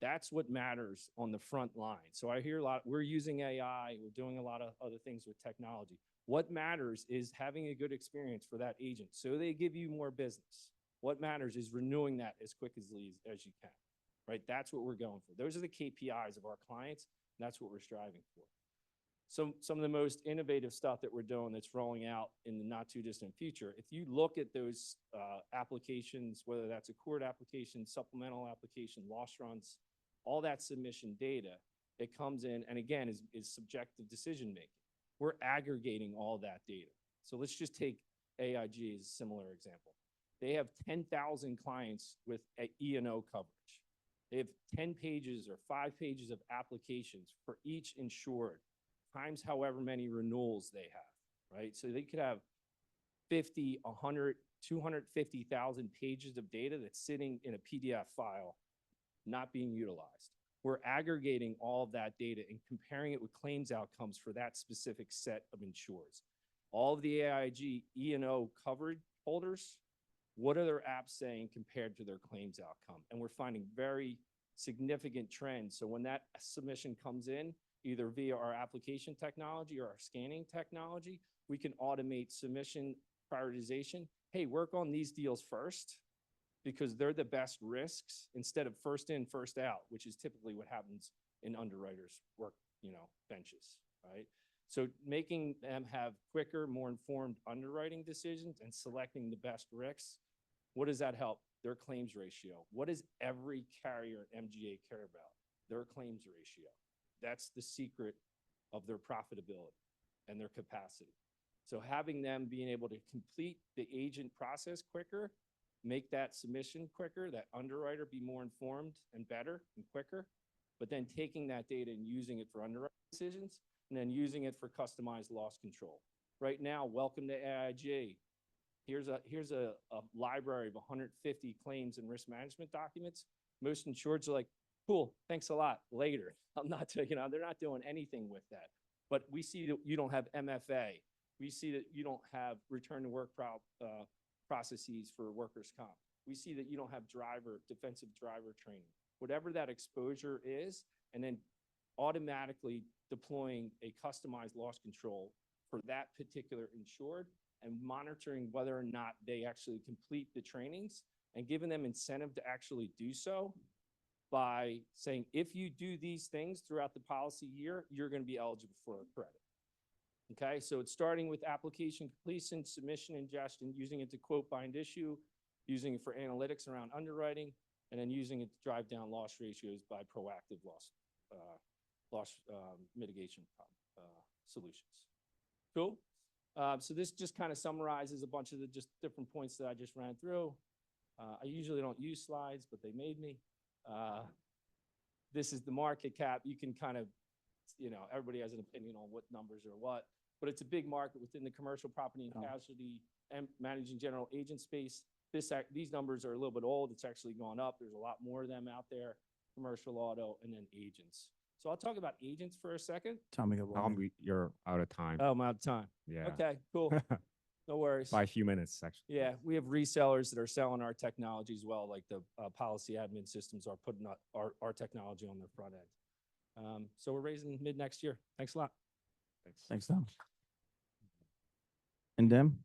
That's what matters on the front line. So I hear a lot, we're using AI, we're doing a lot of other things with technology. What matters is having a good experience for that agent so they give you more business. What matters is renewing that as quick as you can, right? That's what we're going for. Those are the KPIs of our clients, and that's what we're striving for. Some of the most innovative stuff that we're doing that's rolling out in the not too distant future, if you look at those applications, whether that's Accord application, supplemental application, loss runs, all that submission data, it comes in and again is subjective decision making. We're aggregating all that data. So let's just take AIG as a similar example. They have 10,000 clients with E&O coverage. They have 10 pages or 5 pages of applications for each insured, times however many renewals they have. right? So they could have 50, 100, 250,000 pages of data that's sitting in a PDF file, not being utilized. We're aggregating all of that data and comparing it with claims outcomes for that specific set of insureds. All of the AIG E&O covered holders, what are their apps saying compared to their claims outcome? And we're finding very significant trends. So when that submission comes in, either via our application technology or our scanning technology, we can automate submission prioritization. Hey, work on these deals first because they're the best risks instead of first in, first out, which is typically what happens in underwriters' work, benches, right? So making them have quicker, more informed underwriting decisions and selecting the best risks, what does that help? Their claims ratio. What does every carrier at MGA care about? Their claims ratio. That's the secret of their profitability and their capacity. So having them being able to complete the agent process quicker, make that submission quicker, that underwriter be more informed and better and quicker, but then taking that data and using it for underwriting decisions and then using it for customized loss control. Right now, welcome to AIG. Here's a library of 150 claims and risk management documents. Most insureds are like, cool, thanks a lot, later. I'm not taking they're not doing anything with that. But we see that you don't have MFA. We see that you don't have return to work processes for workers' comp. We see that you don't have defensive driver training. Whatever that exposure is, and then automatically deploying a customized loss control for that particular insured and monitoring whether or not they actually complete the trainings and giving them incentive to actually do so by saying, if you do these things throughout the policy year, you're going to be eligible for a credit. Okay, so it's starting with application completion, submission ingestion, using it to quote, bind, issue, using it for analytics around underwriting, and then using it to drive down loss ratios by proactive loss mitigation solutions. Cool. So this just kind of summarizes a bunch of the just different points that I just ran through. I usually don't use slides, but they made me. This is the market cap. You can kind of, everybody has an opinion on what numbers are what, but it's a big market within the commercial property and casualty and managing general agent space. These numbers are a little bit old. It's actually gone up. There's a lot more of them out there, commercial auto, and then agents. So I'll talk about agents for a second. You're out of time. Oh, I'm out of time. Yeah. Okay, cool. No worries. By a few minutes, actually. Yeah, we have resellers that are selling our technology as well, like the policy admin systems are putting our technology on their front end. So we're raising mid next year. Thanks a lot. Thanks, Tom. And Dem?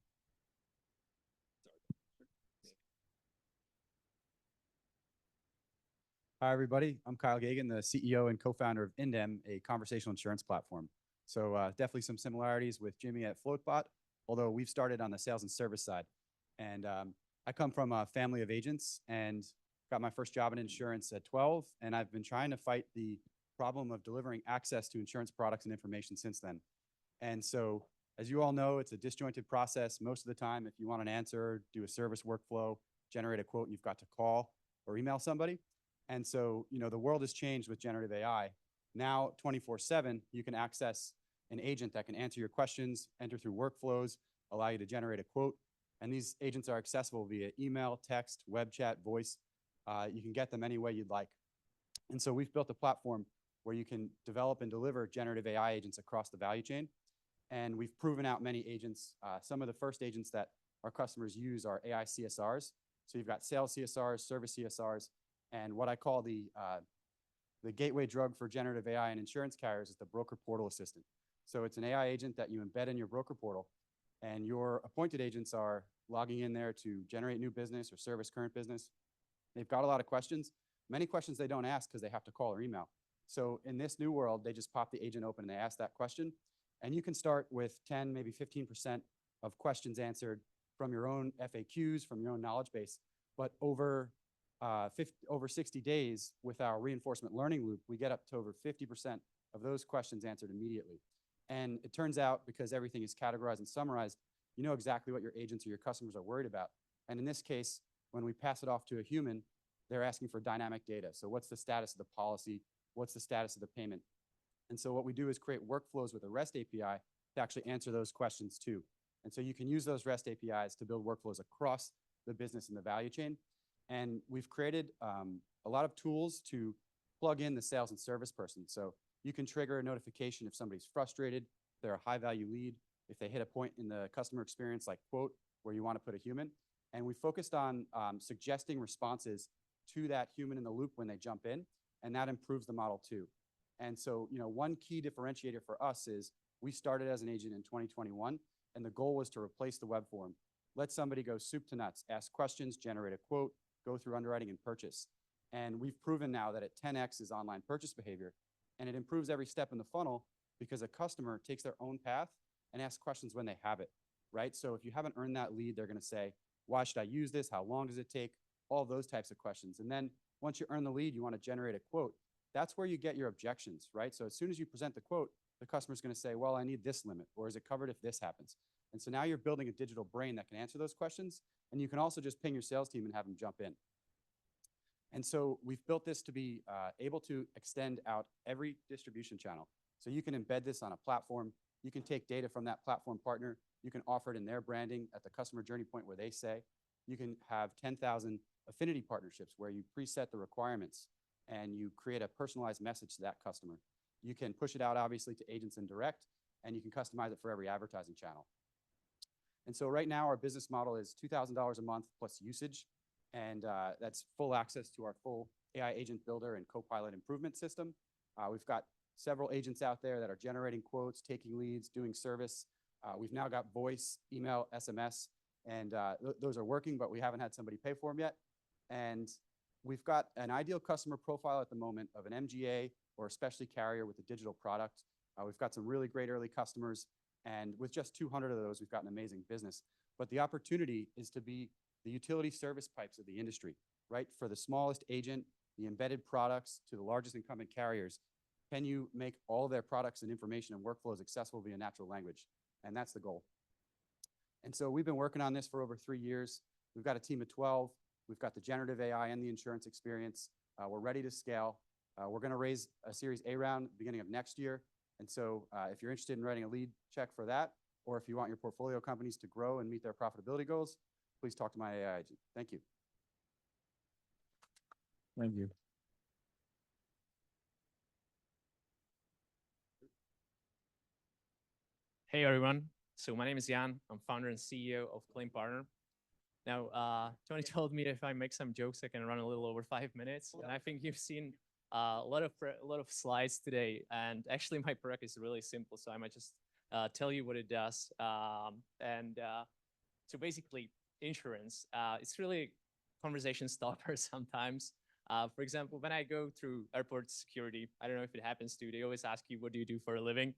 Hi, everybody. I'm Kyle Gagan, the CEO and co-founder of Indem, a conversational insurance platform. So definitely some similarities with Jimmy at FloatBot, although we've started on the sales and service side. And I come from a family of agents and got my first job in insurance at 12. And I've been trying to fight the problem of delivering access to insurance products and information since then. And so, as you all know, it's a disjointed process. Most of the time, if you want an answer, do a service workflow, generate a quote, you've got to call or email somebody. And so, the world has changed with generative AI. Now, 24/7, you can access an agent that can answer your questions, enter through workflows, allow you to generate a quote. And these agents are accessible via email, text, web chat, voice. You can get them any way you'd like. And so we've built a platform where you can develop and deliver generative AI agents across the value chain. And we've proven out many agents. Some of the first agents that our customers use are AI CSRs. So you've got sales CSRs, service CSRs, and what I call the gateway drug for generative AI and insurance carriers is the broker portal assistant. So it's an AI agent that you embed in your broker portal, and your appointed agents are logging in there to generate new business or service current business. They've got a lot of questions. Many questions they don't ask because they have to call or email. So in this new world, they just pop the agent open and they ask that question. And you can start with 10, maybe 15% of questions answered from your own FAQs, from your own knowledge base. But over 60 days with our reinforcement learning loop, we get up to over 50% of those questions answered immediately. And it turns out, because everything is categorized and summarized, you know exactly what your agents or your customers are worried about. And in this case, when we pass it off to a human, they're asking for dynamic data. So what's the status of the policy? What's the status of the payment? And so what we do is create workflows with a REST API to actually answer those questions too. And so you can use those REST APIs to build workflows across the business and the value chain. And we've created a lot of tools to plug in the sales and service person. So you can trigger a notification if somebody's frustrated, if they're a high value lead, if they hit a point in the customer experience like quote, where you want to put a human. And we focused on suggesting responses to that human in the loop when they jump in, and that improves the model too. And so, one key differentiator for us is we started as an agent in 2021, and the goal was to replace the web form. Let somebody go soup to nuts, ask questions, generate a quote, go through underwriting and purchase. And we've proven now that it 10x is online purchase behavior, and it improves every step in the funnel because a customer takes their own path and asks questions when they have it, right? So if you haven't earned that lead, they're gonna say, why should I use this? How long does it take? All those types of questions. And then once you earn the lead, you wanna generate a quote. That's where you get your objections, right? So as soon as you present the quote, the customer's gonna say, well, I need this limit, or is it covered if this happens? And so now you're building a digital brain that can answer those questions. And you can also just ping your sales team and have them jump in. And so we've built this to be able to extend out every distribution channel. So you can embed this on a platform. You can take data from that platform partner. You can offer it in their branding at the customer journey point where they say. You can have 10,000 affinity partnerships where you preset the requirements and you create a personalized message to that customer. You can push it out, obviously, to agents and direct, and you can customize it for every advertising channel. And so right now, our business model is $2,000 a month plus usage, and that's full access to our full AI agent builder and co-pilot improvement system. We've got several agents out there that are generating quotes, taking leads, doing service. We've now got voice, email, SMS, and those are working, but we haven't had somebody pay for them yet. And we've got an ideal customer profile at the moment of an MGA or a specialty carrier with a digital product. We've got some really great early customers, and with just 200 of those, we've got an amazing business. But the opportunity is to be the utility service pipes of the industry, right? For the smallest agent, the embedded products to the largest incumbent carriers, can you make all their products and information and workflows accessible via natural language? And that's the goal. And so we've been working on this for over 3 years. We've got a team of 12. We've got the generative AI and the insurance experience. We're ready to scale. We're going to raise a Series A round beginning of next year. And so if you're interested in writing a lead check for that, or if you want your portfolio companies to grow and meet their profitability goals, please talk to my AI agent. Thank you. Thank you. Hey everyone. So my name is Jan. I'm founder and CEO of Claim Partner. Now, Tony told me that if I make some jokes, I can run a little over 5 minutes. And I think you've seen a lot of slides today. And actually, my product is really simple, so I might just tell you what it does. So basically, insurance. It's really a conversation stopper sometimes. For example, when I go through airport security, I don't know if it happens to you, they always ask you, what do you do for a living?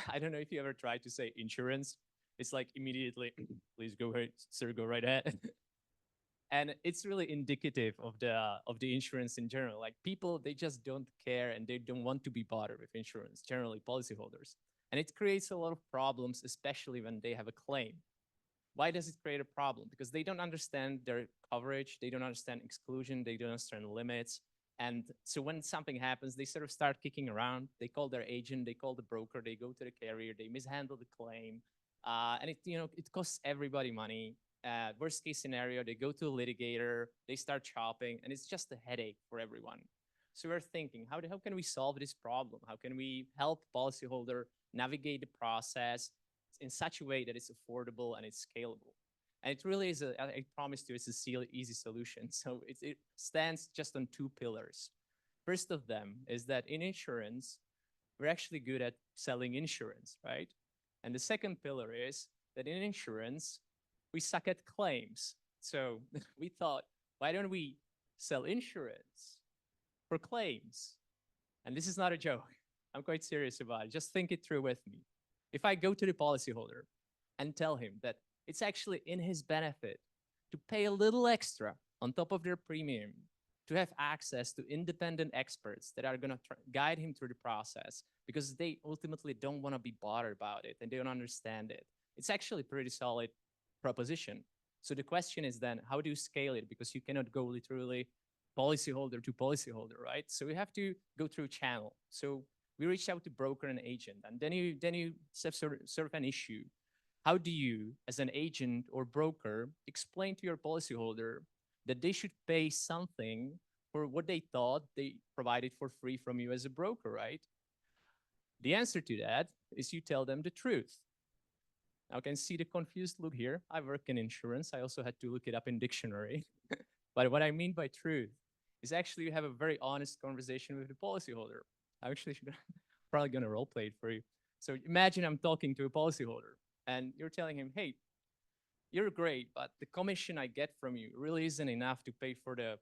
I don't know if you ever tried to say insurance. It's like immediately, please go ahead, sir, go right ahead. And it's really indicative of the insurance in general. Like people, they just don't care and they don't want to be bothered with insurance, generally policyholders. And it creates a lot of problems, especially when they have a claim. Why does it create a problem? Because they don't understand their coverage, they don't understand exclusion, they don't understand limits. And so when something happens, they sort of start kicking around. They call their agent, they call the broker, they go to the carrier, they mishandle the claim. And it costs everybody money. Worst case scenario, they go to a litigator, they start shopping, and it's just a headache for everyone. So we're thinking, how can we solve this problem? How can we help policyholder navigate the process in such a way that it's affordable and it's scalable? And it really is, I promise you, it's a easy solution. So it stands just on 2 pillars. First of them is that in insurance, we're actually good at selling insurance, right? And the second pillar is that in insurance, we suck at claims. So we thought, why don't we sell insurance for claims? And this is not a joke. I'm quite serious about it. Just think it through with me. If I go to the policyholder and tell him that it's actually in his benefit to pay a little extra on top of their premium to have access to independent experts that are going to guide him through the process because they ultimately don't want to be bothered about it and they don't understand it. It's actually a pretty solid proposition. So the question is then, how do you scale it? Because you cannot go literally policyholder to policyholder, right? So we have to go through channel. So We reached out to broker and agent, and then you serve an issue. How do you, as an agent or broker, explain to your policyholder that they should pay something for what they thought they provided for free from you as a broker, right? The answer to that is you tell them the truth. Now, you can see the confused look here. I work in insurance. I also had to look it up in dictionary. But what I mean by truth is actually you have a very honest conversation with the policyholder. I actually should probably gonna role play it for you. So imagine I'm talking to a policyholder and you're telling him, hey, you're great, but the commission I get from you really isn't enough to pay for the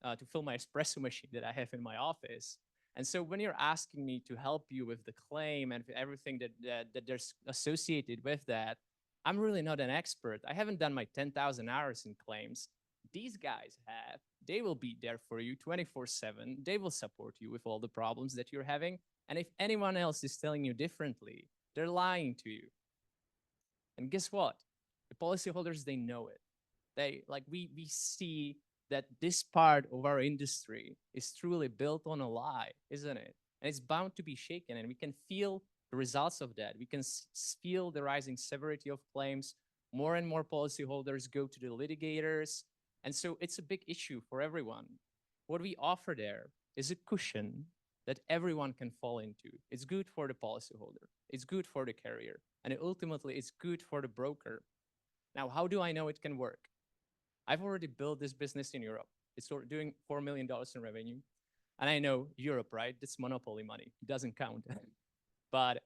to fill my espresso machine that I have in my office. And so when you're asking me to help you with the claim and everything that there's associated with that, I'm really not an expert. I haven't done my 10,000 hours in claims. These guys have. They will be there for you 24/7. They will support you with all the problems that you're having. And if anyone else is telling you differently, they're lying to you. And guess what? The policyholders, they know it. We see that this part of our industry is truly built on a lie, isn't it? And it's bound to be shaken, and we can feel the results of that. We can feel the rising severity of claims. More and more policyholders go to the litigators, and so it's a big issue for everyone. What we offer there is a cushion that everyone can fall into. It's good for the policyholder. It's good for the carrier, and ultimately it's good for the broker. Now, how do I know it can work? I've already built this business in Europe. It's doing $4 million in revenue. And I know Europe, right? That's monopoly money. It doesn't count. But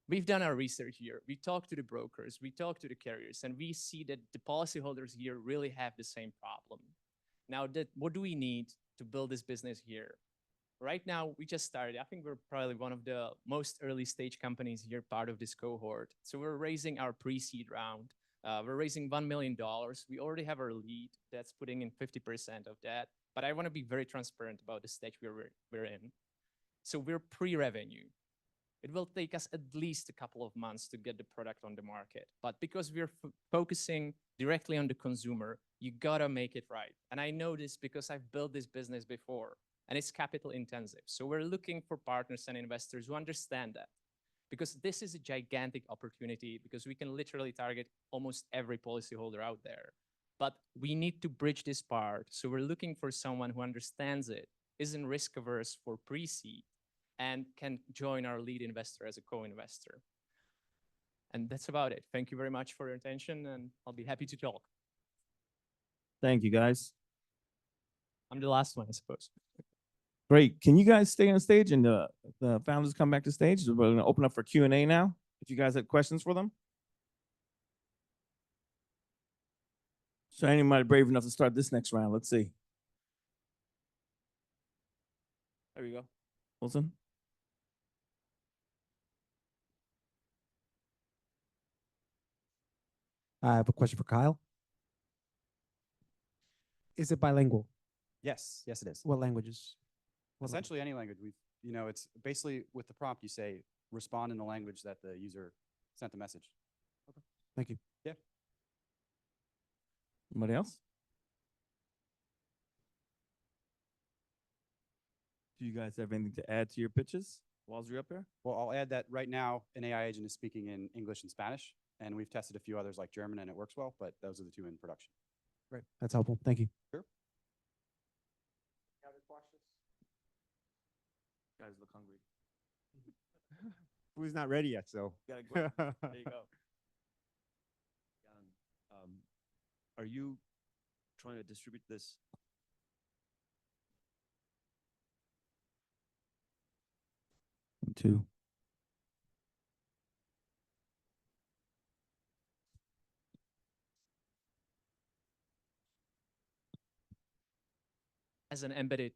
we've done our research here. We talk to the brokers, we talk to the carriers, and we see that the policyholders here really have the same problem. Now, what do we need to build this business here? Right now, we just started. I think we're probably one of the most early stage companies here, part of this cohort. So we're raising our pre-seed round. We're raising $1 million. We already have our lead that's putting in 50% of that. But I want to be very transparent about the stage we're in. So we're pre-revenue. It will take us at least a couple of months to get the product on the market. But because we're focusing directly on the consumer, you gotta make it right. And I know this because I've built this business before, and it's capital intensive. So we're looking for partners and investors who understand that, because this is a gigantic opportunity, because we can literally target almost every policyholder out there. But we need to bridge this part. So we're looking for someone who understands it, isn't risk averse for pre-seed, and can join our lead investor as a co-investor. And that's about it. Thank you very much for your attention, and I'll be happy to talk. Thank you, guys. I'm the last one, I suppose. Great. Can you guys stay on stage and the founders come back to stage? We're going to open up for Q&A now. If you guys have questions for them. So anybody brave enough to start this next round? Let's see. There we go. Wilson. I have a question for Kyle. Is it bilingual? Yes, yes, it is. What languages? Essentially any language. It's basically with the prompt, you say, respond in the language that the user sent the message. Okay. Thank you. Yeah. Anybody else? Do you guys have anything to add to your pitches while you're up here? Well, I'll add that right now an AI agent is speaking in English and Spanish, and we've tested a few others like German, and it works well, but those are the two in production. Great. That's helpful. Thank you. Sure. Any other questions? You guys look hungry. Food's not ready yet, so. There you go. Are you trying to distribute this? Two. As an embedded,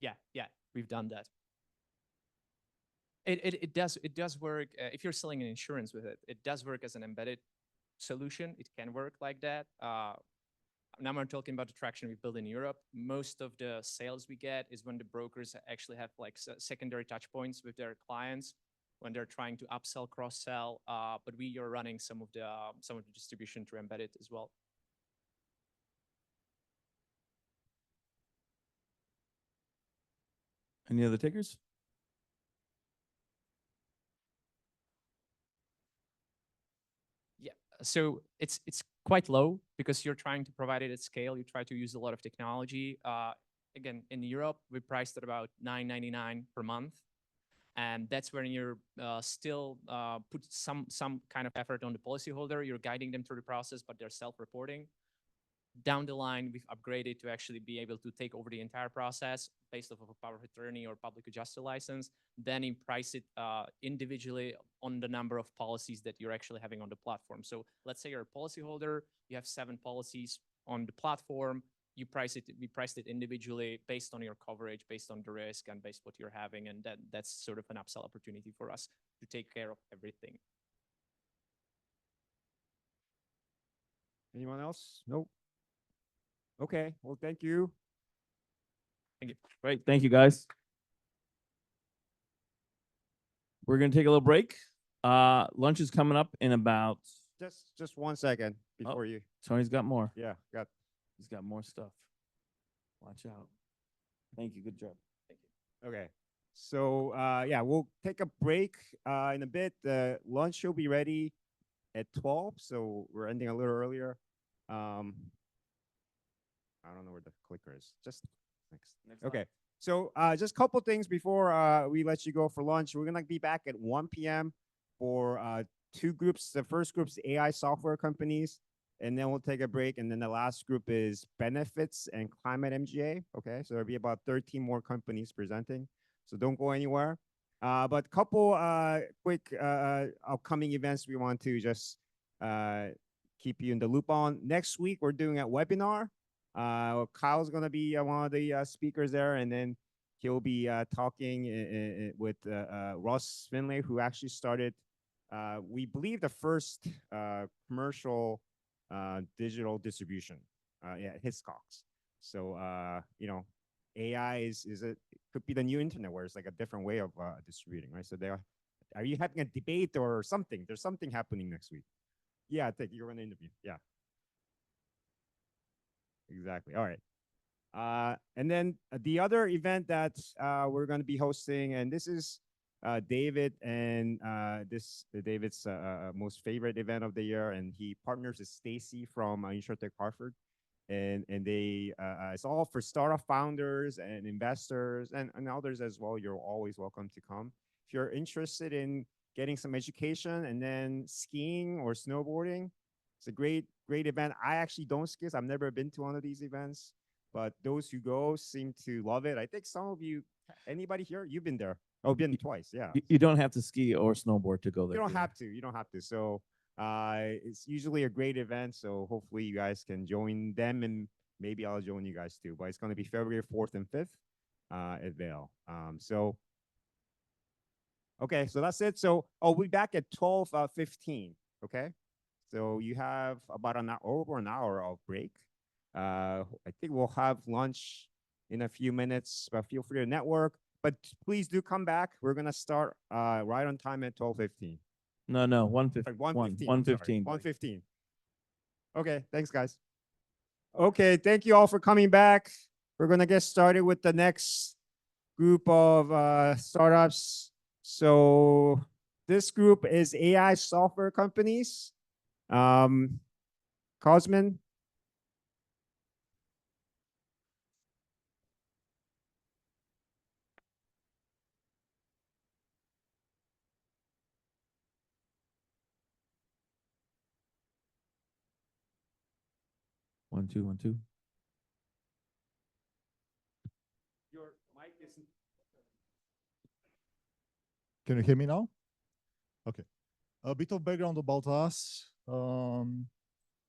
yeah, we've done that. It does work. If you're selling an insurance with it, it does work as an embedded solution. It can work like that. Now I'm talking about the traction we build in Europe. Most of the sales we get is when the brokers actually have like secondary touch points with their clients when they're trying to upsell, cross-sell. But we are running some of the distribution to embed it as well. Any other takers? So it's quite low because you're trying to provide it at scale. You try to use a lot of technology. Again, in Europe, we priced at about $9.99 per month, and that's when you're still put some kind of effort on the policyholder. You're guiding them through the process, but they're self-reporting. Down the line, we've upgraded to actually be able to take over the entire process based off of a power of attorney or public adjuster license. Then you price it individually on the number of policies that you're actually having on the platform. So let's say you're a policyholder, you have 7 policies on the platform. We priced it individually based on your coverage, based on the risk, and based what you're having, and that's sort of an upsell opportunity for us to take care of everything. Anyone else? Nope. Okay, well, thank you. Thank you. Great. Thank you, guys. We're going to take a little break. Lunch is coming up in about. Just 1 second before you. Tony's got more. Yeah, He's got more stuff. Watch out. Thank you. Good job. Thank you. Okay. So yeah, we'll take a break in a bit. The lunch will be ready at 12, so we're ending a little earlier. I don't know where the clicker is. Just next. Okay. So just a couple things before we let you go for lunch. We're gonna be back at 1 p.m. for 2 groups. The first group's AI software companies, and then we'll take a break. And then the last group is benefits and climate MGA. Okay, so there'll be about 13 more companies presenting. So don't go anywhere. But a couple quick upcoming events we want to just keep you in the loop on. Next week, we're doing a webinar. Kyle's going to be one of the speakers there, and then he'll be talking with Ross Finlay, who actually started, we believe, the first commercial digital distribution at Hiscox. So, you know, AI could be the new internet, where it's like a different way of distributing, right? So are you having a debate or something? There's something happening next week. Yeah, I think you're going to interview. Yeah. Exactly. All right. And then the other event that we're going to be hosting, and this is David, and David's most favorite event of the year, and he partners with Stacy from InsurTech Hartford, and they it's all for startup founders and investors and others as well. You're always welcome to come if you're interested in getting some education, and then skiing or snowboarding. It's a great event. I actually don't ski. I've never been to one of these events, but those who go seem to love it. I think some of you, anybody here, you've been there. Oh, been twice, yeah. You don't have to ski or snowboard to go there. You don't have to. You don't have to. So it's usually a great event. So hopefully you guys can join them, and maybe I'll join you guys too. But it's going to be February 4th and 5th at Vail. Okay, so that's it. So I'll be back at 12:15. Okay. So you have about over an hour of break. I think we'll have lunch in a few minutes, but feel free to network. But please do come back. We're gonna start right on time at 12:15. No, 1:15. 1:15. 1:15. Okay, thanks, guys. Okay, thank you all for coming back. We're gonna get started with the next group of startups. So this group is AI software companies. Cosmin. One, two. Your mic isn't. Can you hear me now? Okay. A bit of background about us.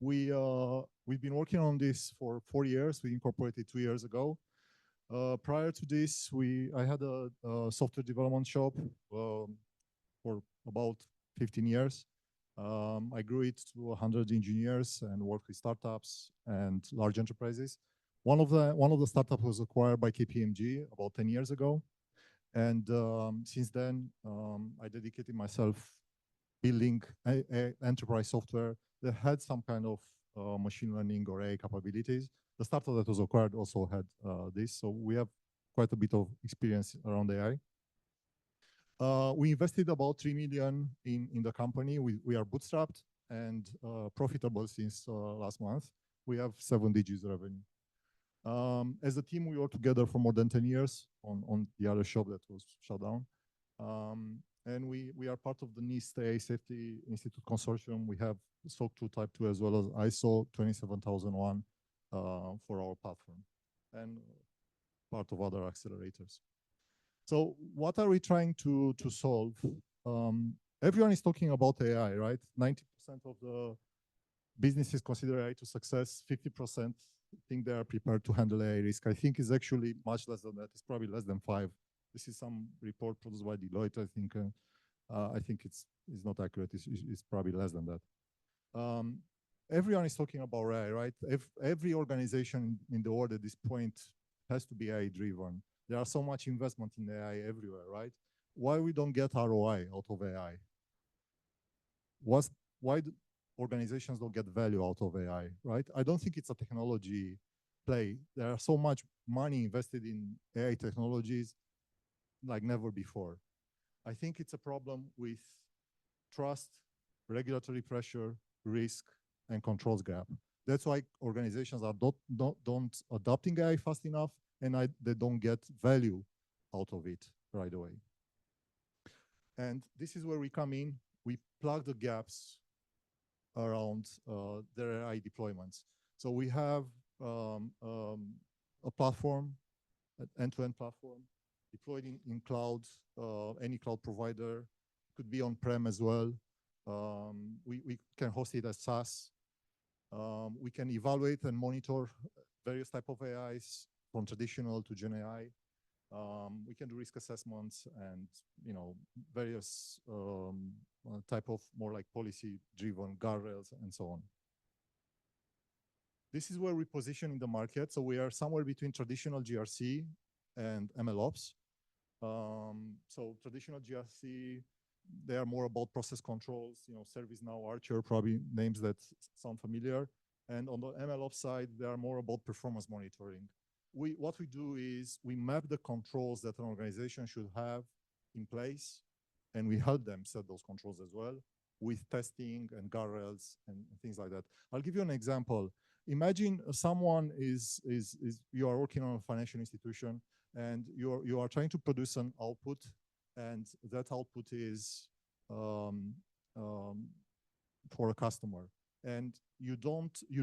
We've been working on this for 4 years. We incorporated 2 years ago. Prior to this, I had a software development shop for about 15 years. I grew it to 100 engineers and worked with startups and large enterprises. One of the startups was acquired by KPMG about 10 years ago, and since then I dedicated myself building enterprise software that had some kind of machine learning or AI capabilities. The startup that was acquired also had this, so we have quite a bit of experience around AI. We invested about 3 million in the company. We are bootstrapped, and profitable since last month. We have 7 digits revenue. As a team, we work together for more than 10 years on the other shop that was shut down. And we are part of the NIST AI Safety Institute Consortium. We have SOC 2 Type 2 as well as ISO 27001 for our platform, and part of other accelerators. So what are we trying to solve? Everyone is talking about AI, right? 90% of the businesses consider AI to success, 50% think they are prepared to handle AI risk. I think it's actually much less than that. It's probably less than 5. This is some report produced by Deloitte. I think it's not accurate. It's probably less than that. Everyone is talking about AI, right? Every organization in the world at this point has to be AI driven. There are so much investment in AI everywhere, right? Why we don't get ROI out of AI? Why organizations don't get value out of AI, right? I don't think it's a technology play. There are so much money invested in AI technologies like never before. I think it's a problem with trust, regulatory pressure, risk, and controls gap. That's why organizations are don't adopting AI fast enough, and they don't get value out of it right away. And this is where we come in. We plug the gaps around their AI deployments. So we have a platform, an end-to-end platform, deployed in cloud, any cloud provider, could be on-prem as well. We can host it as SaaS. We can evaluate and monitor various type of AIs from traditional to Gen AI. We can do risk assessments and various type of more like policy-driven guardrails and so on. This is where we position in the market. So we are somewhere between traditional GRC and MLOps. So traditional GRC, they are more about process controls, ServiceNow, Archer, probably names that sound familiar. And on the MLOps side, they are more about performance monitoring. What we do is we map the controls that an organization should have in place, and we help them set those controls as well with testing and guardrails and things like that. I'll give you an example. Imagine someone you are working on a financial institution, and you are trying to produce an output, and that output is for a customer. And you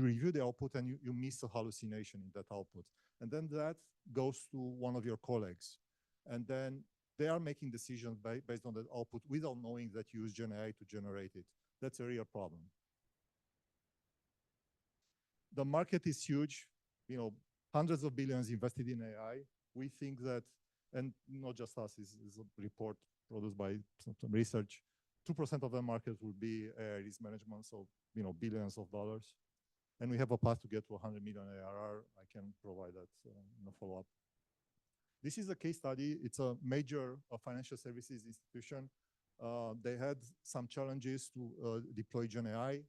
review the output and you miss a hallucination in that output. And then that goes to one of your colleagues. And then they are making decisions based on that output without knowing that you use Gen AI to generate it. That's a real problem. The market is huge, hundreds of billions invested in AI. We think that, and not just us, is a report produced by some research, 2% of the market will be AI risk management, so billions of dollars. And we have a path to get to 100 million ARR. I can provide that in a follow-up. This is a case study. It's a major financial services institution. They had some challenges to deploy Gen AI.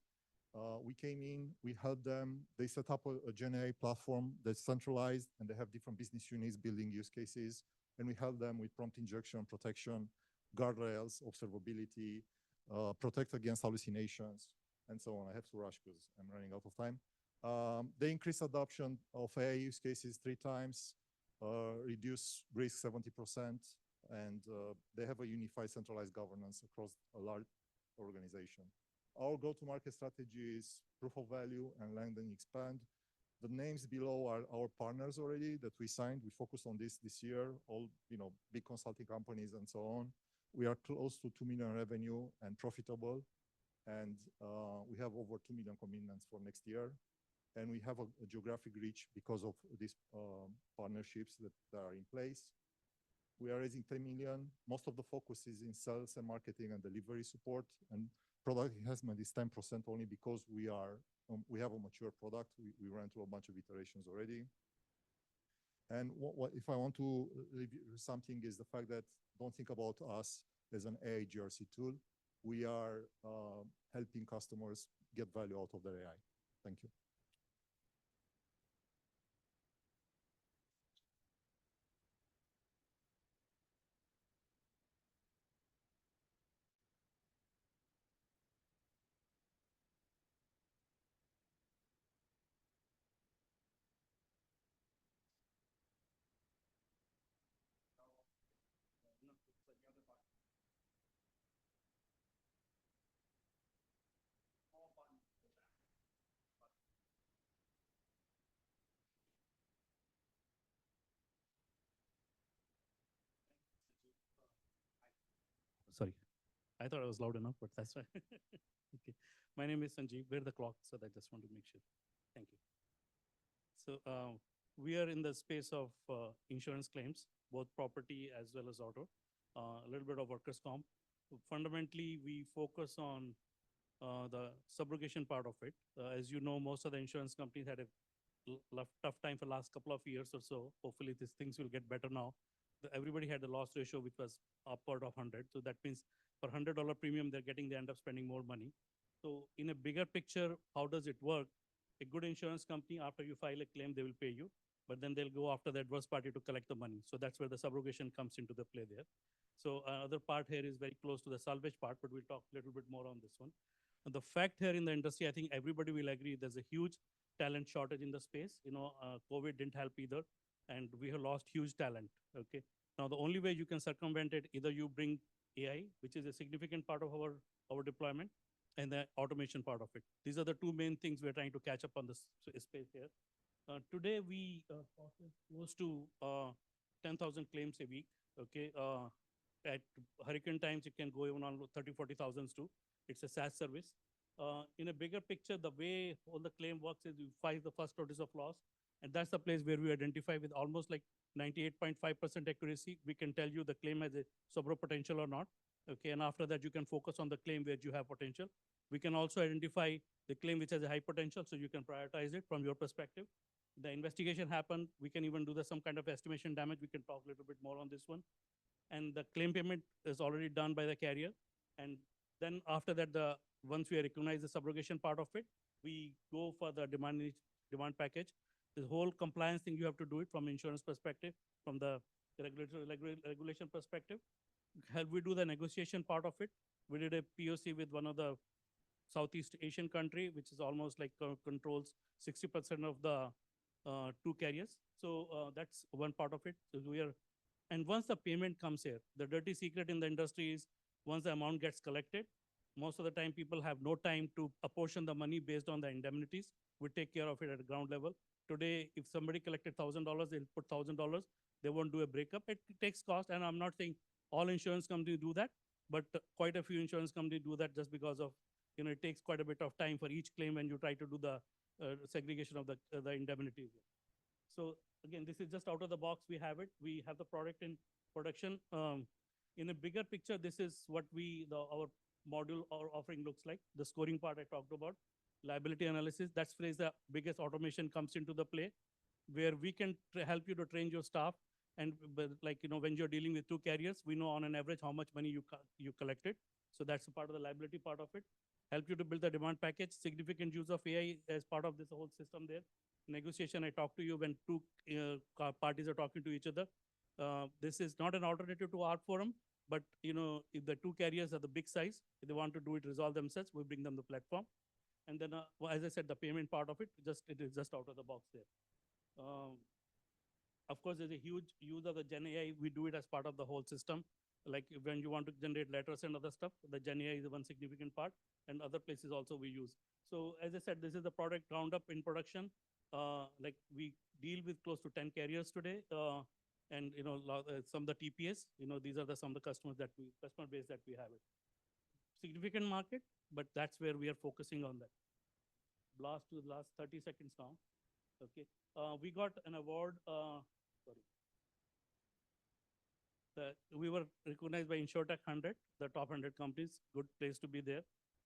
We came in, we helped them. They set up a Gen AI platform that's centralized, and they have different business units building use cases. And we help them with prompt injection, protection, guardrails, observability, protect against hallucinations, and so on. I have to rush because I'm running out of time. They increase adoption of AI use cases 3 times, reduce risk 70%, and they have a unified centralized governance across a large organization. Our go-to-market strategy is proof of value and land and expand. The names below are our partners already that we signed. We focused on this year, all big consulting companies and so on. We are close to 2 million revenue and profitable. And we have over 2 million commitments for next year. And we have a geographic reach because of these partnerships that are in place. We are raising 10 million. Most of the focus is in sales and marketing and delivery support. And product enhancement is 10% only because we have a mature product. We ran through a bunch of iterations already. And if I want to review something is the fact that don't think about us as an AI GRC tool. We are helping customers get value out of their AI. Thank you. sorry. I thought I was loud enough, but that's fine. Okay. My name is Sanjeev. Where the clock? So I just want to make sure. Thank you. So we are in the space of insurance claims, both property as well as auto, a little bit of workers' comp. Fundamentally, we focus on the subrogation part of it. As you know, most of the insurance companies had a tough time for last couple of years or so. Hopefully, these things will get better now. Everybody had a loss ratio which was upward of 100. So that means for $100 premium they end up spending more money. So in a bigger picture, how does it work? A good insurance company, after you file a claim, they will pay you, but then they'll go after the adverse party to collect the money. So that's where the subrogation comes into the play there. So another part here is very close to the salvage part, but we'll talk a little bit more on this one. And the fact here in the industry, I think everybody will agree, there's a huge talent shortage in the space. COVID didn't help either, and we have lost huge talent. Okay. Now the only way you can circumvent it, either you bring AI, which is a significant part of our deployment, and the automation part of it. These are the two main things we're trying to catch up on this space here. Today we process close to 10,000 claims a week. Okay. At hurricane times, it can go even on 30, 40,000 too. It's a SaaS service. In a bigger picture, the way all the claim works is you file the first notice of loss, and that's the place where we identify with almost like 98.5% accuracy. We can tell you the claim has a subro potential or not. Okay, and after that, you can focus on the claim where you have potential. We can also identify the claim which has a high potential, so you can prioritize it from your perspective. The investigation happened. We can even do some kind of estimation damage. We can talk a little bit more on this one. And the claim payment is already done by the carrier. And then after that, once we recognize the subrogation part of it, we go for the demand package. The whole compliance thing, you have to do it from insurance perspective, from the regulation perspective. Help we do the negotiation part of it. We did a POC with one of the Southeast Asian country, which is almost like controls 60% of the two carriers. So that's one part of it. So and once the payment comes here, the dirty secret in the industry is once the amount gets collected, most of the time people have no time to apportion the money based on the indemnities. We take care of it at the ground level. Today, if somebody collected $1,000, they'll put $1,000. They won't do a breakup. It takes cost, and I'm not saying all insurance companies do that, but quite a few insurance companies do that just because of, it takes quite a bit of time for each claim when you try to do the segregation of the indemnities. So again, this is just out of the box. We have it. We have the product in production. In a bigger picture, this is what our module or offering looks like. The scoring part I talked about, liability analysis. That's where the biggest automation comes into the play, where we can help you to train your staff. And when you're dealing with two carriers, we know on an average how much money you collected. So that's a part of the liability part of it. Help you to build the demand package. Significant use of AI as part of this whole system there. Negotiation, I talked to you when two parties are talking to each other. This is not an alternative to our forum, but if the two carriers are the big size, if they want to do it, resolve themselves, we bring them the platform. And then, as I said, the payment part of it, it is just out of the box there. Of course, there's a huge use of the Gen AI. We do it as part of the whole system. Like when you want to generate letters and other stuff, the Gen AI is one significant part, and other places also we use. So as I said, this is the product ground up in production. We deal with close to 10 carriers today, and some of the TPS. These are some of the customer base that we have it. Significant market, but that's where we are focusing on that. Last 30 seconds now. Okay, we got an award. We were recognized by InsurTech 100, the top 100 companies. Good place to be there.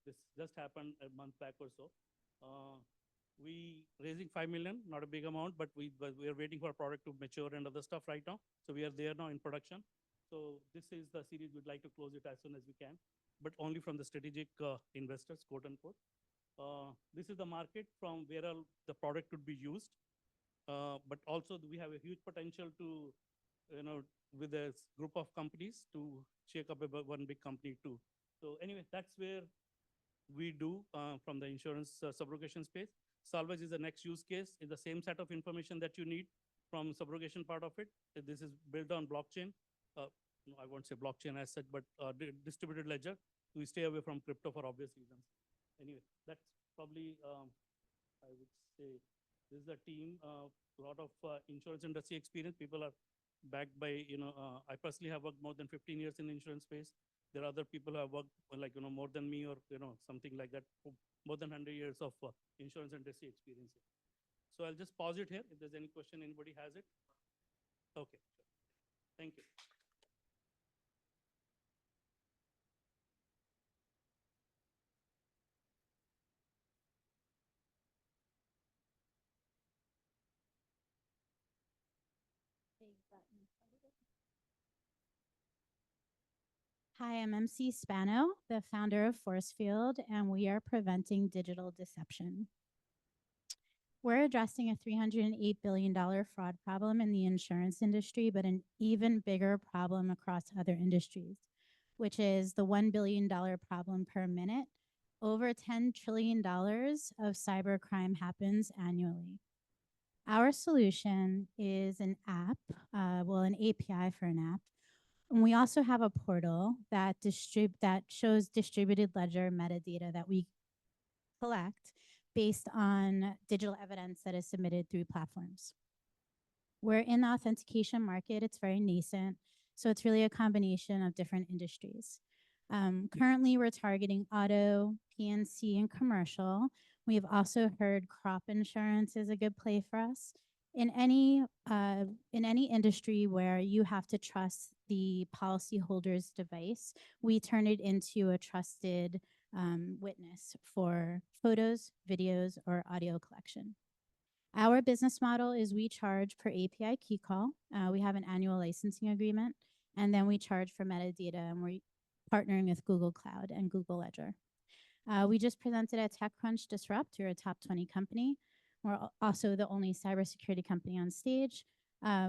This just happened a month back or so. We raising 5 million, not a big amount, but we are waiting for a product to mature and other stuff right now. So we are there now in production. So this is the series. We'd like to close it as soon as we can, but only from the strategic investors, quote unquote. This is the market from where the product could be used, but also we have a huge potential to, with a group of companies to shake up one big company too. So anyway, that's where we do from the insurance subrogation space. Salvage is the next use case. It's the same set of information that you need from subrogation part of it. This is built on blockchain. I won't say blockchain as such, but distributed ledger. We stay away from crypto for obvious reasons. Anyway, that's probably, I would say, this is a team, a lot of insurance industry experience. People are backed by, I personally have worked more than 15 years in the insurance space. There are other people who have worked for like, more than me or, something like that, more than 100 years of insurance industry experience. So I'll just pause it here. If there's any question, anybody has it? Okay, sure. Thank you. Hi, I'm MC Spano, the founder of Forcefield, and we are preventing digital deception. We're addressing a $308 billion fraud problem in the insurance industry, but an even bigger problem across other industries, which is the $1 billion problem per minute. Over $10 trillion of cybercrime happens annually. Our solution is an app, an API for an app. And we also have a portal that shows distributed ledger metadata that we collect based on digital evidence that is submitted through platforms. We're in the authentication market. It's very nascent. So it's really a combination of different industries. Currently, we're targeting auto, PNC, and commercial. We've also heard crop insurance is a good play for us. In any industry where you have to trust the policyholder's device, we turn it into a trusted witness for photos, videos, or audio collection. Our business model is we charge per API key call. We have an annual licensing agreement, and then we charge for metadata, and we're partnering with Google Cloud and Google Ledger. We just presented at TechCrunch Disrupt. We're a top 20 company. We're also the only cybersecurity company on stage.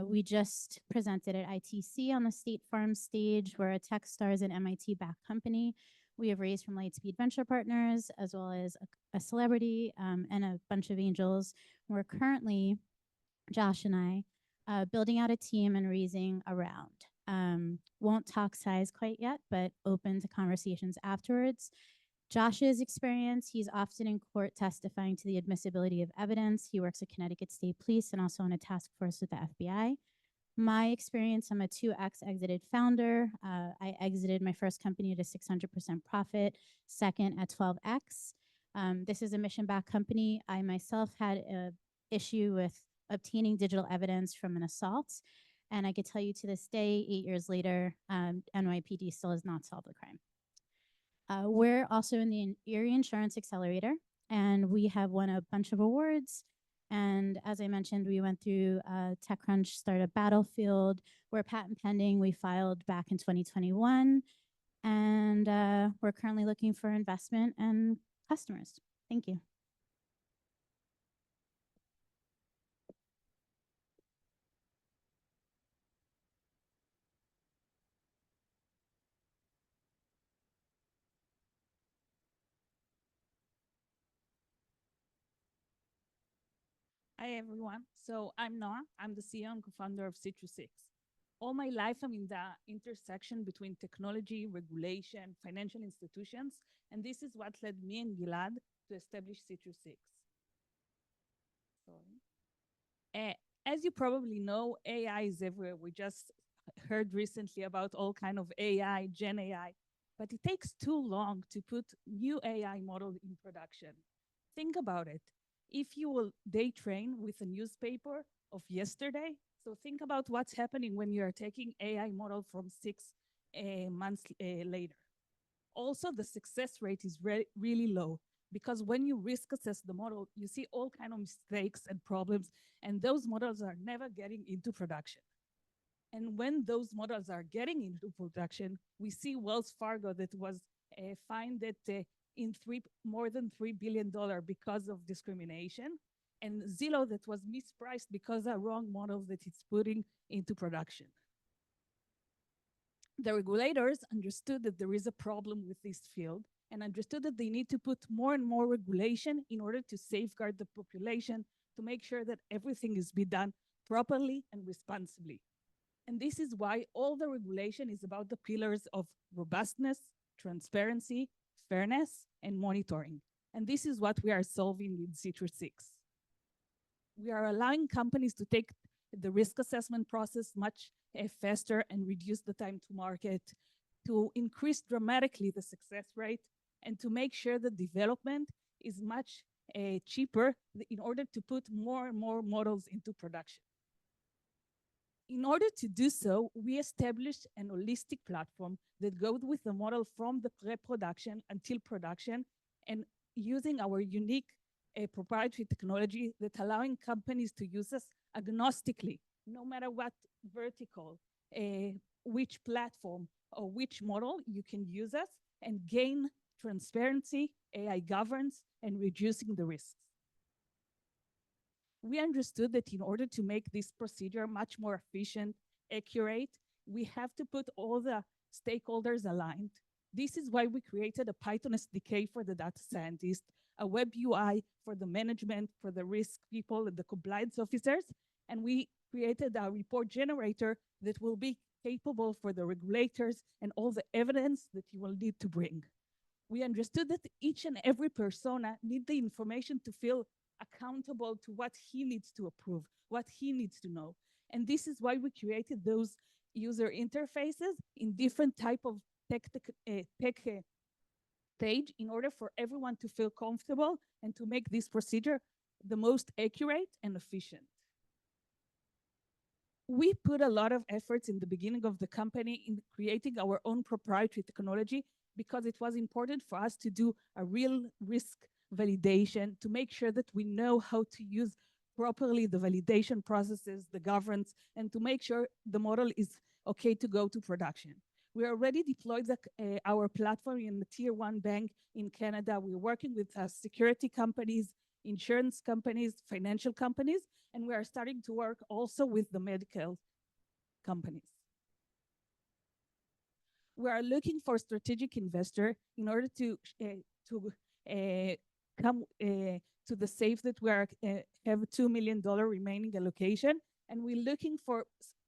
We just presented at ITC on the State Farm stage. We're a Techstars and MIT-backed company. We have raised from Lightspeed Venture Partners, as well as a celebrity and a bunch of angels. We're currently, Josh and I, building out a team and raising a round. Won't talk size quite yet, but open to conversations afterwards. Josh's experience, he's often in court testifying to the admissibility of evidence. He works at Connecticut State Police and also on a task force with the FBI. My experience, I'm a 2X exited founder. I exited my first company at a 600% profit, second at 12X. This is a mission-backed company. I myself had an issue with obtaining digital evidence from an assault. And I could tell you to this day, 8 years later, NYPD still has not solved the crime. We're also in the Erie Insurance Accelerator, and we have won a bunch of awards. And as I mentioned, we went through TechCrunch Startup Battlefield. We're patent pending. We filed back in 2021. And we're currently looking for investment and customers. Thank you. Hi, everyone. So I'm Noah. I'm the CEO and co-founder of Citrus6. All my life, I'm in the intersection between technology, regulation, financial institutions, and this is what led me and Gilad to establish Citrus6. As you probably know, AI is everywhere. We just heard recently about all kind of AI, Gen AI, but it takes too long to put new AI model in production. Think about it. If you will day train with a newspaper of yesterday, so think about what's happening when you are taking AI model from 6 months later. Also, the success rate is really low because when you risk assess the model, you see all kind of mistakes and problems, and those models are never getting into production. And when those models are getting into production, we see Wells Fargo that was fined that in more than $3 billion because of discrimination, and Zillow that was mispriced because of wrong models that it's putting into production. The regulators understood that there is a problem with this field and understood that they need to put more and more regulation in order to safeguard the population, to make sure that everything is be done properly and responsibly. And this is why all the regulation is about the pillars of robustness, transparency, fairness, and monitoring. And this is what we are solving in Citrus6. We are allowing companies to take the risk assessment process much faster and reduce the time to market. to increase dramatically the success rate and to make sure the development is much cheaper in order to put more and more models into production. In order to do so, we established an holistic platform that goes with the model from the pre-production until production, and using our unique proprietary technology that allowing companies to use us agnostically, no matter what vertical, which platform, or which model, you can use us and gain transparency, AI governance, and reducing the risks. We understood that in order to make this procedure much more efficient, accurate, we have to put all the stakeholders aligned. This is why we created a Python SDK for the data scientists, a web UI for the management, for the risk people, and the compliance officers, and we created a report generator that will be capable for the regulators and all the evidence that you will need to bring. We understood that each and every persona need the information to feel accountable to what he needs to approve, what he needs to know. And this is why we created those user interfaces in different type of tech stage in order for everyone to feel comfortable and to make this procedure the most accurate and efficient. We put a lot of efforts in the beginning of the company in creating our own proprietary technology because it was important for us to do a real risk validation to make sure that we know how to use properly the validation processes, the governance, and to make sure the model is okay to go to production. We already deployed our platform in the tier 1 bank in Canada. We're working with security companies, insurance companies, financial companies, and we are starting to work also with the medical companies. We are looking for strategic investor in order to come to the safe that we are, have a $2 million remaining allocation, and we're looking for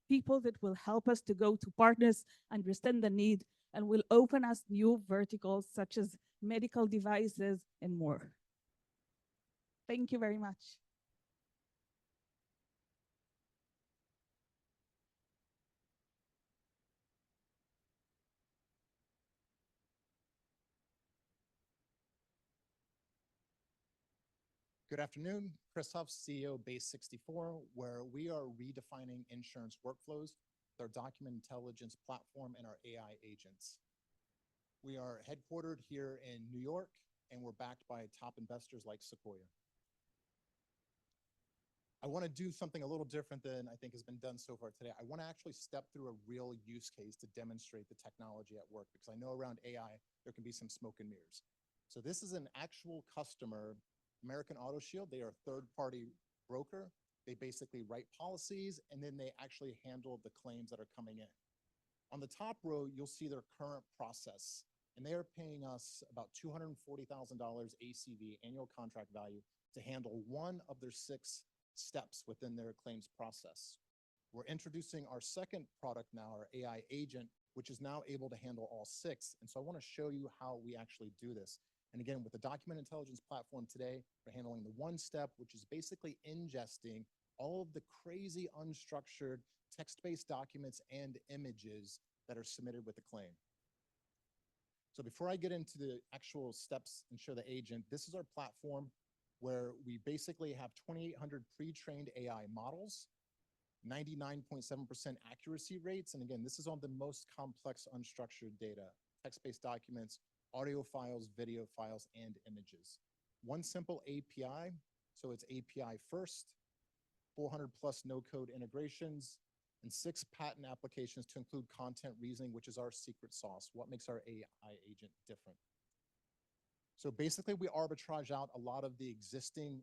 people that will help us to go to partners, understand the need, and will open us new verticals such as medical devices and more. Thank you very much. Good afternoon, Chris Huff, CEO Base64, where we are redefining insurance workflows with our document intelligence platform and our AI agents. We are headquartered here in New York, and we're backed by top investors like Sequoia. I want to do something a little different than I think has been done so far today. I want to actually step through a real use case to demonstrate the technology at work, because I know around AI, there can be some smoke and mirrors. So this is an actual customer, American Auto Shield. They are a third-party broker. They basically write policies, and then they actually handle the claims that are coming in. On the top row, you'll see their current process, and they are paying us about $240,000 ACV, annual contract value, to handle one of their 6 steps within their claims process. We're introducing our second product now, our AI agent, which is now able to handle all 6. And so I want to show you how we actually do this. And again, with the document intelligence platform today, we're handling the 1 step, which is basically ingesting all of the crazy unstructured text-based documents and images that are submitted with the claim. So before I get into the actual steps and show the agent, this is our platform where we basically have 2,800 pre-trained AI models, 99.7% accuracy rates. And again, this is on the most complex unstructured data, text-based documents, audio files, video files, and images. 1 simple API, so it's API first, 400 plus no-code integrations, and 6 patent applications to include content reasoning, which is our secret sauce, what makes our AI agent different. So basically, we arbitrage out a lot of the existing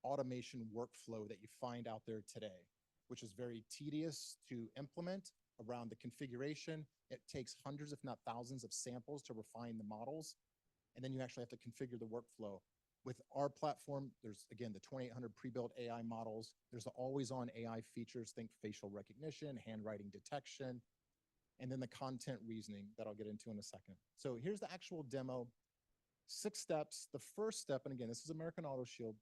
automation workflow that you find out there today, which is very tedious to implement around the configuration. It takes hundreds, if not thousands, of samples to refine the models. And then you actually have to configure the workflow. With our platform, there's, again, the 2,800 pre-built AI models. There's the always-on AI features, think facial recognition, handwriting detection, and then the content reasoning that I'll get into in a second. So here's the actual demo. 6 steps. The first step, and again, this is American Auto Shield.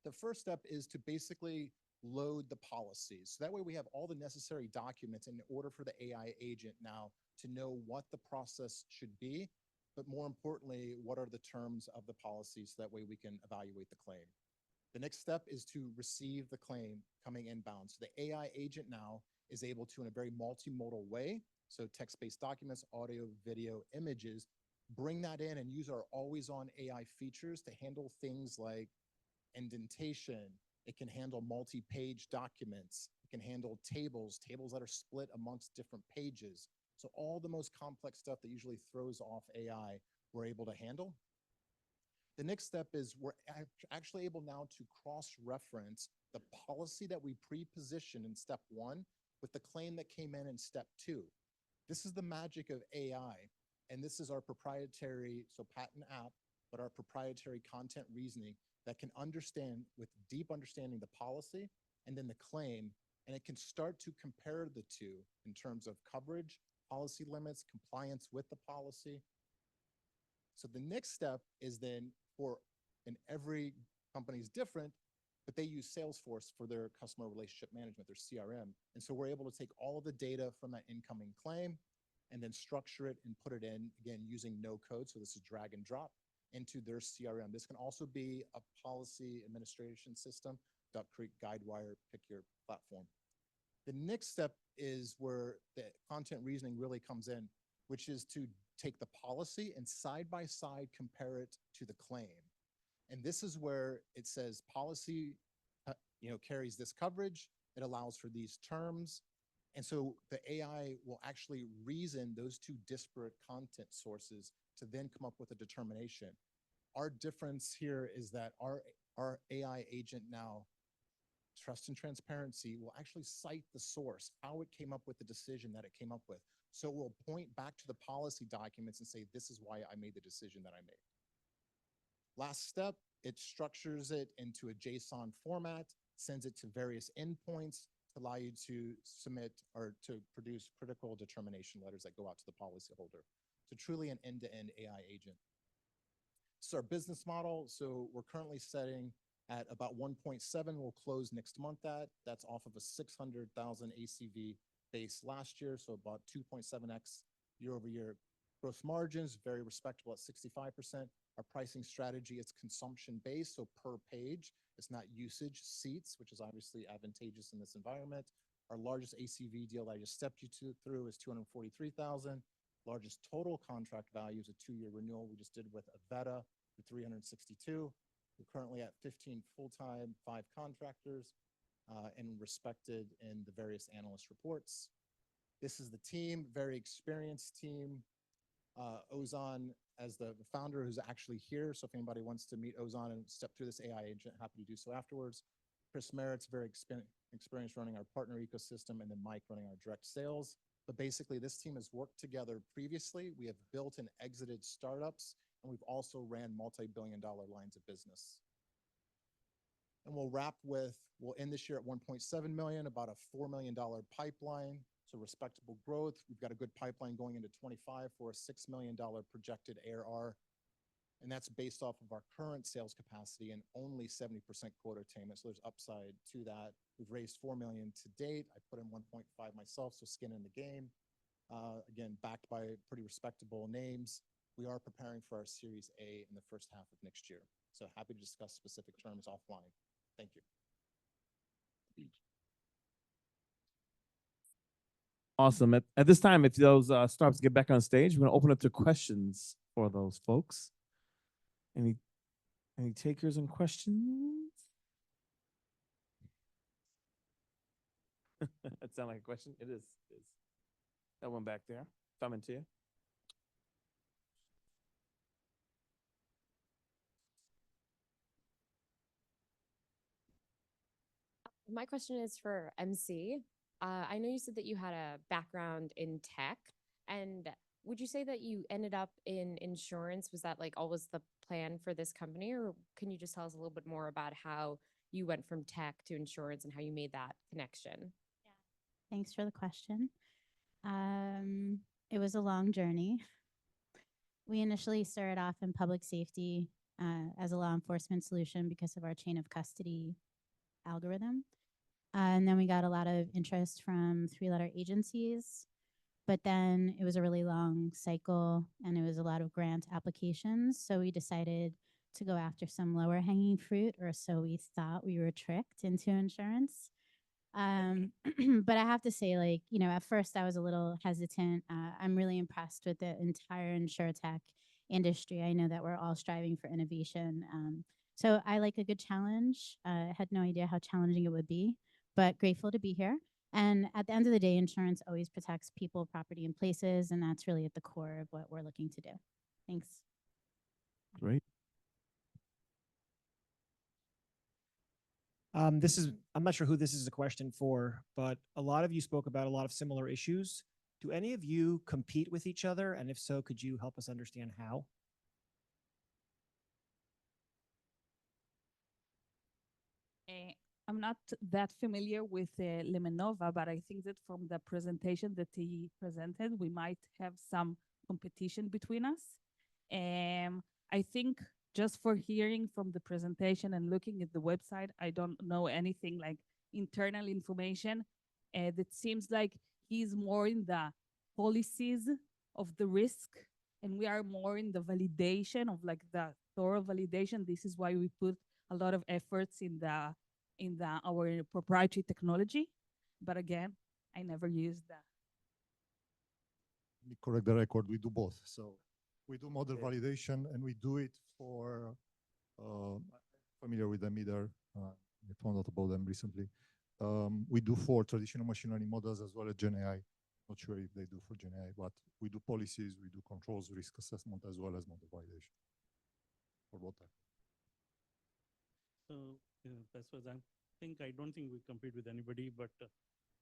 The first step is to basically load the policies. So that way we have all the necessary documents in order for the AI agent now to know what the process should be, but more importantly, what are the terms of the policy so that way we can evaluate the claim. The next step is to receive the claim coming inbound. So the AI agent now is able to, in a very multimodal way, so text-based documents, audio, video, images, bring that in and use our always-on AI features to handle things like indentation. It can handle multi-page documents. It can handle tables that are split amongst different pages. So all the most complex stuff that usually throws off AI, we're able to handle. The next step is we're actually able now to cross-reference the policy that we pre-positioned in step 1 with the claim that came in step 2. This is the magic of AI, and this is our proprietary, so patent app, but our proprietary content reasoning that can understand, with deep understanding, the policy and then the claim, and it can start to compare the two in terms of coverage, policy limits, compliance with the policy. So the next step is then and every company is different, but they use Salesforce for their customer relationship management, their CRM. And so we're able to take all of the data from that incoming claim and then structure it and put it in, again, using no code. So this is drag and drop into their CRM. This can also be a policy administration system. Duck Creek, Guidewire, pick your platform. The next step is where the content reasoning really comes in, which is to take the policy and side by side compare it to the claim. And this is where it says policy carries this coverage. It allows for these terms. And so the AI will actually reason those two disparate content sources to then come up with a determination. Our difference here is that our AI agent now, trust and transparency, will actually cite the source, how it came up with the decision that it came up with. So it will point back to the policy documents and say, this is why I made the decision that I made. Last step, it structures it into a JSON format, sends it to various endpoints to allow you to submit or to produce critical determination letters that go out to the policyholder. So truly an end-to-end AI agent. This is our business model. So we're currently setting at about 1.7. We'll close next month at. That's off of a 600,000 ACV base last year, so about 2.7x year over year. Gross margins, very respectable at 65%. Our pricing strategy is consumption-based, so per page. It's not usage seats, which is obviously advantageous in this environment. Our largest ACV deal that I just stepped you through is 243,000. Largest total contract value is a 2-year renewal we just did with Avetta for 362. We're currently at 15 full-time, 5 contractors, and respected in the various analyst reports. This is the team, very experienced team. Ozan as the founder who's actually here. So if anybody wants to meet Ozan and step through this AI agent, happy to do so afterwards. Chris Merritt's very experienced running our partner ecosystem, and then Mike running our direct sales. But basically this team has worked together previously. We have built and exited startups, and we've also ran multi-billion-dollar lines of business. And we'll end this year at 1.7 million, about a $4 million pipeline. So respectable growth. We've got a good pipeline going into 25 for a $6 million projected ARR. And that's based off of our current sales capacity and only 70% quota attainment. So there's upside to that. We've raised 4 million to date. I put in 1.5 myself, so skin in the game. Again, backed by pretty respectable names. We are preparing for our Series A in the first half of next year. So happy to discuss specific terms offline. Thank you. Awesome. At this time, if those startups get back on stage, we're going to open up to questions for those folks. Any takers and questions? That sound like a question? It is. That one back there. Coming to you. My question is for MC. I know you said that you had a background in tech, and would you say that you ended up in insurance? Was that like always the plan for this company, or can you just tell us a little bit more about how you went from tech to insurance and how you made that connection? Thanks for the question. It was a long journey. We initially started off in public safety as a law enforcement solution because of our chain of custody algorithm. And then we got a lot of interest from 3-letter agencies. But then it was a really long cycle and it was a lot of grant applications. So we decided to go after some lower hanging fruit, or so we thought. We were tricked into insurance. But I have to say, like, you know, at first I was a little hesitant. I'm really impressed with the entire InsurTech industry. I know that we're all striving for innovation. So I like a good challenge. I had no idea how challenging it would be, but grateful to be here. And at the end of the day, insurance always protects people, property, and places, and that's really at the core of what we're looking to do. Thanks. Great. I'm not sure who this is a question for, but a lot of you spoke about a lot of similar issues. Do any of you compete with each other? And if so, could you help us understand how? I'm not that familiar with Lemonova, but I think that from the presentation that he presented, we might have some competition between us. I think just for hearing from the presentation and looking at the website, I don't know anything like internal information. That seems like he's more in the policies of the risk, and we are more in the validation of like the thorough validation. This is why we put a lot of efforts in our proprietary technology. But again, I never used that. Let me correct the record. We do both. So we do model validation, and we do it for familiar with them either. I found out about them recently. We do for traditional machine learning models as well as Gen AI. Not sure if they do for Gen AI, but we do policies, we do controls, risk assessment, as well as model validation for both types. So that's what I don't think we compete with anybody, but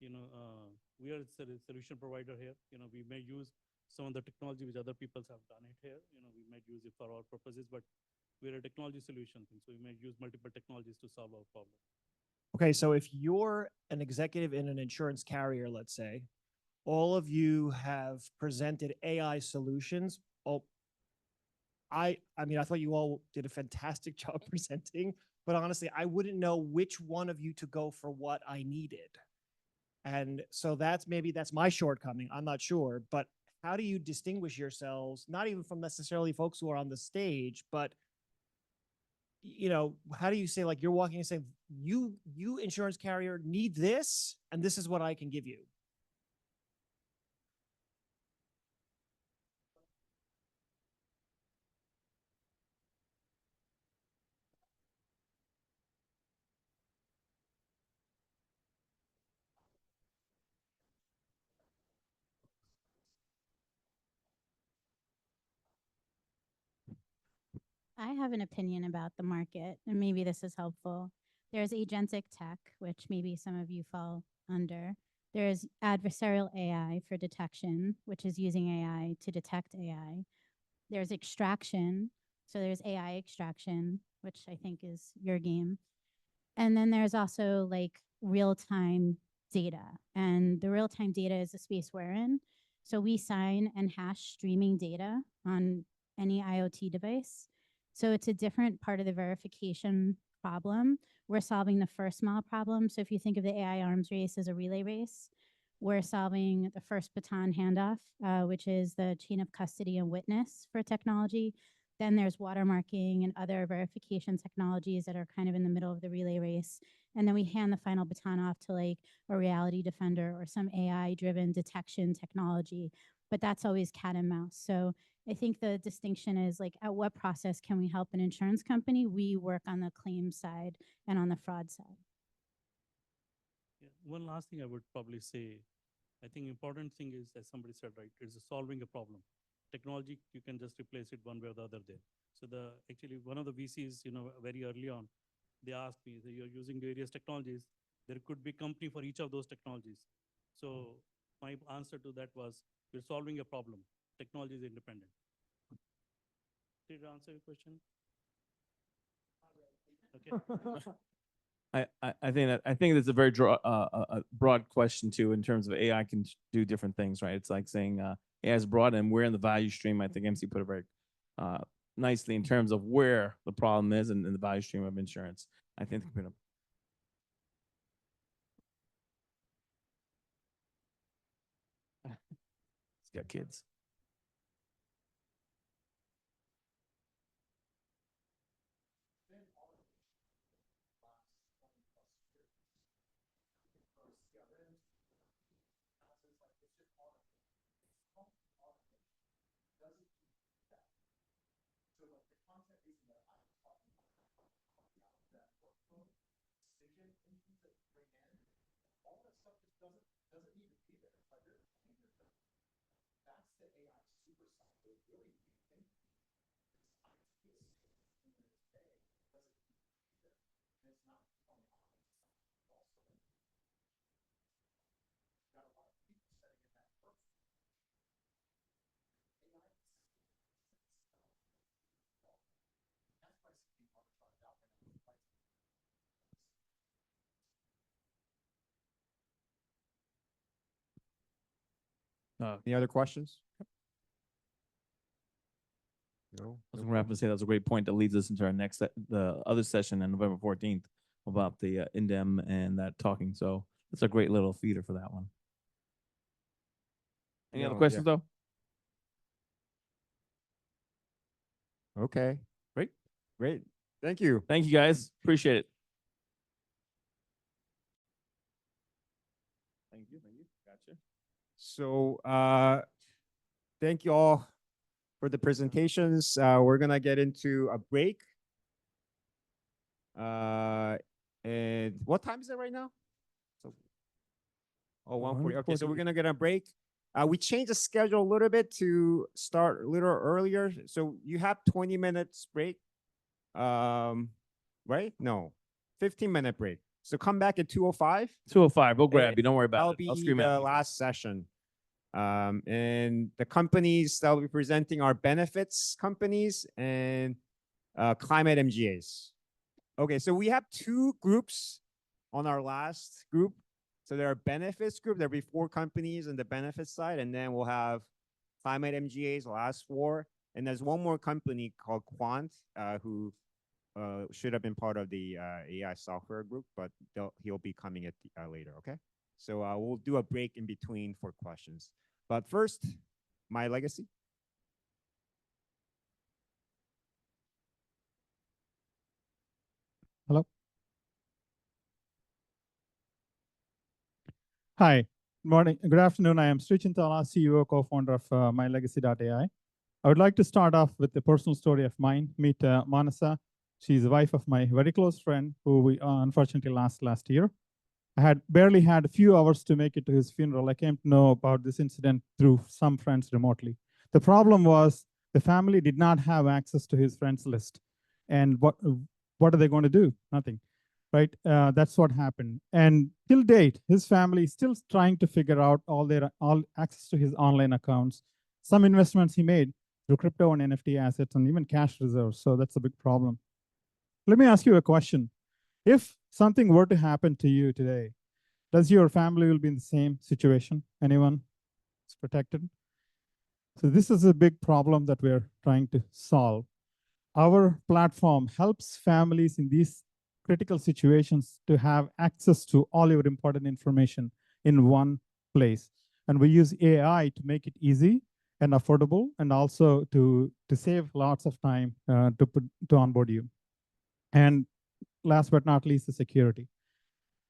we are a solution provider here. We may use some of the technology which other people have done it here. We might use it for our purposes, but we're a technology solution thing, so we may use multiple technologies to solve our problem. Okay, so if you're an executive in an insurance carrier, let's say, all of you have presented AI solutions. Oh, I mean, I thought you all did a fantastic job presenting, but honestly, I wouldn't know which one of you to go for what I needed. And so that's my shortcoming. I'm not sure, but how do you distinguish yourselves, not even from necessarily folks who are on the stage, but how do you say, like, you're walking and saying, you insurance carrier need this, and this is what I can give you? I have an opinion about the market, and maybe this is helpful. There's agentic tech, which maybe some of you fall under. There's adversarial AI for detection, which is using AI to detect AI. There's extraction. So there's AI extraction, which I think is your game. And then there's also like real-time data. And the real-time data is the space we're in. So we sign and hash streaming data on any IoT device. So it's a different part of the verification problem. We're solving the first mile problem. So if you think of the AI arms race as a relay race, we're solving the first baton handoff, which is the chain of custody and witness for technology. Then there's watermarking and other verification technologies that are kind of in the middle of the relay race. And then we hand the final baton off to like a reality defender or some AI-driven detection technology. But that's always cat and mouse. So I think the distinction is like, at what process can we help an insurance company? We work on the claim side and on the fraud side. Yeah. One last thing I would probably say, I think important thing is, as somebody said, right, is solving a problem. Technology, you can just replace it one way or the other there. So actually one of the VCs, very early on, they asked me, so you're using various technologies, there could be company for each of those technologies. So my answer to that was, we're solving a problem. Technology is independent. Did I answer your question? Okay. I think that's a very broad question too, in terms of AI can do different things, right? It's like saying AI is broad and we're in the value stream. I think MC put it very nicely in terms of where the problem is and the value stream of insurance. I think Got kids. Any other questions? No. I was going to wrap and say that was a great point that leads us into our next, the other session on November 14th about the Indem and that talking. So it's a great little feeder for that one. Any other questions though? Okay. Great. Thank you. Thank you guys. Appreciate it. Thank you. Gotcha. So thank you all for the presentations. We're gonna get into a break. And what time is it right now? So, 1:40. Okay, so we're gonna get a break. We changed the schedule a little bit to start a little earlier. So you have 20 minutes break. Right? No, 15-minute break. So come back at 2:05. 2:05. We'll grab you. Don't worry about That'll it. be I'll scream the at you. last session. And the companies that will be presenting are benefits companies and climate MGAs. Okay, so we have two groups on our last group. So there are benefits group, there'll be 4 companies on the benefits side, and then we'll have climate MGAs, the last 4. And there's one more company called Quant, who should have been part of the AI software group, but he'll be coming at later, okay? So we'll do a break in between for questions. But first, my legacy. Hello. Hi, morning, good afternoon. I am Sri Chintala, CEO, co-founder of MyLegacy.ai. I would like to start off with a personal story of mine. Meet Manasa. She's the wife of my very close friend who we unfortunately lost last year. I had barely had a few hours to make it to his funeral. I came to know about this incident through some friends remotely. The problem was the family did not have access to his friends list. And what are they going to do? Nothing, right? That's what happened. And till date, his family is still trying to figure out all access to his online accounts, some investments he made through crypto and NFT assets and even cash reserves. So that's a big problem. Let me ask you a question. If something were to happen to you today, does your family will be in the same situation? Anyone is protected? So this is a big problem that we're trying to solve. Our platform helps families in these critical situations to have access to all your important information in one place. And we use AI to make it easy and affordable, and also to save lots of time to onboard you. And last but not least, the security.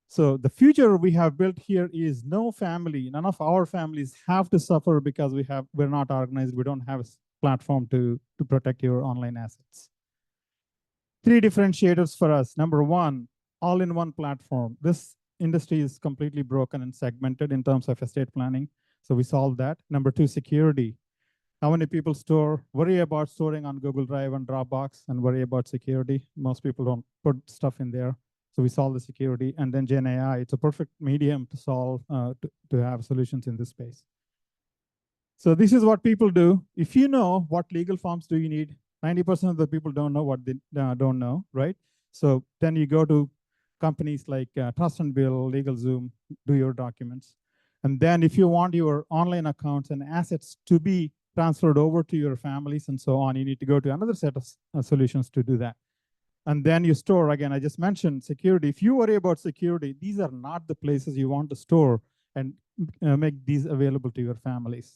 So the future we have built here is none of our families have to suffer because we're not organized. We don't have a platform to protect your online assets. 3 differentiators for us. Number 1, all-in-one platform. This industry is completely broken and segmented in terms of estate planning. So we solved that. Number 2, security. How many people worry about storing on Google Drive and Dropbox and worry about security? Most people don't put stuff in there. So we solve the security. And then Gen AI, it's a perfect medium to solve, to have solutions in this space. So this is what people do. If you know what legal forms do you need, 90% of the people don't know what they don't know, right? So then you go to companies like Trust and Bill, LegalZoom, do your documents. And then if you want your online accounts and assets to be transferred over to your families and so on, you need to go to another set of solutions to do that. And then you store, again, I just mentioned security. If you worry about security, these are not the places you want to store and make these available to your families.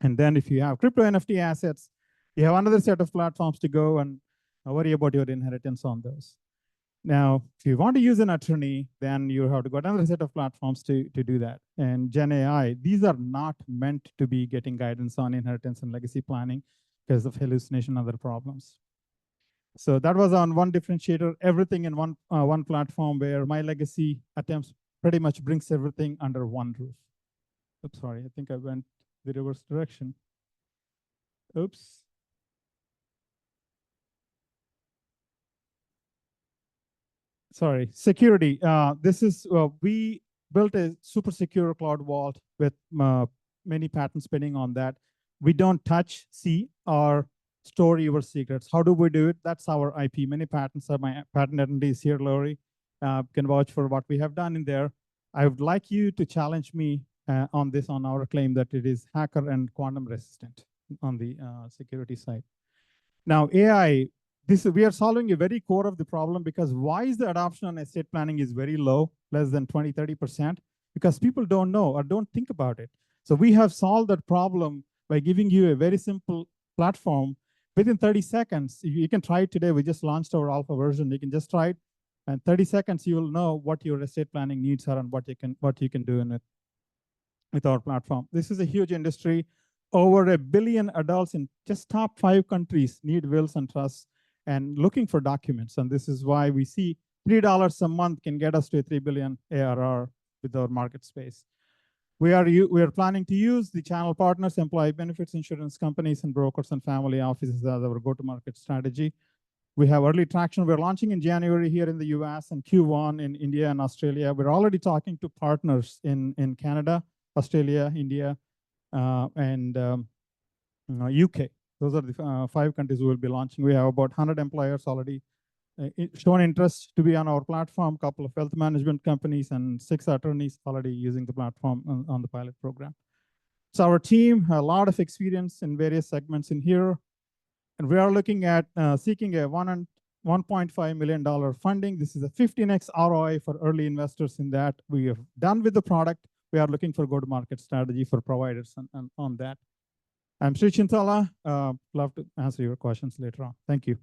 And then if you have crypto NFT assets, you have another set of platforms to go and worry about your inheritance on those. Now, if you want to use an attorney, then you have to go to another set of platforms to do that. And Gen AI, these are not meant to be getting guidance on inheritance and legacy planning because of hallucination and other problems. So that was on one differentiator, everything in one platform where my legacy attempts pretty much brings everything under one roof. Oops, sorry, I think I went the reverse direction. Oops. Sorry, security. This is, we built a super secure cloud vault with many patents pending on that. We don't touch, see, or store your secrets. How do we do it? That's our IP. Many patents are my patent attorneys here, Lori, can vouch for what we have done in there. I would like you to challenge me on this, on our claim that it is hacker and quantum resistant on the security side. Now, AI, we are solving a very core of the problem, because why is the adoption on estate planning is very low, less than 20, 30%? Because people don't know or don't think about it. So we have solved that problem by giving you a very simple platform. Within 30 seconds, you can try it today. We just launched our alpha version. You can just try it. And 30 seconds, you will know what your estate planning needs are and what you can do in it with our platform. This is a huge industry. Over 1 billion adults in just top 5 countries need wills and trusts and looking for documents. And this is why we see $3 a month can get us to a 3 billion ARR with our market space. We are planning to use the channel partners, employee benefits, insurance companies, and brokers and family offices as our go-to-market strategy. We have early traction. We're launching in January here in the US and Q1 in India and Australia. We're already talking to partners in Canada, Australia, India, and UK. Those are the 5 countries we will be launching. We have about 100 employers already shown interest to be on our platform, a couple of wealth management companies, and 6 attorneys already using the platform on the pilot program. So our team, a lot of experience in various segments in here. And we are looking at seeking a $1.5 million funding. This is a 15x ROI for early investors in that. We have done with the product. We are looking for go-to-market strategy for providers and on that. I'm Sri Chintala. Love to answer your questions later on. Thank you.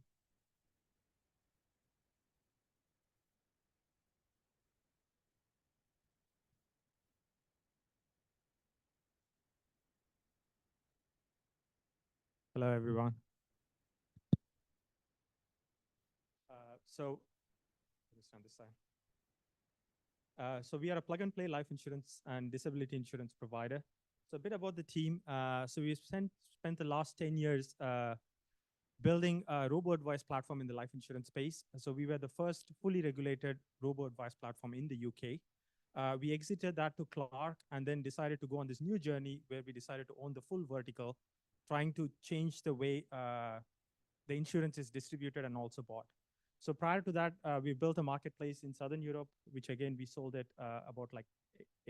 Hello, everyone. So on this side. So we are a plug-and-play life insurance and disability insurance provider. So a bit about the team. So we spent the last 10 years building a robo-advice platform in the life insurance space. So we were the first fully regulated robo-advice platform in the UK. We exited that to Clark and then decided to go on this new journey where we decided to own the full vertical, trying to change the way the insurance is distributed and also bought. So prior to that, we built a marketplace in Southern Europe, which again, we sold it about like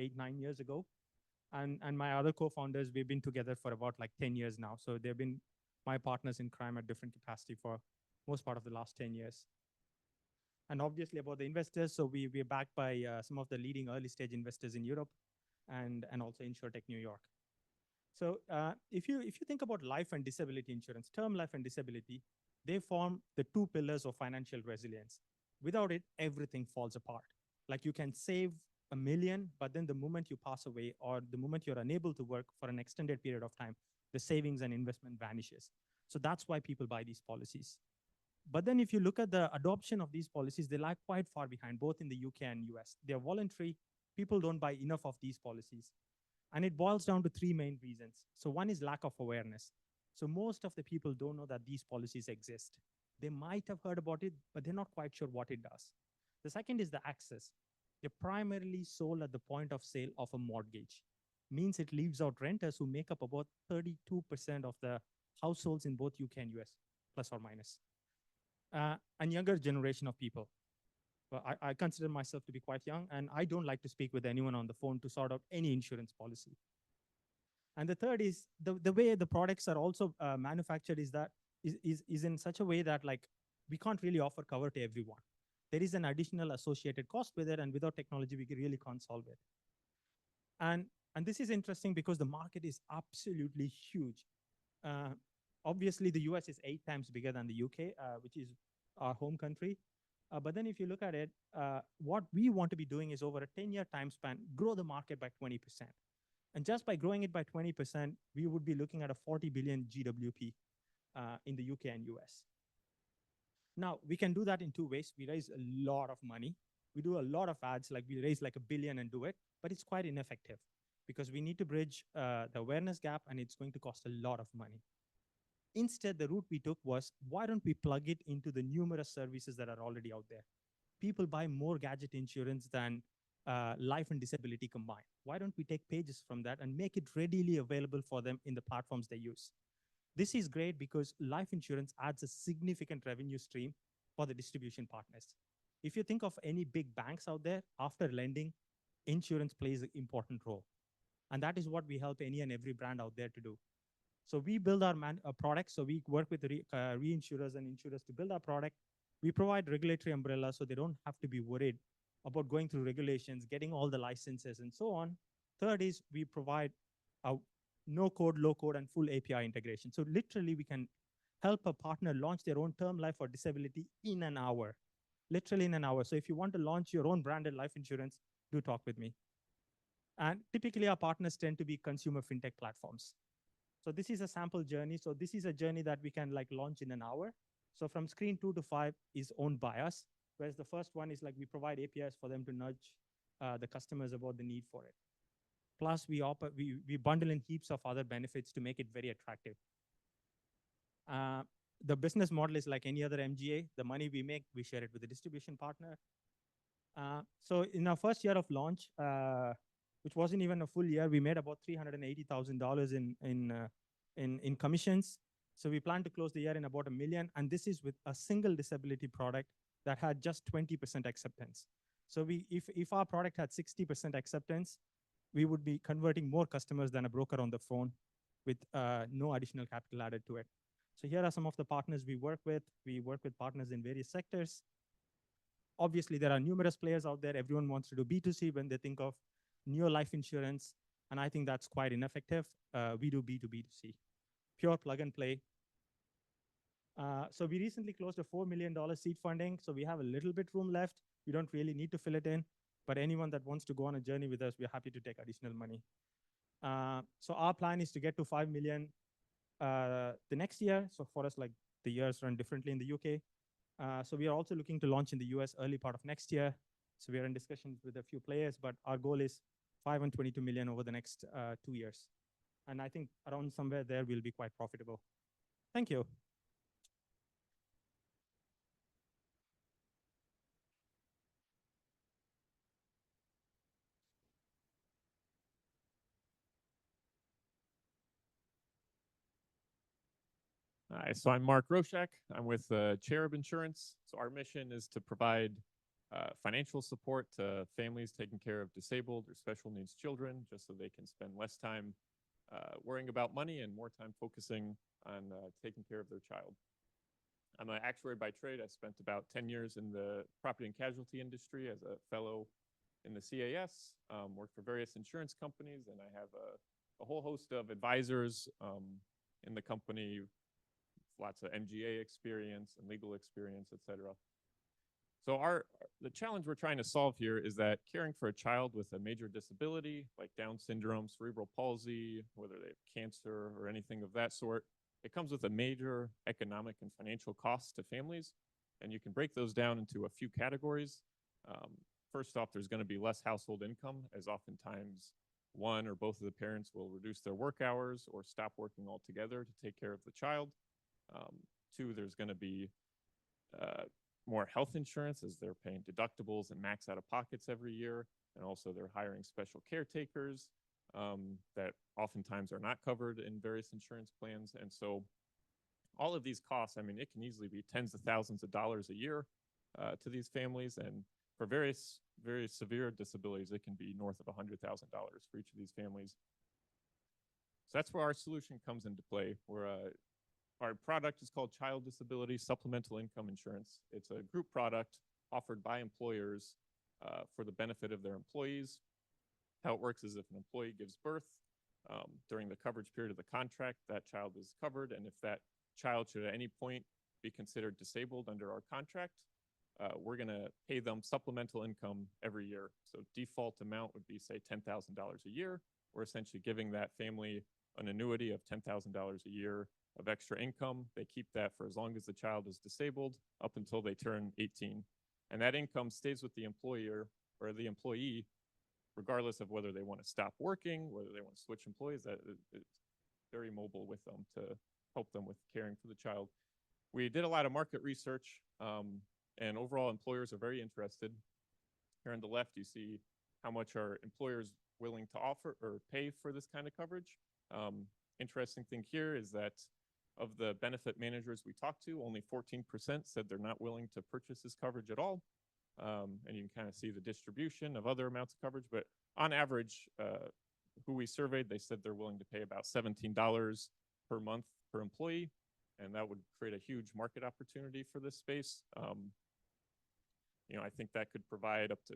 8-9 years ago. And my other co-founders, we've been together for about like 10 years now. So they've been my partners in crime at different capacity for most part of the last 10 years. And obviously about the investors, so we're backed by some of the leading early stage investors in Europe and also InsurTech New York. So if you think about life and disability insurance, term life and disability, they form the 2 pillars of financial resilience. Without it, everything falls apart. Like you can save $1 million, but then the moment you pass away or the moment you're unable to work for an extended period of time, the savings and investment vanishes. So that's why people buy these policies. But then if you look at the adoption of these policies, they lag quite far behind, both in the UK and US. They're voluntary. People don't buy enough of these policies. And it boils down to 3 main reasons. So one is lack of awareness. So most of the people don't know that these policies exist. They might have heard about it, but they're not quite sure what it does. The second is the access. They're primarily sold at the point of sale of a mortgage. Means it leaves out renters who make up about 32% of the households in both UK and US, plus or minus. And younger generation of people. Well, I consider myself to be quite young, and I don't like to speak with anyone on the phone to sort out any insurance policy. And the third is the way the products are also manufactured is in such a way that like we can't really offer cover to everyone. There is an additional associated cost with it, and without technology, we really can't solve it. And And this is interesting because the market is absolutely huge. Obviously, the US is 8 times bigger than the UK, which is our home country. But then if you look at it, what we want to be doing is over a 10-year time span, grow the market by 20%. And just by growing it by 20%, we would be looking at a 40 billion GWP in the UK and US. Now, we can do that in 2 ways. We raise a lot of money. We do a lot of ads, like we raise like $1 billion and do it, but it's quite ineffective because we need to bridge the awareness gap and it's going to cost a lot of money. Instead, the route we took was, why don't we plug it into the numerous services that are already out there? People buy more gadget insurance than life and disability combined. Why don't we take pages from that and make it readily available for them in the platforms they use? This is great because life insurance adds a significant revenue stream for the distribution partners. If you think of any big banks out there, after lending, insurance plays an important role. And that is what we help any and every brand out there to do. So we build our products. So we work with reinsurers and insurers to build our product. We provide regulatory umbrella so they don't have to be worried about going through regulations, getting all the licenses and so on. Third is we provide a no code, low code, and full API integration. So literally we can help a partner launch their own term life or disability in an hour, literally in an hour. So if you want to launch your own branded life insurance, do talk with me. And typically our partners tend to be consumer fintech platforms. So this is a sample journey. So this is a journey that we can like launch in an hour. So from screen 2 to 5 is owned by us, whereas the first one is like we provide APIs for them to nudge the customers about the need for it. Plus we bundle in heaps of other benefits to make it very attractive. The business model is like any other MGA. The money we make, we share it with the distribution partner. So in our first year of launch, which wasn't even a full year, we made about $380,000 in commissions. So we plan to close the year in about $1 million, and this is with a single disability product that had just 20% acceptance. So if our product had 60% acceptance, we would be converting more customers than a broker on the phone with no additional capital added to it. So here are some of the partners we work with. We work with partners in various sectors. Obviously, there are numerous players out there. Everyone wants to do B2C when they think of neo life insurance, and I think that's quite ineffective. We do B2B2C, pure plug and play. So we recently closed a $4 million seed funding, so we have a little bit room left. We don't really need to fill it in, but anyone that wants to go on a journey with us, we're happy to take additional money. So our plan is to get to 5 million the next year. So for us, like the years run differently in the UK. So we are also looking to launch in the US early part of next year. So we are in discussions with a few players, but our goal is 5 and 22 million over the next 2 years. And I think around somewhere there we'll be quite profitable. Thank you. Hi, so I'm Mark Roshak. I'm with Cherub Insurance. So our mission is to provide financial support to families taking care of disabled or special needs children, just so they can spend less time worrying about money and more time focusing on taking care of their child. I'm an actuary by trade. I spent about 10 years in the property and casualty industry as a fellow in the CAS, worked for various insurance companies, and I have a whole host of advisors in the company, lots of MGA experience and legal experience, etc. So the challenge we're trying to solve here is that caring for a child with a major disability like Down syndrome, cerebral palsy, whether they have cancer or anything of that sort, it comes with a major economic and financial cost to families. And you can break those down into a few categories. First off, there's going to be less household income, as oftentimes one or both of the parents will reduce their work hours or stop working altogether to take care of the child. 2, there's going to be more health insurance as they're paying deductibles and max out of pockets every year. And also they're hiring special caretakers that oftentimes are not covered in various insurance plans. And so all of these costs, I mean, it can easily be tens of thousands of dollars a year to these families. And for various very severe disabilities, it can be north of $100,000 for each of these families. So that's where our solution comes into play. Our product is called Child Disability Supplemental Income Insurance. It's a group product offered by employers for the benefit of their employees. How it works is if an employee gives birth, during the coverage period of the contract, that child is covered. And if that child should at any point be considered disabled under our contract, we're going to pay them supplemental income every year. So default amount would be, say, $10,000 a year. We're essentially giving that family an annuity of $10,000 a year of extra income. They keep that for as long as the child is disabled up until they turn 18. And that income stays with the employer or the employee, regardless of whether they want to stop working, whether they want to switch employees. That it's very mobile with them to help them with caring for the child. We did a lot of market research, and overall employers are very interested. Here on the left, you see how much are employers willing to offer or pay for this kind of coverage. Interesting thing here is that of the benefit managers we talked to, only 14% said they're not willing to purchase this coverage at all. And you can kind of see the distribution of other amounts of coverage, but on average, who we surveyed, they said they're willing to pay about $17 per month per employee, and that would create a huge market opportunity for this space. I think that could provide up to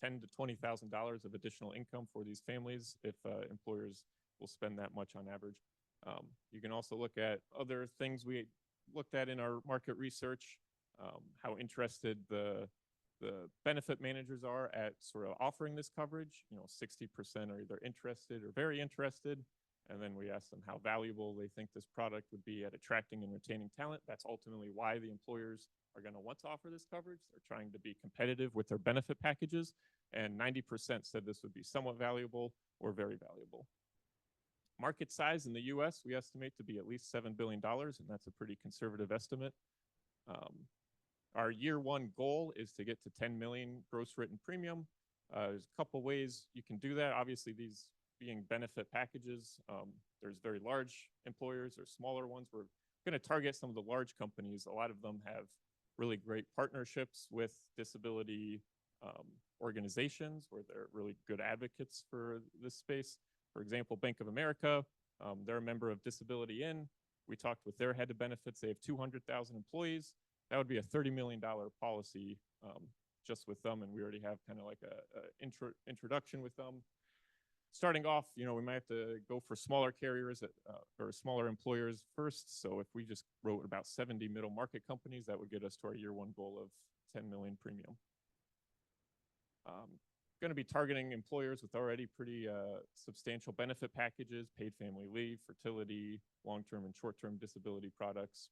$10,000 to $20,000 of additional income for these families if employers will spend that much on average. You can also look at other things we looked at in our market research, how interested the benefit managers are at sort of offering this coverage. 60% are either interested or very interested. And then we asked them how valuable they think this product would be at attracting and retaining talent. That's ultimately why the employers are going to want to offer this coverage. They're trying to be competitive with their benefit packages. And 90% said this would be somewhat valuable or very valuable. Market size in the US, we estimate to be at least $7 billion, and that's a pretty conservative estimate. Our year one goal is to get to 10 million gross written premium. There's a couple ways you can do that. Obviously, these being benefit packages, there's very large employers or smaller ones. We're going to target some of the large companies. A lot of them have really great partnerships with disability organizations where they're really good advocates for this space. For example, Bank of America, they're a member of Disability In. We talked with their head of benefits. They have 200,000 employees. That would be a $30 million policy just with them, and we already have kind of like a introduction with them. Starting off, we might have to go for smaller carriers or smaller employers first. So if we just wrote about 70 middle market companies, that would get us to our year one goal of 10 million premium. Going to be targeting employers with already pretty substantial benefit packages, paid family leave, fertility, long-term and short-term disability products.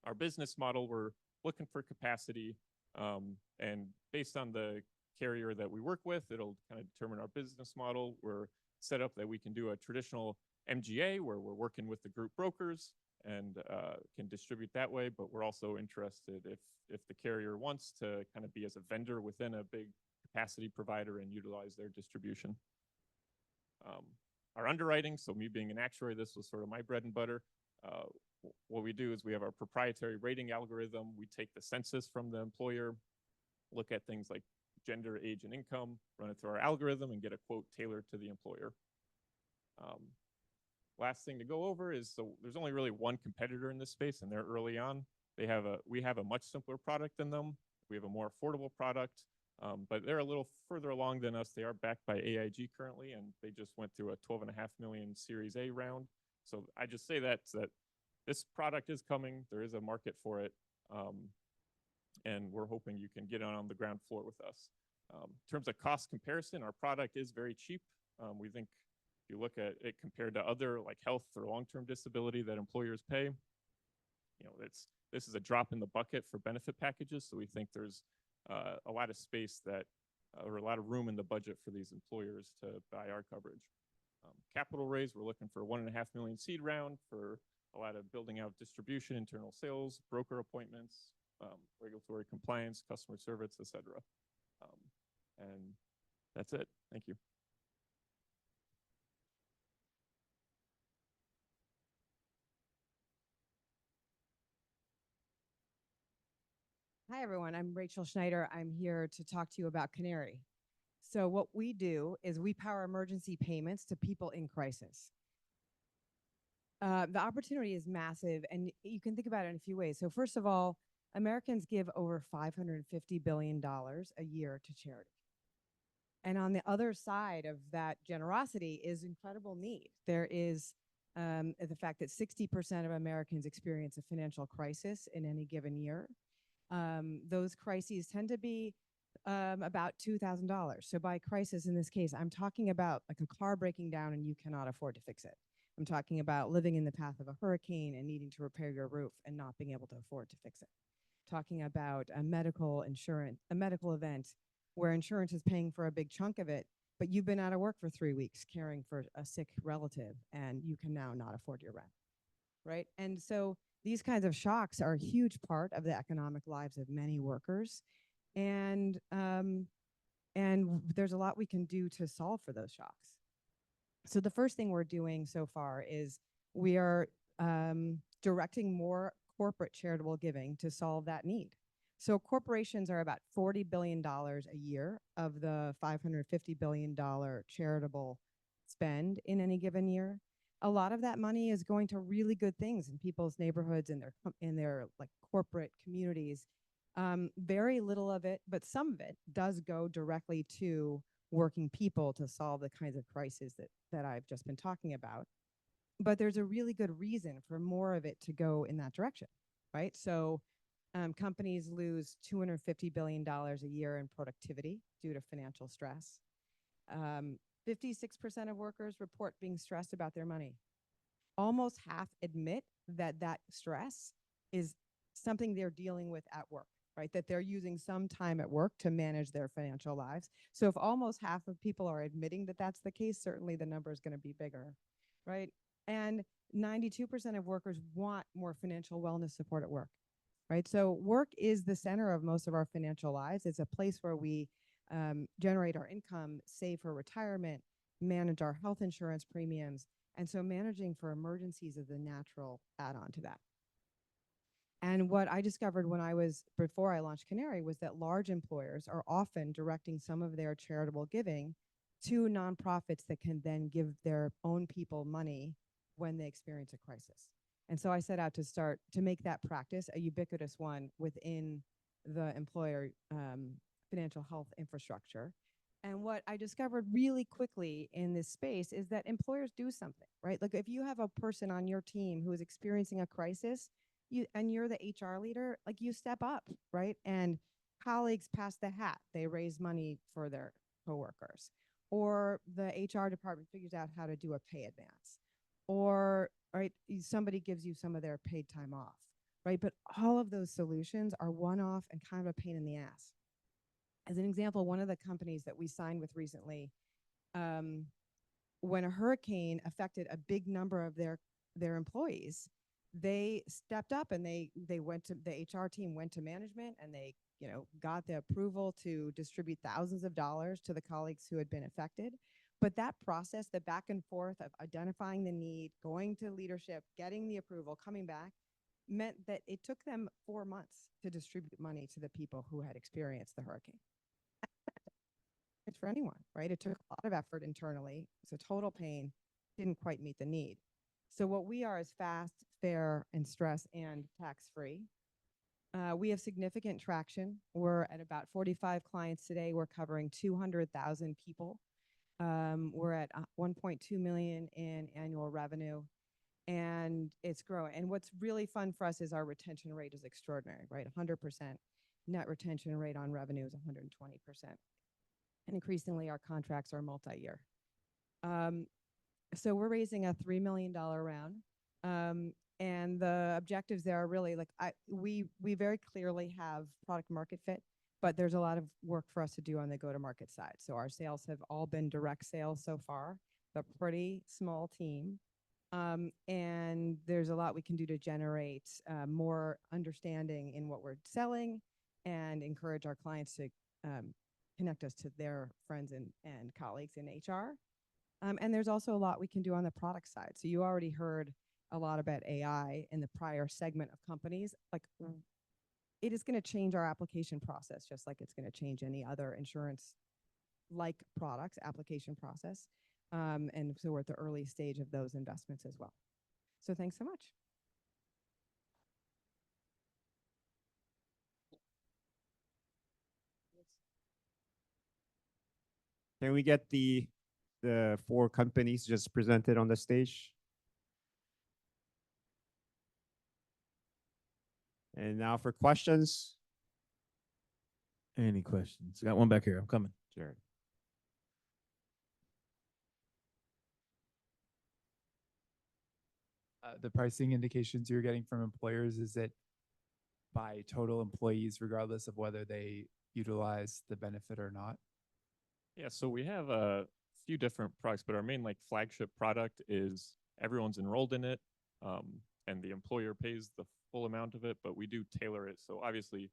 Our business model, we're looking for capacity, and based on the carrier that we work with, it'll kind of determine our business model. We're set up that we can do a traditional MGA where we're working with the group brokers and can distribute that way, but we're also interested if the carrier wants to kind of be as a vendor within a big capacity provider and utilize their distribution. Our underwriting, so me being an actuary, this was sort of my bread and butter. What we do is we have our proprietary rating algorithm. We take the census from the employer, look at things like gender, age, and income, run it through our algorithm, and get a quote tailored to the employer. Last thing to go over is, so there's only really one competitor in this space, and they're early on. We have a much simpler product than them. We have a more affordable product, but they're a little further along than us. They are backed by AIG currently, and they just went through a $12.5 million Series A round. So I just say that this product is coming. There is a market for it. And we're hoping you can get on the ground floor with us. In terms of cost comparison, our product is very cheap. We think if you look at it compared to other like health or long-term disability that employers pay, this is a drop in the bucket for benefit packages. So we think there's a lot of space or a lot of room in the budget for these employers to buy our coverage. Capital raise, we're looking for a $1.5 million seed round for a lot of building out distribution, internal sales, broker appointments, regulatory compliance, customer service, et cetera. And that's it. Thank you. Hi, everyone. I'm Rachel Schneider. I'm here to talk to you about Canary. So what we do is we power emergency payments to people in crisis. The opportunity is massive, and you can think about it in a few ways. So first of all, Americans give over $550 billion a year to charity. And on the other side of that generosity is incredible need. There is the fact that 60% of Americans experience a financial crisis in any given year. Those crises tend to be about $2,000. So by crisis in this case, I'm talking about like a car breaking down and you cannot afford to fix it. I'm talking about living in the path of a hurricane and needing to repair your roof and not being able to afford to fix it. Talking about a medical event where insurance is paying for a big chunk of it, but you've been out of work for 3 weeks caring for a sick relative and you can now not afford your rent, right? And so these kinds of shocks are a huge part of the economic lives of many workers. And there's a lot we can do to solve for those shocks. So the first thing we're doing so far is we are directing more corporate charitable giving to solve that need. So corporations are about $40 billion a year of the $550 billion charitable spend in any given year. A lot of that money is going to really good things in people's neighborhoods and their like corporate communities. Very little of it, but some of it does go directly to working people to solve the kinds of crises that I've just been talking about. But there's a really good reason for more of it to go in that direction, right? So companies lose $250 billion a year in productivity due to financial stress. 56% of workers report being stressed about their money. Almost half admit that that stress is something they're dealing with at work, right? That they're using some time at work to manage their financial lives. So if almost half of people are admitting that that's the case, certainly the number is going to be bigger, right? And 92% of workers want more financial wellness support at work, right? So work is the center of most of our financial lives. It's a place where we generate our income, save for retirement, manage our health insurance premiums. And so managing for emergencies is a natural add-on to that. And what I discovered before I launched Canary was that large employers are often directing some of their charitable giving to nonprofits that can then give their own people money when they experience a crisis. And so I set out to make that practice a ubiquitous one within the employer financial health infrastructure. And what I discovered really quickly in this space is that employers do something, right? Like if you have a person on your team who is experiencing a crisis, and you're the HR leader, like you step up, right? And colleagues pass the hat. They raise money for their coworkers. Or the HR department figures out how to do a pay advance. Or, right, somebody gives you some of their paid time off, right? But all of those solutions are one-off and kind of a pain in the ass. As an example, one of the companies that we signed with recently, when a hurricane affected a big number of their employees, they stepped up and the HR team went to management and they, got the approval to distribute thousands of dollars to the colleagues who had been affected. But that process, the back and forth of identifying the need, going to leadership, getting the approval, coming back, meant that it took them 4 months to distribute money to the people who had experienced the hurricane. It's for anyone, right? It took a lot of effort internally. It's a total pain, didn't quite meet the need. So what we are is fast, fair, and stress and tax-free. We have significant traction. We're at about 45 clients today. We're covering 200,000 people. We're at 1.2 million in annual revenue, and it's growing. And what's really fun for us is our retention rate is extraordinary, right? 100% net retention rate on revenue is 120%. And increasingly, our contracts are multi-year. So we're raising a $3 million round. And the objectives there are really like, we very clearly have product market fit, but there's a lot of work for us to do on the go-to-market side. So our sales have all been direct sales so far, a pretty small team. And there's a lot we can do to generate more understanding in what we're selling and encourage our clients to connect us to their friends and colleagues in HR. And there's also a lot we can do on the product side. So you already heard a lot about AI in the prior segment of companies. Like it is going to change our application process, just like it's going to change any other insurance-like products application process. And so we're at the early stage of those investments as well. So thanks so much. Can we get the four companies just presented on the stage? And now for questions. Any questions? Got one back here. I'm coming. Jared. The pricing indications you're getting from employers, is it by total employees, regardless of whether they utilize the benefit or not? Yeah, so we have a few different products, but our main like flagship product is everyone's enrolled in it, and the employer pays the full amount of it, but we do tailor it. So obviously,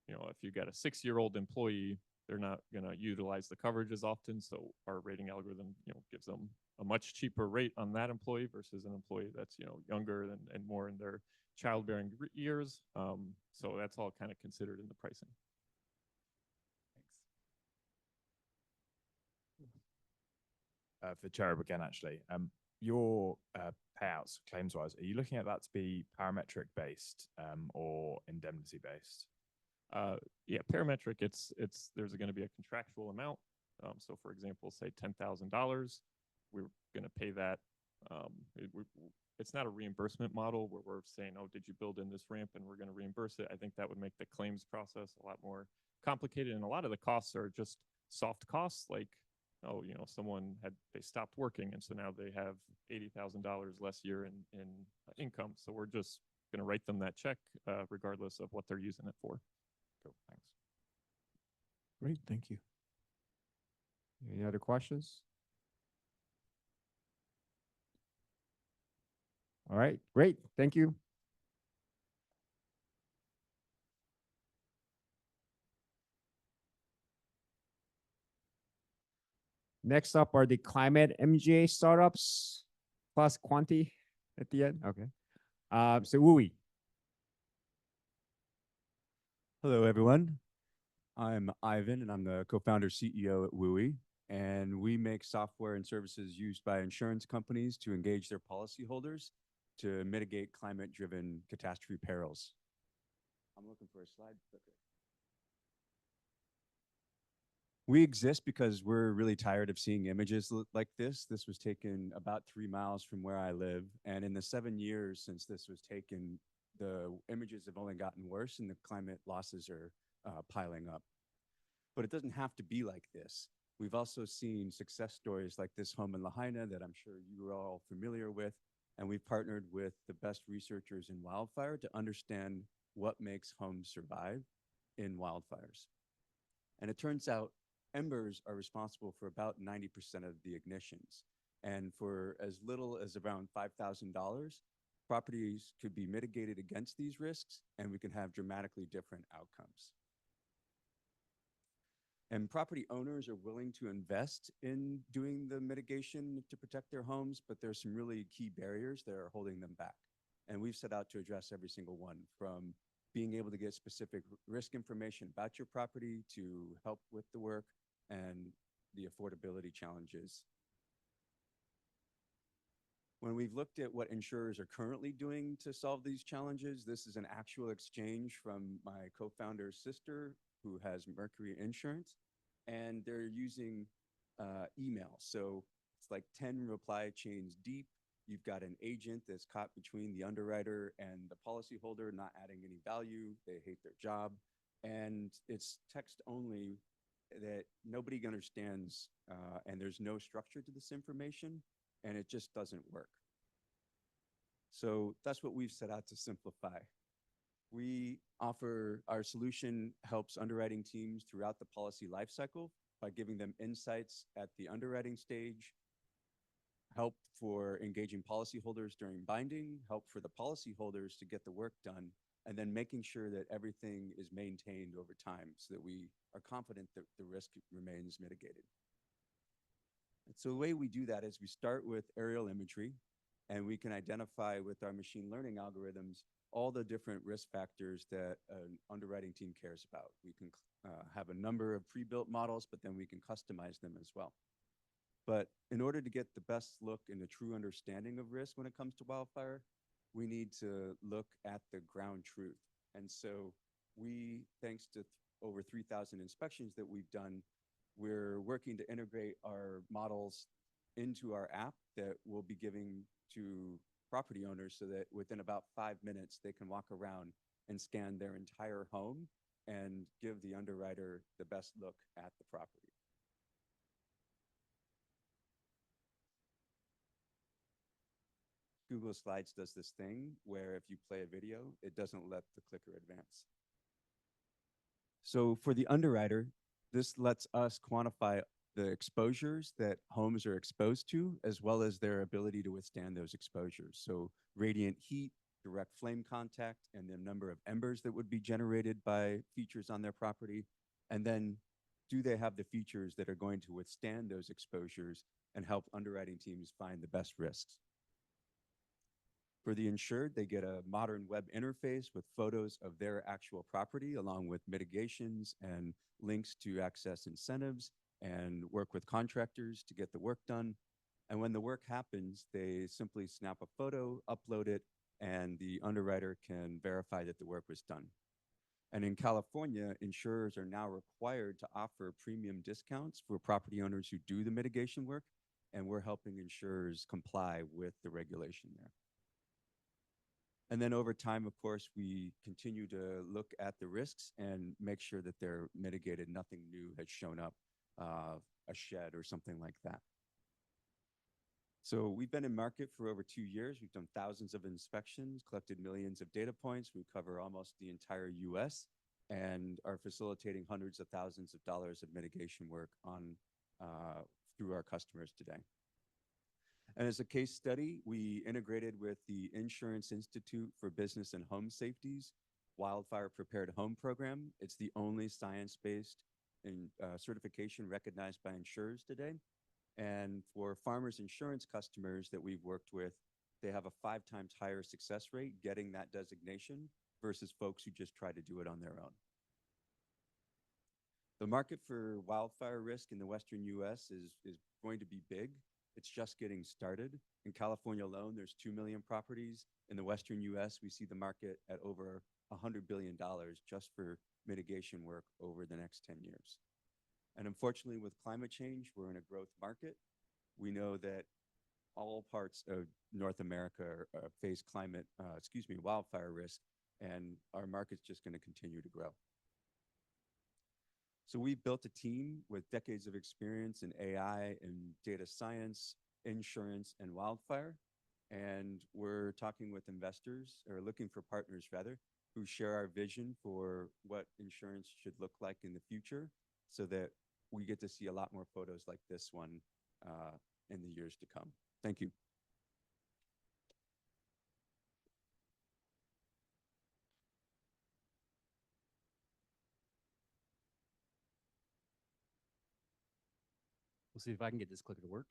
you know, if you got a 6-year-old employee, they're not going to utilize the coverage as often. So our rating algorithm, you know, gives them a much cheaper rate on that employee versus an employee that's, you know, younger and more in their childbearing years. So that's all kind of considered in the pricing. For Cherub again, actually, your payouts claims-wise, are you looking at that to be parametric based or indemnity based? Yeah, parametric. It's there's going to be a contractual amount. So, for example, say $10,000, we're going to pay that. It's not a reimbursement model where we're saying, oh, did you build in this ramp and we're going to reimburse it. I think that would make the claims process a lot more complicated, and a lot of the costs are just soft costs, like, oh, you know, they stopped working, and so now they have $80,000 less year in income. So we're just going to write them that check regardless of what they're using it for. Cool, thanks. Great, thank you. Any other questions? All right, great. Thank you. Next up are the climate MGA startups plus Quanti at the end. Okay. So Wooey. Hello, everyone. I'm Ivan, and I'm the co-founder CEO at Wooey. And we make software and services used by insurance companies to engage their policyholders to mitigate climate-driven catastrophe perils. I'm looking for a slide clicker. We exist because we're really tired of seeing images like this. This was taken about 3 miles from where I live. And in the 7 years since this was taken, the images have only gotten worse and the climate losses are piling up. But it doesn't have to be like this. We've also seen success stories like this home in Lahaina that I'm sure you are all familiar with. And we've partnered with the best researchers in wildfire to understand what makes homes survive in wildfires. And it turns out embers are responsible for about 90% of the ignitions. And for as little as around $5,000, properties could be mitigated against these risks, and we can have dramatically different outcomes. And property owners are willing to invest in doing the mitigation to protect their homes, but there's some really key barriers that are holding them back. And we've set out to address every single one, from being able to get specific risk information about your property to help with the work and the affordability challenges. When we've looked at what insurers are currently doing to solve these challenges, this is an actual exchange from my co-founder's sister, who has Mercury Insurance, and they're using email. So it's like 10 reply chains deep. You've got an agent that's caught between the underwriter and the policyholder, not adding any value. They hate their job. And it's text only that nobody understands, and there's no structure to this information, and it just doesn't work. So that's what we've set out to simplify. We offer, our solution helps underwriting teams throughout the policy lifecycle by giving them insights at the underwriting stage, help for engaging policyholders during binding, help for the policyholders to get the work done, and then making sure that everything is maintained over time so that we are confident that the risk remains mitigated. And so the way we do that is we start with aerial imagery, and we can identify with our machine learning algorithms all the different risk factors that an underwriting team cares about. We can have a number of pre-built models, but then we can customize them as well. But in order to get the best look and a true understanding of risk when it comes to wildfire, we need to look at the ground truth. And so we, thanks to over 3,000 inspections that we've done, we're working to integrate our models into our app that we'll be giving to property owners so that within about 5 minutes, they can walk around and scan their entire home and give the underwriter the best look at the property. Google Slides does this thing where if you play a video, it doesn't let the clicker advance. So for the underwriter, this lets us quantify the exposures that homes are exposed to, as well as their ability to withstand those exposures. So radiant heat, direct flame contact, and the number of embers that would be generated by features on their property. And then do they have the features that are going to withstand those exposures and help underwriting teams find the best risks? For the insured, they get a modern web interface with photos of their actual property, along with mitigations and links to access incentives and work with contractors to get the work done. And when the work happens, they simply snap a photo, upload it, and the underwriter can verify that the work was done. And in California, insurers are now required to offer premium discounts for property owners who do the mitigation work, and we're helping insurers comply with the regulation there. And then over time, of course, we continue to look at the risks and make sure that they're mitigated. Nothing new has shown up, a shed or something like that. So we've been in market for over 2 years. We've done thousands of inspections, collected millions of data points. We cover almost the entire US and are facilitating hundreds of thousands of dollars of mitigation work on through our customers today. And as a case study, we integrated with the Insurance Institute for Business and Home Safety's Wildfire Prepared Home Program. It's the only science-based certification recognized by insurers today. And for farmers insurance customers that we've worked with, they have a 5 times higher success rate getting that designation versus folks who just try to do it on their own. The market for wildfire risk in the Western US is going to be big. It's just getting started. In California alone, there's 2 million properties. In the Western US, we see the market at over $100 billion just for mitigation work over the next 10 years. And unfortunately, with climate change, we're in a growth market. We know that all parts of North America face wildfire risk, and our market's just going to continue to grow. So we've built a team with decades of experience in AI and data science, insurance, and wildfire. And we're talking with investors, or looking for partners rather, who share our vision for what insurance should look like in the future, so that we get to see a lot more photos like this one in the years to come. Thank you. We'll see if I can get this clicker to work.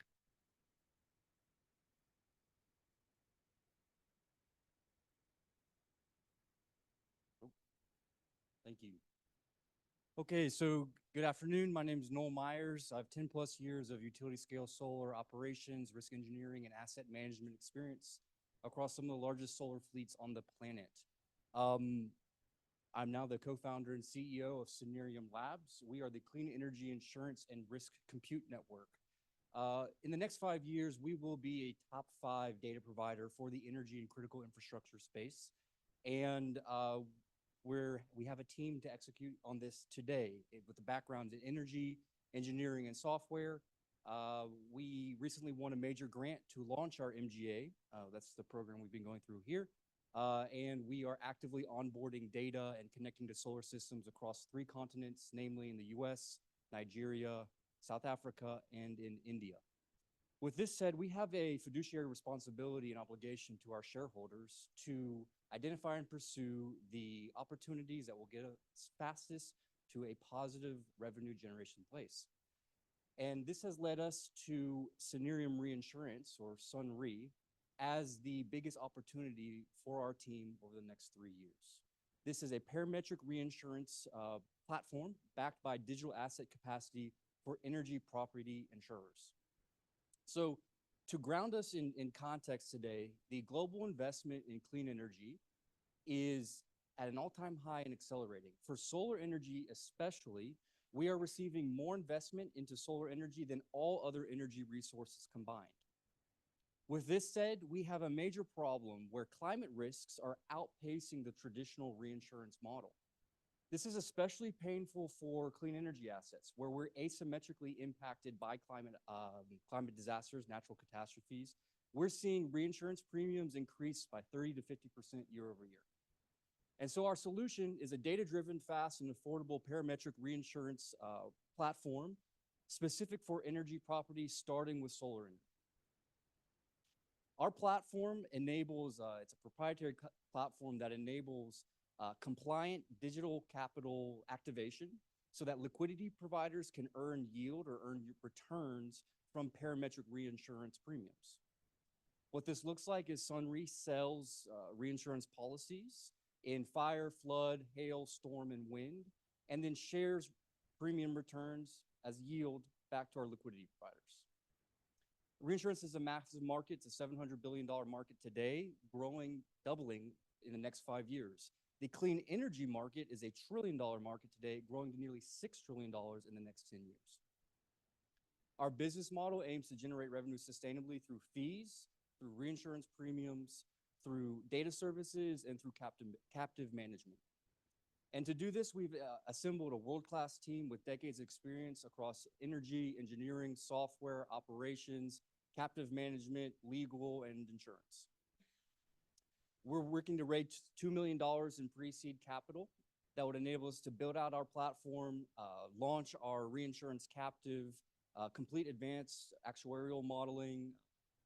Oh, thank you. Okay, so good afternoon. My name is Noel Myers. I have 10 plus years of utility scale solar operations, risk engineering, and asset management experience across some of the largest solar fleets on the planet. I'm now the co-founder and CEO of Cenarium Labs. We are the clean energy insurance and risk compute network. In the next 5 years, we will be a top 5 data provider for the energy and critical infrastructure space. And we have a team to execute on this today with the background in energy, engineering, and software. We recently won a major grant to launch our MGA. That's the program we've been going through here. And we are actively onboarding data and connecting to solar systems across 3 continents, namely in the US, Nigeria, South Africa, and in India. With this said, we have a fiduciary responsibility and obligation to our shareholders to identify and pursue the opportunities that will get us fastest to a positive revenue generation place. And this has led us to Cenarium Reinsurance, or SunRe, as the biggest opportunity for our team over the next 3 years. This is a parametric reinsurance platform backed by digital asset capacity for energy property insurers. So to ground us in context today, the global investment in clean energy is at an all-time high and accelerating. For solar energy especially, We are receiving more investment into solar energy than all other energy resources combined. With this said, we have a major problem where climate risks are outpacing the traditional reinsurance model. This is especially painful for clean energy assets, where we're asymmetrically impacted by climate disasters, natural catastrophes. We're seeing reinsurance premiums increase by 30 to 50% year over year. And so our solution is a data-driven, fast, and affordable parametric reinsurance platform specific for energy properties, starting with solar energy. Our platform enables, it's a proprietary platform that enables compliant digital capital activation so that liquidity providers can earn yield or earn returns from parametric reinsurance premiums. What this looks like is Sunre sells reinsurance policies in fire, flood, hail, storm, and wind, and then shares premium returns as yield back to our liquidity providers. Reinsurance is a massive market. It's a $700 billion market today, growing, doubling in the next 5 years. The clean energy market is a $1 trillion market today, growing to nearly $6 trillion in the next 10 years. Our business model aims to generate revenue sustainably through fees, through reinsurance premiums, through data services, and through captive management. And to do this, we've assembled a world-class team with decades of experience across energy, engineering, software, operations, captive management, legal, and insurance. We're working to raise $2 million in pre-seed capital that would enable us to build out our platform, launch our reinsurance captive, complete advanced actuarial modeling,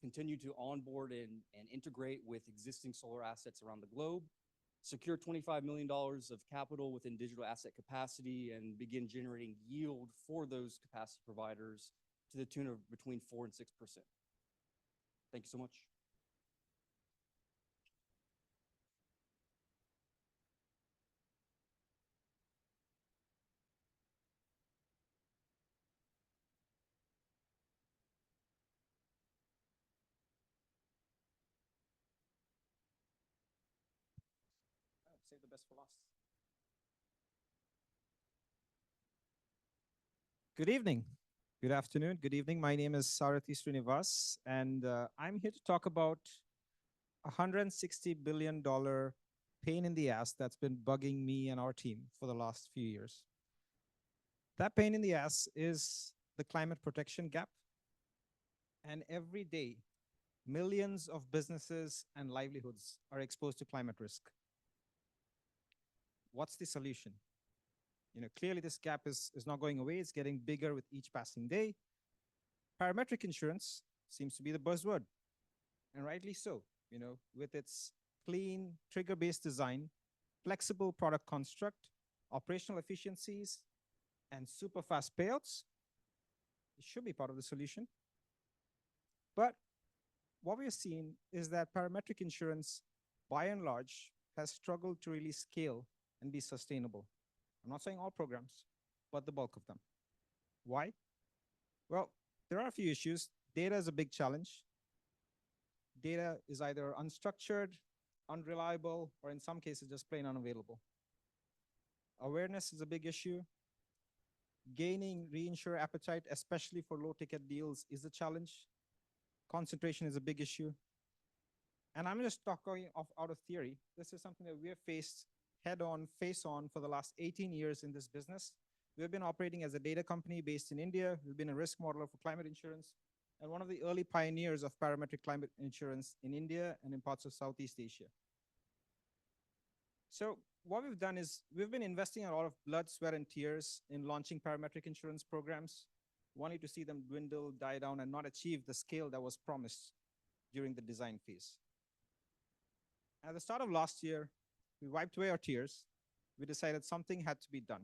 continue to onboard and integrate with existing solar assets around the globe, secure $25 million of capital within digital asset capacity, and begin generating yield for those capacity providers to the tune of between 4 and 6%. Thank you so much. Save the best for last. Good evening, good afternoon, good evening. My name is Sarathi Srinivas, and I'm here to talk about a $160 billion pain in the ass that's been bugging me and our team for the last few years. That pain in the ass is the climate protection gap. And every day, millions of businesses and livelihoods are exposed to climate risk. What's the solution? Clearly this gap is not going away. It's getting bigger with each passing day. Parametric insurance seems to be the buzzword, and rightly so. With its clean, trigger-based design, flexible product construct, operational efficiencies, and super fast payouts, it should be part of the solution. But what we're seeing is that parametric insurance, by and large, has struggled to really scale and be sustainable. I'm not saying all programs, but the bulk of them. Why? Well, there are a few issues. Data is a big challenge. Data is either unstructured, unreliable, or in some cases, just plain unavailable. Awareness is a big issue. Gaining reinsurer appetite, especially for low-ticket deals, is a challenge. Concentration is a big issue. And I'm just talking out of theory. This is something that we have faced head-on, face-on for the last 18 years in this business. We've been operating as a data company based in India. We've been a risk modeler for climate insurance, and one of the early pioneers of parametric climate insurance in India and in parts of Southeast Asia. So what we've done is we've been investing a lot of blood, sweat, and tears in launching parametric insurance programs, wanting to see them dwindle, die down, and not achieve the scale that was promised during the design phase. At the start of last year, we wiped away our tears. We decided something had to be done.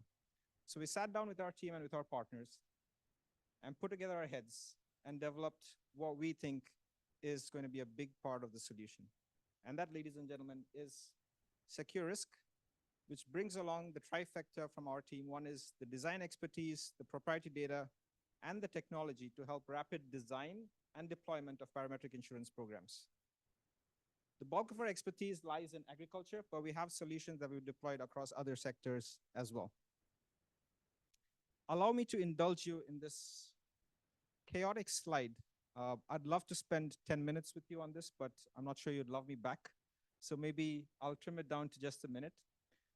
So we sat down with our team and with our partners and put together our heads and developed what we think is going to be a big part of the solution. And that, ladies and gentlemen, is secure risk, which brings along the trifecta from our team. One is the design expertise, the proprietary data, and the technology to help rapid design and deployment of parametric insurance programs. The bulk of our expertise lies in agriculture, but we have solutions that we've deployed across other sectors as well. allow me to indulge you in this chaotic slide. I'd love to spend 10 minutes with you on this, but I'm not sure you'd love me back. So maybe I'll trim it down to just a minute.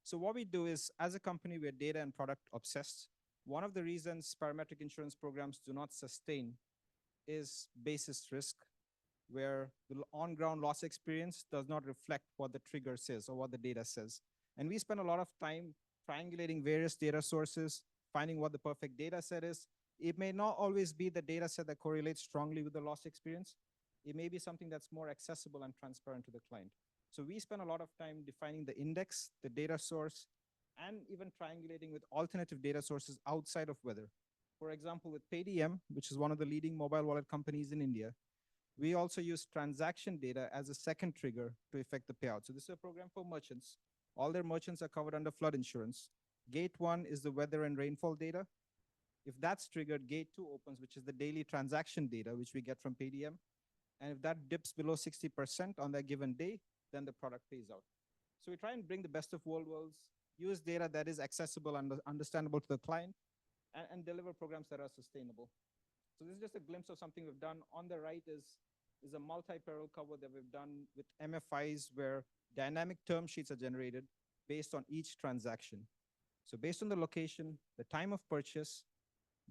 So what we do is, as a company, we're data and product obsessed. One of the reasons parametric insurance programs do not sustain is basis risk, where the on-ground loss experience does not reflect what the trigger says or what the data says. And we spend a lot of time triangulating various data sources, finding what the perfect data set is. It may not always be the data set that correlates strongly with the loss experience. It may be something that's more accessible and transparent to the client. So we spend a lot of time defining the index, the data source, and even triangulating with alternative data sources outside of weather. For example, with Paytm, which is one of the leading mobile wallet companies in India, we also use transaction data as a second trigger to affect the payout. So this is a program for merchants. All their merchants are covered under flood insurance. Gate 1 is the weather and rainfall data. If that's triggered, Gate 2 opens, which is the daily transaction data, which we get from Paytm. And if that dips below 60% on that given day, then the product pays out. So we try and bring the best of all worlds, use data that is accessible and understandable to the client, and deliver programs that are sustainable. So this is just a glimpse of something we've done. On the right is a multi-peril cover that we've done with MFIs, where dynamic term sheets are generated based on each transaction. So based on the location, the time of purchase,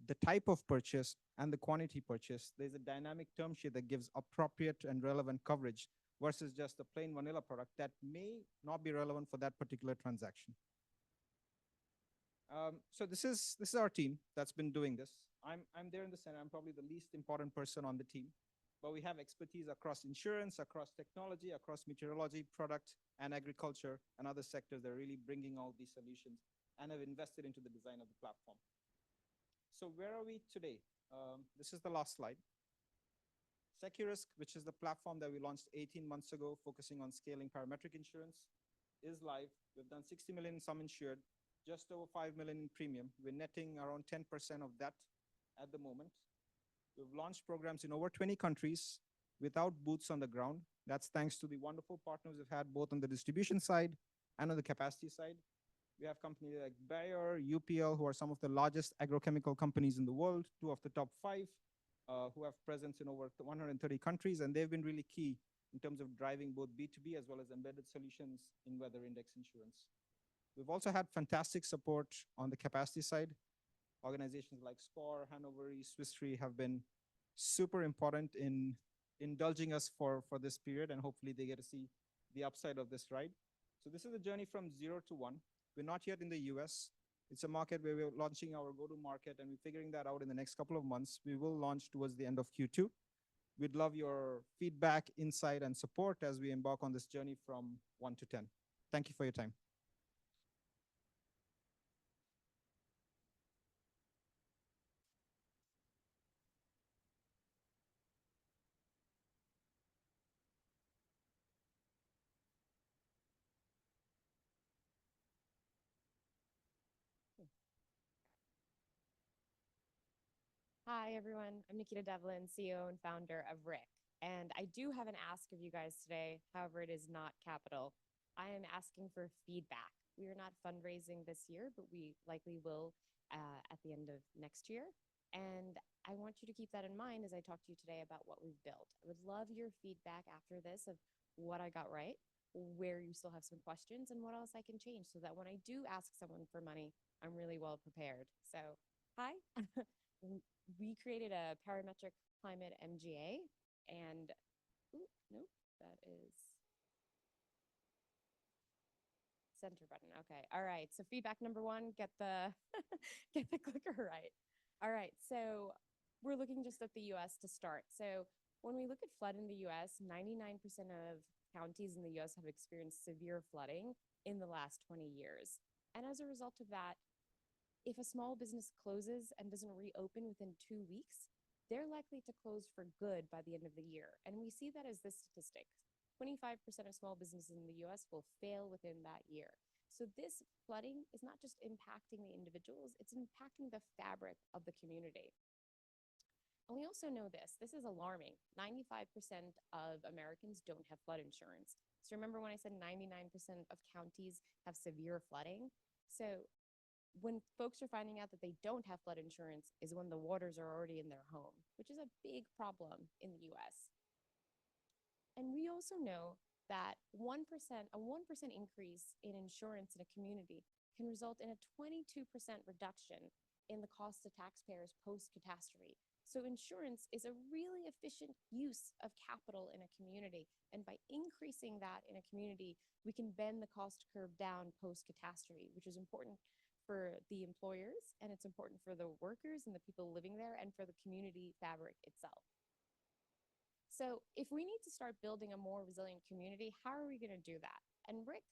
the type of purchase, and the quantity purchase, there's a dynamic term sheet that gives appropriate and relevant coverage versus just a plain vanilla product that may not be relevant for that particular transaction. So this is our team that's been doing this. I'm there in the center. I'm probably the least important person on the team, but we have expertise across insurance, across technology, across meteorology, product, and agriculture, and other sectors that are really bringing all these solutions and have invested into the design of the platform. So where are we today? This is the last slide. SecuRisk, which is the platform that we launched 18 months ago, focusing on scaling parametric insurance, is live. We've done 60 million sum insured, just over 5 million in premium. We're netting around 10% of that at the moment. We've launched programs in over 20 countries without boots on the ground. That's thanks to the wonderful partners we've had both on the distribution side and on the capacity side. We have companies like Bayer, UPL, who are some of the largest agrochemical companies in the world, 2 of the top 5, who have presence in over 130 countries, and they've been really key in terms of driving both B2B as well as embedded solutions in weather index insurance. We've also had fantastic support on the capacity side. Organizations like SCOR, Hanover Re, Swiss Re have been super important in indulging us for this period, and hopefully they get to see the upside of this ride. So this is a journey from 0 to 1. We're not yet in the US. It's a market where we're launching our go-to-market, and we're figuring that out in the next couple of months. We will launch towards the end of Q2. We'd love your feedback, insight, and support as we embark on this journey from 1 to 10. Thank you for your time. Hi, everyone. I'm Nikita Devlin, CEO and founder of RIC. And I do have an ask of you guys today. However, it is not capital. I am asking for feedback. We are not fundraising this year, but we likely will at the end of next year. And I want you to keep that in mind as I talk to you today about what we've built. I would love your feedback after this of what I got right, where you still have some questions, and what else I can change so that when I do ask someone for money, I'm really well prepared. So, hi. We created a parametric climate MGA, and nope, that is center button. Okay, all right. So feedback number 1, get the get the clicker right. All right, so we're looking just at the U.S. to start. So when we look at flood in the U.S., 99% of counties in the U.S. have experienced severe flooding in the last 20 years. And as a result of that, if a small business closes and doesn't reopen within 2 weeks, they're likely to close for good by the end of the year. And we see that as this statistic. 25% of small businesses in the US will fail within that year. So this flooding is not just impacting the individuals, it's impacting the fabric of the community. And we also know this is alarming. 95% of Americans don't have flood insurance. So remember when I said 99% of counties have severe flooding? So when folks are finding out that they don't have flood insurance is when the waters are already in their home, which is a big problem in the US. And we also know that 1%, a 1% increase in insurance in a community can result in a 22% reduction in the cost to taxpayers post-catastrophe. So insurance is a really efficient use of capital in a community. And by increasing that in a community, we can bend the cost curve down post-catastrophe, which is important for the employers, and it's important for the workers and the people living there, and for the community fabric itself. So if we need to start building a more resilient community, how are we going to do that? And Rick,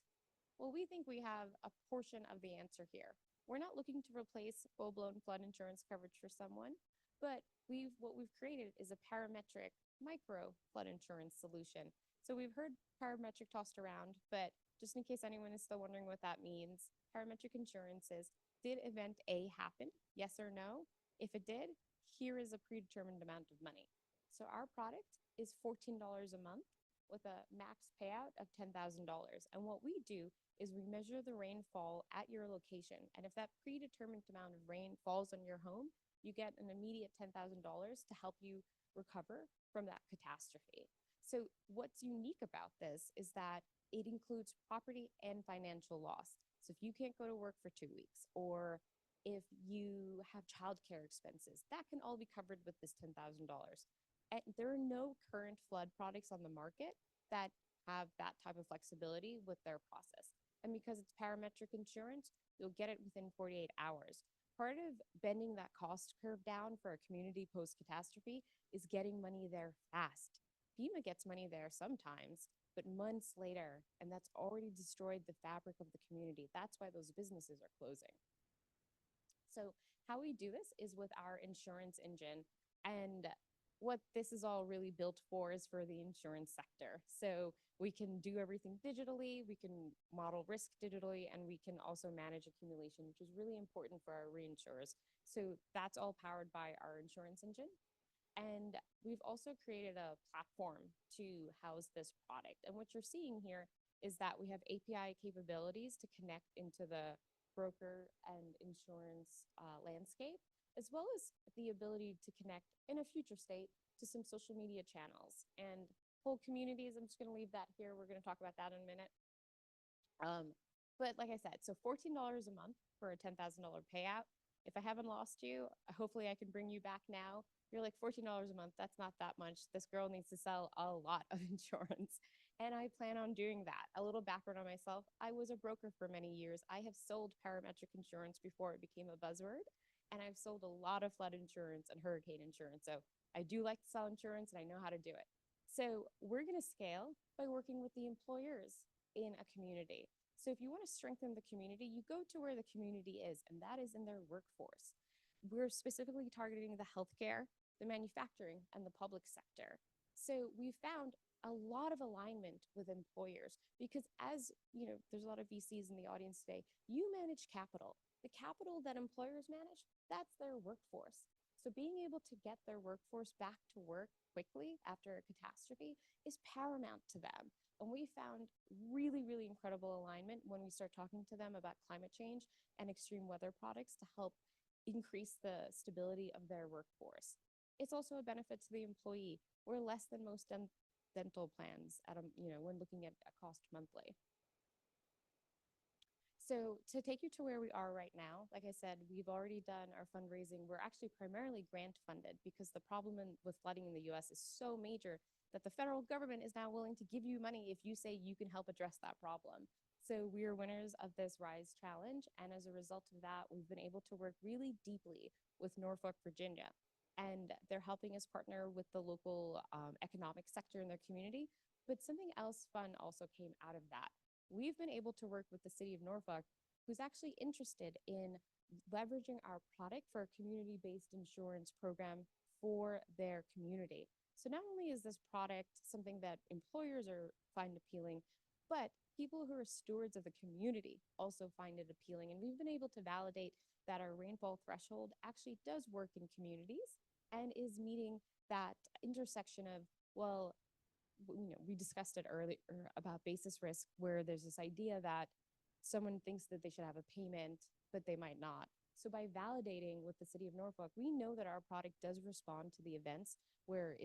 well, we think we have a portion of the answer here. We're not looking to replace full-blown flood insurance coverage for someone, but what we've created is a parametric micro flood insurance solution. So we've heard parametric tossed around, but just in case anyone is still wondering what that means, parametric insurance is, did event A happen? Yes or no? If it did, here is a predetermined amount of money. So our product is $14 a month with a max payout of $10,000. And what we do is we measure the rainfall at your location. And if that predetermined amount of rain falls on your home, you get an immediate $10,000 to help you recover from that catastrophe. So what's unique about this is that it includes property and financial loss. So if you can't go to work for 2 weeks, or if you have childcare expenses, that can all be covered with this $10,000. And there are no current flood products on the market that have that type of flexibility with their process. And because it's parametric insurance, you'll get it within 48 hours. Part of bending that cost curve down for a community post-catastrophe is getting money there fast. FEMA gets money there sometimes, but months later, and that's already destroyed the fabric of the community. That's why those businesses are closing. So how we do this is with our insurance engine, and what this is all really built for is for the insurance sector. So we can do everything digitally, we can model risk digitally, and we can also manage accumulation, which is really important for our reinsurers. So that's all powered by our insurance engine. And we've also created a platform to house this product. And what you're seeing here is that we have API capabilities to connect into the broker and insurance landscape, as well as the ability to connect in a future state to some social media channels and whole communities. I'm just going to leave that here. We're going to talk about that in a minute. But like I said, so $14 a month for a $10,000 payout. If I haven't lost you, hopefully I can bring you back now. You're like, $14 a month, that's not that much. This girl needs to sell a lot of insurance. And I plan on doing that. A little background on myself. I was a broker for many years. I have sold parametric insurance before it became a buzzword. And I've sold a lot of flood insurance and hurricane insurance. So I do like to sell insurance, and I know how to do it. So we're going to scale by working with the employers in a community. So if you want to strengthen the community, you go to where the community is, and that is in their workforce. We're specifically targeting the healthcare, the manufacturing, and the public sector. So we found a lot of alignment with employers because, as you know, there's a lot of VCs in the audience today. You manage capital. The capital that employers manage, that's their workforce. So being able to get their workforce back to work quickly after a catastrophe is paramount to them. And we found really, really incredible alignment when we start talking to them about climate change and extreme weather products to help increase the stability of their workforce. It's also a benefit to the employee. We're less than most dental plans at when looking at a cost monthly. So to take you to where we are right now, like I said, we've already done our fundraising. We're actually primarily grant funded because the problem with flooding in the US is so major that the federal government is now willing to give you money if you say you can help address that problem. So we are winners of this RISE challenge. And as a result of that, we've been able to work really deeply with Norfolk, Virginia. And they're helping us partner with the local economic sector in their community. But something else fun also came out of that. We've been able to work with the city of Norfolk, who's actually interested in leveraging our product for a community-based insurance program for their community. So not only is this product something that employers find appealing, but people who are stewards of the community also find it appealing. And we've been able to validate that our rainfall threshold actually does work in communities and is meeting that intersection of, well, we discussed it earlier about basis risk, where there's this idea that someone thinks that they should have a payment but they might not. So by validating with the city of Norfolk, we know that our product does respond to the events where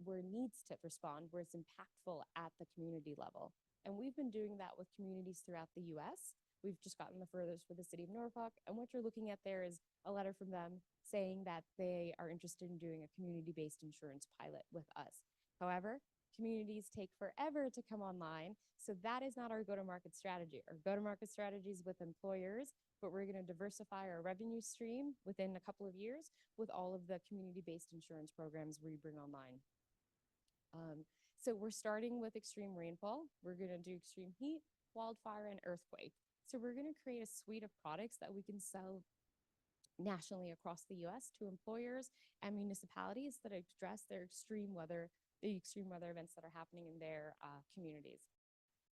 where it needs to respond, where it's impactful at the community level. And we've been doing that with communities throughout the US. We've just gotten the furthest for the city of Norfolk. And what you're looking at there is a letter from them saying that they are interested in doing a community-based insurance pilot with us. However, communities take forever to come online. So that is not our go-to-market strategy. Our go-to-market strategy is with employers, but we're going to diversify our revenue stream within a couple of years with all of the community-based insurance programs we bring online. So we're starting with extreme rainfall. We're going to do extreme heat, wildfire, and earthquake. So we're going to create a suite of products that we can sell nationally across the US to employers and municipalities that address the extreme weather events that are happening in their communities.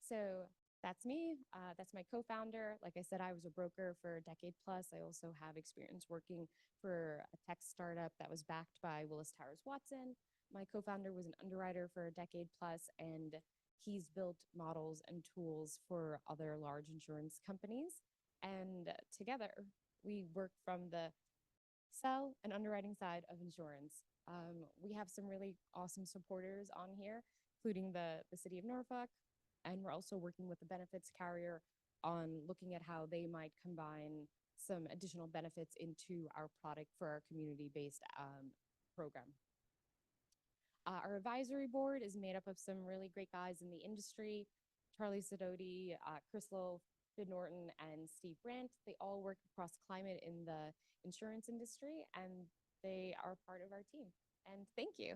So that's me. That's my co-founder. Like I said, I was a broker for a decade plus. I also have experience working for a tech startup that was backed by Willis Towers Watson. My co-founder was an underwriter for a decade plus, and he's built models and tools for other large insurance companies. And together, we work from the sell and underwriting side of insurance. We have some really awesome supporters on here, including the city of Norfolk, and we're also working with the benefits carrier on looking at how they might combine some additional benefits into our product for our community-based program. Our advisory board is made up of some really great guys in the industry: Charlie Sidoti, Chris Lowe, Fid Norton, and Steve Brandt. They all work across climate in the insurance industry, and they are part of our team. And thank you,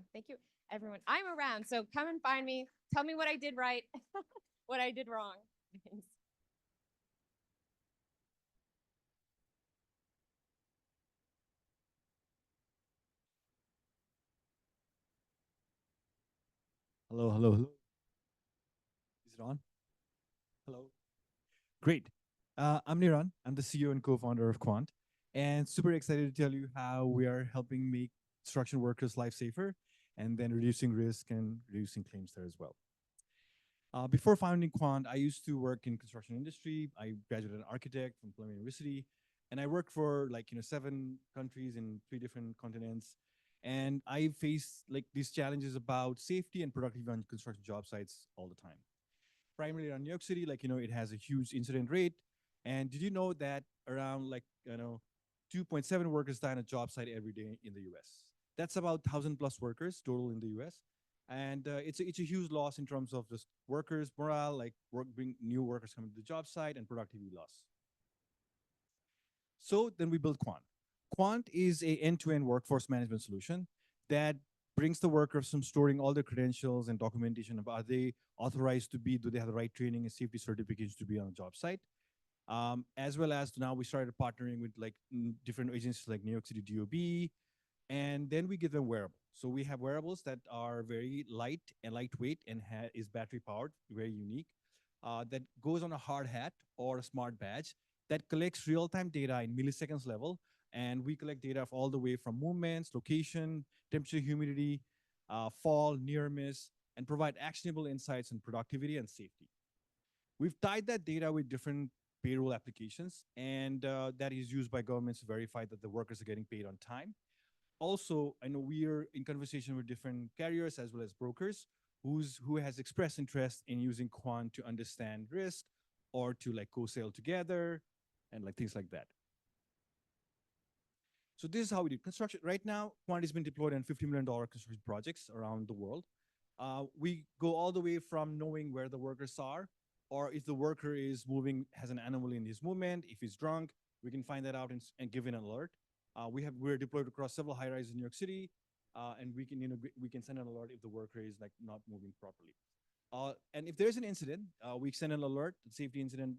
everyone. I'm around, so come and find me. Tell me what I did right, what I did wrong. Thanks. Hello, hello, hello. Is it on? Hello. Great. I'm Niran. I'm the CEO and co-founder of Quant, and super excited to tell you how we are helping make construction workers' life safer, and then reducing risk and reducing claims there as well. Before founding Quant, I used to work in construction industry. I graduated an architect from Columbia University, and I worked for 7 countries in 3 different continents. And I face these challenges about safety and productivity on construction job sites all the time. Primarily around New York City, it has a huge incident rate. And did you know that around 2.7 workers die on a job site every day in the US? That's about 1,000 plus workers total in the US. And it's a huge loss in terms of just workers' morale, bring new workers coming to the job site, and productivity loss. So then we built Quant. Quant is a end-to-end workforce management solution that brings the workers from storing all their credentials and documentation of are they authorized to be, do they have the right training and safety certifications to be on a job site, as well as now we started partnering with different agencies like New York City DOB, and then we give them wearables. So we have wearables that are very light and lightweight and is battery powered, very unique, that goes on a hard hat or a smart badge that collects real-time data in milliseconds level. And we collect data of all the way from movements, location, temperature, humidity, fall, near miss, and provide actionable insights on productivity and safety. We've tied that data with different payroll applications, and that is used by governments to verify that the workers are getting paid on time. Also, I know we are in conversation with different carriers as well as brokers who has expressed interest in using Quant to understand risk or to co-sell together and things like that. So this is how we do construction. Right now, Quant has been deployed on $50 million construction projects around the world. We go all the way from knowing where the workers are, or if the worker is moving, has an anomaly in his movement, if he's drunk, we can find that out and give an alert. We're deployed across several high-rises in New York City, and we can send an alert if the worker is not moving properly. And if there's an incident, we send an alert. The safety incident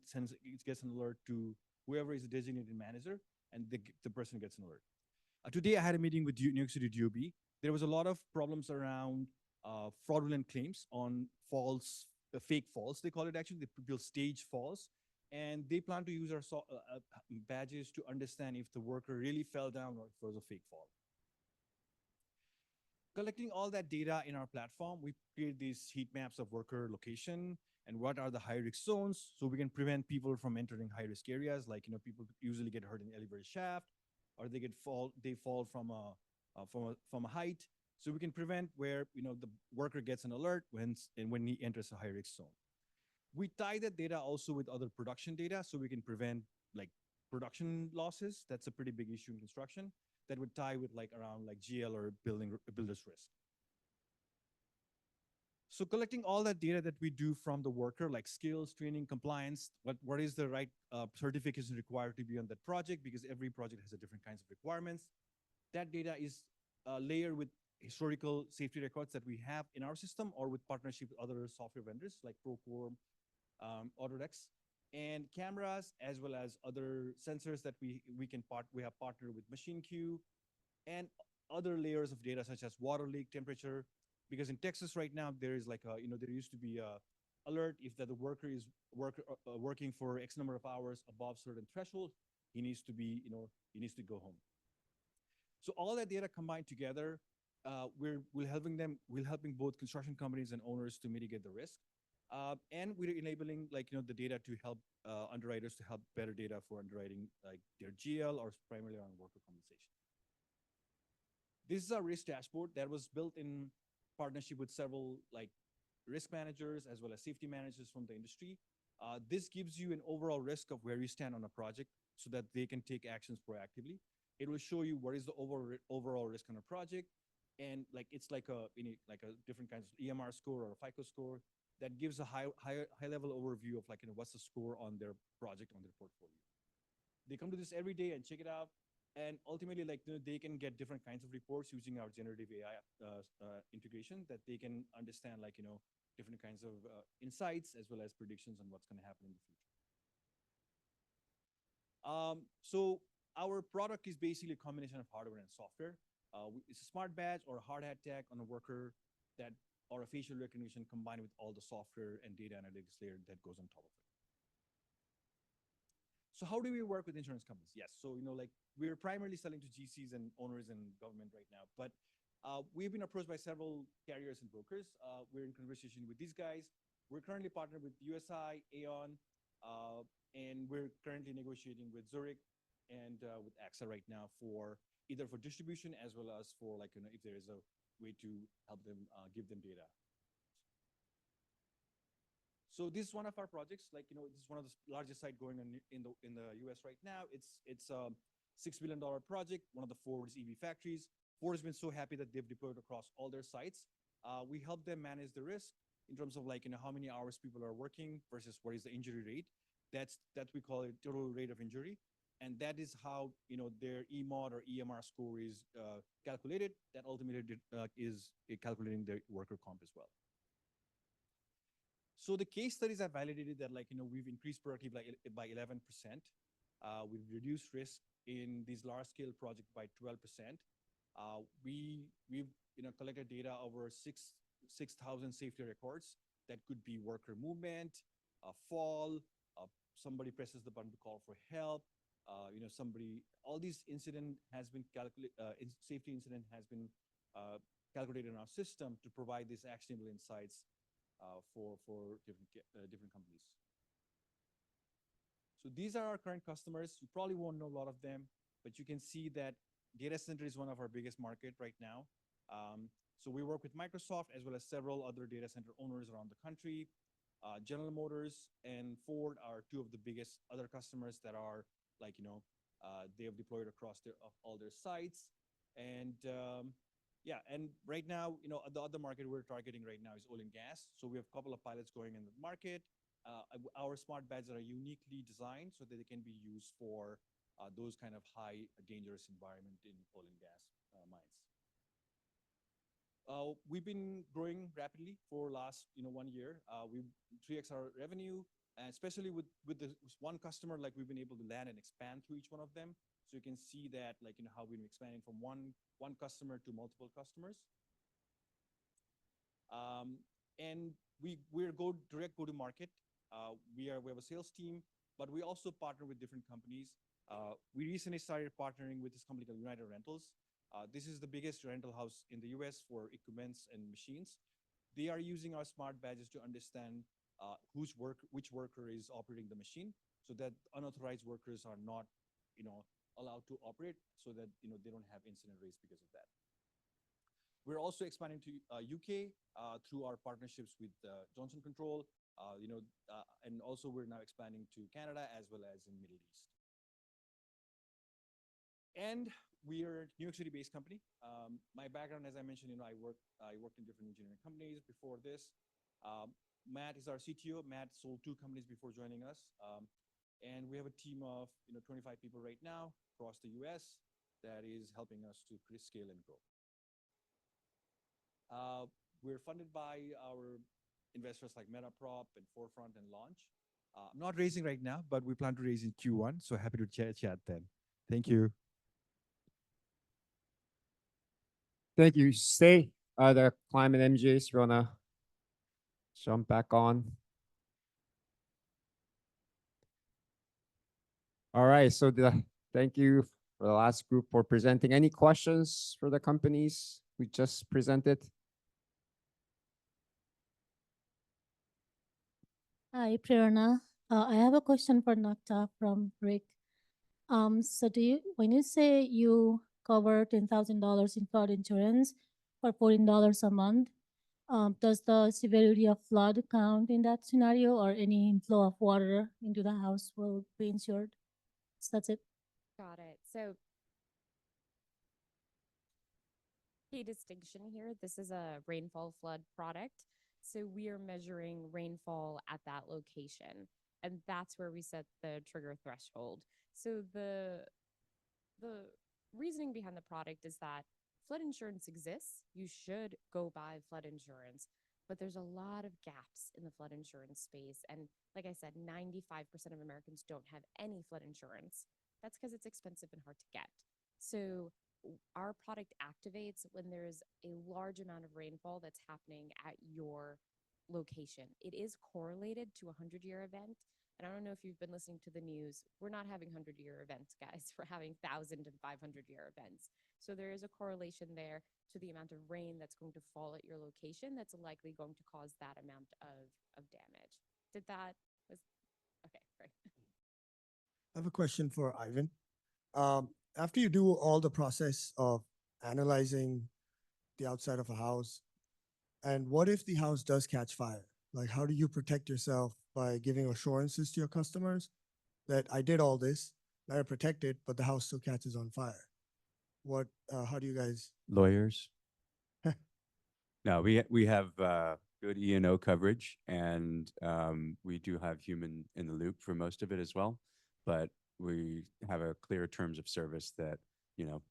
gets an alert to whoever is the designated manager, and the person gets an alert. Today, I had a meeting with New York City DOB. There was a lot of problems around fraudulent claims on false, fake falls, they call it actually. They build stage falls. And they plan to use our badges to understand if the worker really fell down or if it was a fake fall. Collecting all that data in our platform, we create these heat maps of worker location and what are the high risk zones, so we can prevent people from entering high risk areas. Like, people usually get hurt in elevator shaft, or they fall from a height. So we can prevent where the worker gets an alert when he enters a high risk zone. We tie that data also with other production data, so we can prevent like production losses. That's a pretty big issue in construction. That would tie with around GL or builder's risk. So collecting all that data that we do from the worker, like skills, training, compliance, what is the right certification required to be on that project, because every project has a different kinds of requirements. That data is layered with historical safety records that we have in our system or with partnership with other software vendors like Procore, Autodesk, and cameras, as well as other sensors that we have partnered with MachineQ, and other layers of data such as water leak, temperature. Because in Texas right now, there is there used to be a alert if that the worker is working for X number of hours above certain threshold, he needs to go home. So all that data combined together, we're helping both construction companies and owners to mitigate the risk. And we're enabling the data to help underwriters to help better data for underwriting their GL or primarily on worker compensation. This is our risk dashboard that was built in partnership with several risk managers as well as safety managers from the industry. This gives you an overall risk of where you stand on a project so that they can take actions proactively. It will show you what is the overall risk on a project, and it's like a different kinds of EMR score or a FICO score that gives a high level overview of what's the score on their project, on their portfolio. They come to this every day and check it out, and ultimately they can get different kinds of reports using our generative AI integration that they can understand different kinds of insights as well as predictions on what's going to happen in the future. So our product is basically a combination of hardware and software. It's a smart badge or a hard hat tag on a worker or a facial recognition combined with all the software and data analytics layer that goes on top of it. So how do we work with insurance companies? Yes, so we're primarily selling to GCs and owners and government right now, but we've been approached by several carriers and brokers. We're in conversation with these guys. We're currently partnered with USI, Aon, and we're currently negotiating with Zurich and with AXA right now for either for distribution as well as for if there is a way to help them give them data. So this is one of our projects. This is one of the largest site going on in the US right now. It's a $6 billion project. One of the Ford's EV factories. Ford has been so happy that they've deployed across all their sites. We help them manage the risk in terms of how many hours people are working versus what is the injury rate. That we call it total rate of injury, and that is how their EMOD or EMR score is calculated. That ultimately is calculating their worker comp as well. So the case studies have validated that we've increased productivity by 11%. We've reduced risk in these large scale projects by 12%. We've collected data over 6,000 safety records. That could be worker movement, a fall, somebody presses the button to call for help. All these incident has been safety incident has been calculated in our system to provide these actionable insights for different companies. So these are our current customers. You probably won't know a lot of them, but you can see that data center is one of our biggest market right now. So we work with Microsoft as well as several other data center owners around the country. General Motors and Ford are two of the biggest other customers that are they have deployed across all their sites. And yeah, and right now, the other market we're targeting right now is oil and gas. So we have a couple of pilots going in the market. Our smart badges are uniquely designed so that they can be used for those kind of high dangerous environment in oil and gas mines. We've been growing rapidly for last 1 year. We 3x our revenue, and especially with this one customer, we've been able to land and expand to each one of them. So you can see that how we've been expanding from one customer to multiple customers. And we're direct go to market. We have a sales team, but we also partner with different companies. We recently started partnering with this company called United Rentals. This is the biggest rental house in the US for equipments and machines. They are using our smart badges to understand which worker is operating the machine, so that unauthorized workers are not, allowed to operate, so that they don't have incident rates because of that. We're also expanding to UK through our partnerships with Johnson Control, and also we're now expanding to Canada as well as in Middle East. And we are a New York City-based company. My background, as I mentioned, I worked in different engineering companies before this. Matt is our CTO. Matt sold 2 companies before joining us. And we have a team of 25 people right now across the US that is helping us to scale and grow. We're funded by our investors like MetaProp and Forefront and Launch. I'm not raising right now, but we plan to raise in Q1, so happy to chat then. Thank you. Thank you. Stay, the climate MJs, you wanna jump back on? All right, so thank you for the last group for presenting. Any questions for the companies we just presented? Hi, Prerna. I have a question for Nakta from Rick. So when you say you cover $10,000 in flood insurance for $14 a month, does the severity of flood count in that scenario, or any inflow of water into the house will be insured? So that's it. Got it. So key distinction here, this is a rainfall flood product. So we are measuring rainfall at that location, and that's where we set the trigger threshold. So the reasoning behind the product is that flood insurance exists. You should go buy flood insurance, but there's a lot of gaps in the flood insurance space. And like I said, 95% of Americans don't have any flood insurance. That's because it's expensive and hard to get. So our product activates when there's a large amount of rainfall that's happening at your location. It is correlated to a 100-year event. And I don't know if you've been listening to the news. We're not having 100-year events, guys. We're having 1,000 and 500-year events. So there is a correlation there to the amount of rain that's going to fall at your location that's likely going to cause that amount of damage. Okay, great. I have a question for Ivan. After you do all the process of analyzing the outside of a house, and what if the house does catch fire? Like, how do you protect yourself by giving assurances to your customers that I did all this, I protected, but the house still catches on fire? How do you guys? Lawyers? No, we have good E&O coverage, and we do have human in the loop for most of it as well. But we have a clear terms of service that,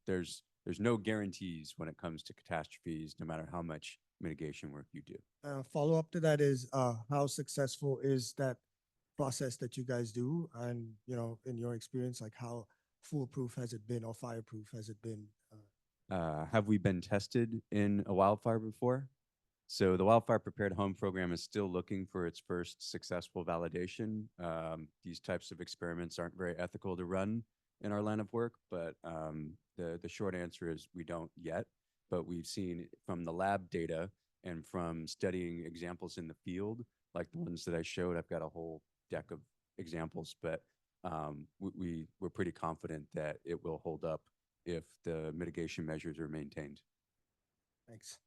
there's no guarantees when it comes to catastrophes, no matter how much mitigation work you do. Follow up to that is, how successful is that process that you guys do? And, in your experience, like how foolproof has it been or fireproof has it been? Have we been tested in a wildfire before? So the Wildfire Prepared Home Program is still looking for its first successful validation. These types of experiments aren't very ethical to run in our line of work, but the short answer is we don't yet. But we've seen from the lab data and from studying examples in the field, like the ones that I showed, I've got a whole deck of examples, but we're pretty confident that it will hold up if the mitigation measures are maintained. Thanks.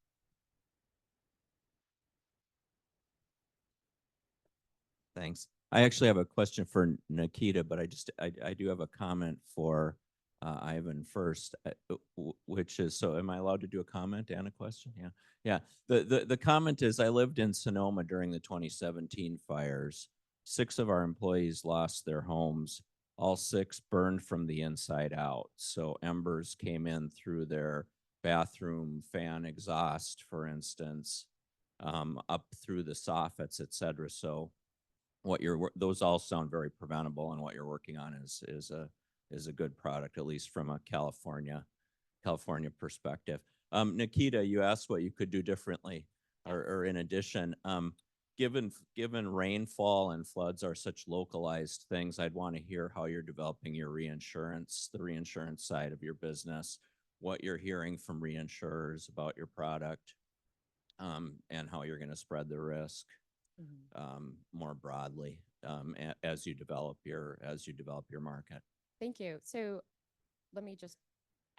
Thanks. I actually have a question for Nikita, but I do have a comment for Ivan first, which is, so am I allowed to do a comment and a question? Yeah. Yeah. The comment is, I lived in Sonoma during the 2017 fires. 6 of our employees lost their homes. All 6 burned from the inside out. So embers came in through their bathroom fan exhaust, for instance, up through the soffits, et cetera. So those all sound very preventable, and what you're working on is a good product, at least from a California perspective. Nikita, you asked what you could do differently or in addition. Given rainfall and floods are such localized things, I'd want to hear how you're developing your reinsurance, the reinsurance side of your business. what you're hearing from reinsurers about your product, and how you're going to spread the risk more broadly as you develop your market. Thank you. So let me just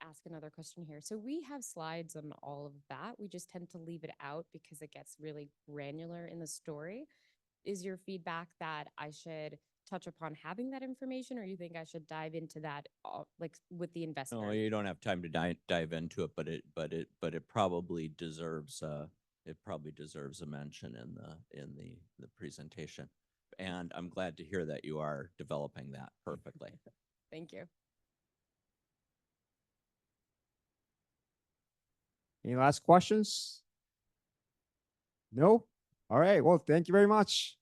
ask another question here. So we have slides on all of that. We just tend to leave it out because it gets really granular in the story. Is your feedback that I should touch upon having that information, or you think I should dive into that like with the investors? No, you don't have time to dive into it, but it probably deserves a mention in the presentation. And I'm glad to hear that you are developing that perfectly. Thank you. Any last questions? No? All right. Well, thank you very much.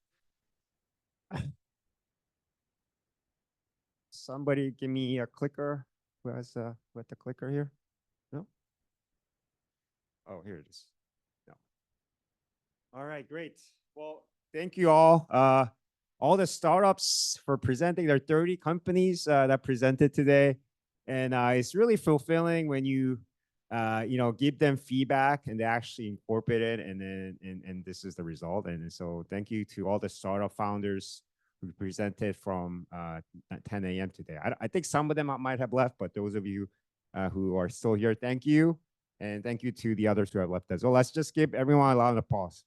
Somebody give me a clicker. Who has the clicker here? No? Oh, here it is. No. All right, great. Well, thank you all the startups for presenting. There are 30 companies that presented today. And it's really fulfilling when you give them feedback and they actually incorporate it, and this is the result. And so thank you to all the startup founders who presented from 10 a.m. today. I think some of them might have left, but those of you who are still here, thank you. And thank you to the others who have left as well. Let's just give everyone a round of applause.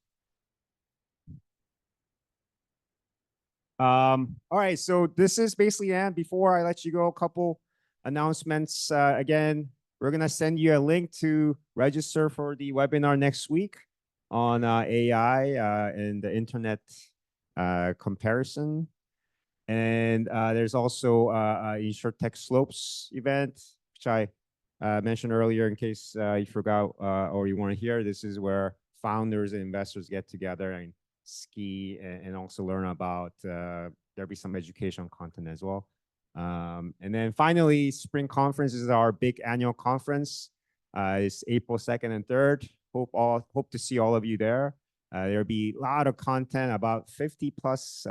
All right, so this is basically the end. Before I let you go, a couple announcements. Again, we're gonna send you a link to register for the webinar next week on AI and the internet comparison. And there's also InsurTech Slopes event, which I mentioned earlier in case you forgot or you weren't here. This is where founders and investors get together and ski and also learn about, there'll be some educational content as well. And then finally, Spring Conference is our big annual conference. It's April 2nd and 3rd. Hope to see all of you there. There'll be a lot of content, about 50 plus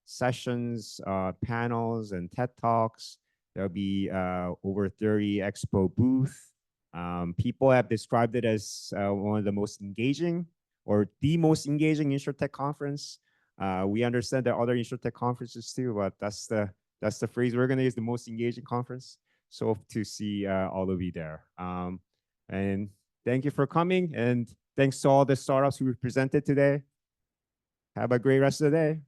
sessions, panels, and TED Talks. There'll be over 30 expo booth. People have described it as one of the most engaging or the most engaging InsurTech conference. We understand there are other InsurTech conferences too, but that's the phrase we're gonna use, the most engaging conference. So hope to see all of you there. And thank you for coming, and thanks to all the startups who presented today. Have a great rest of the day.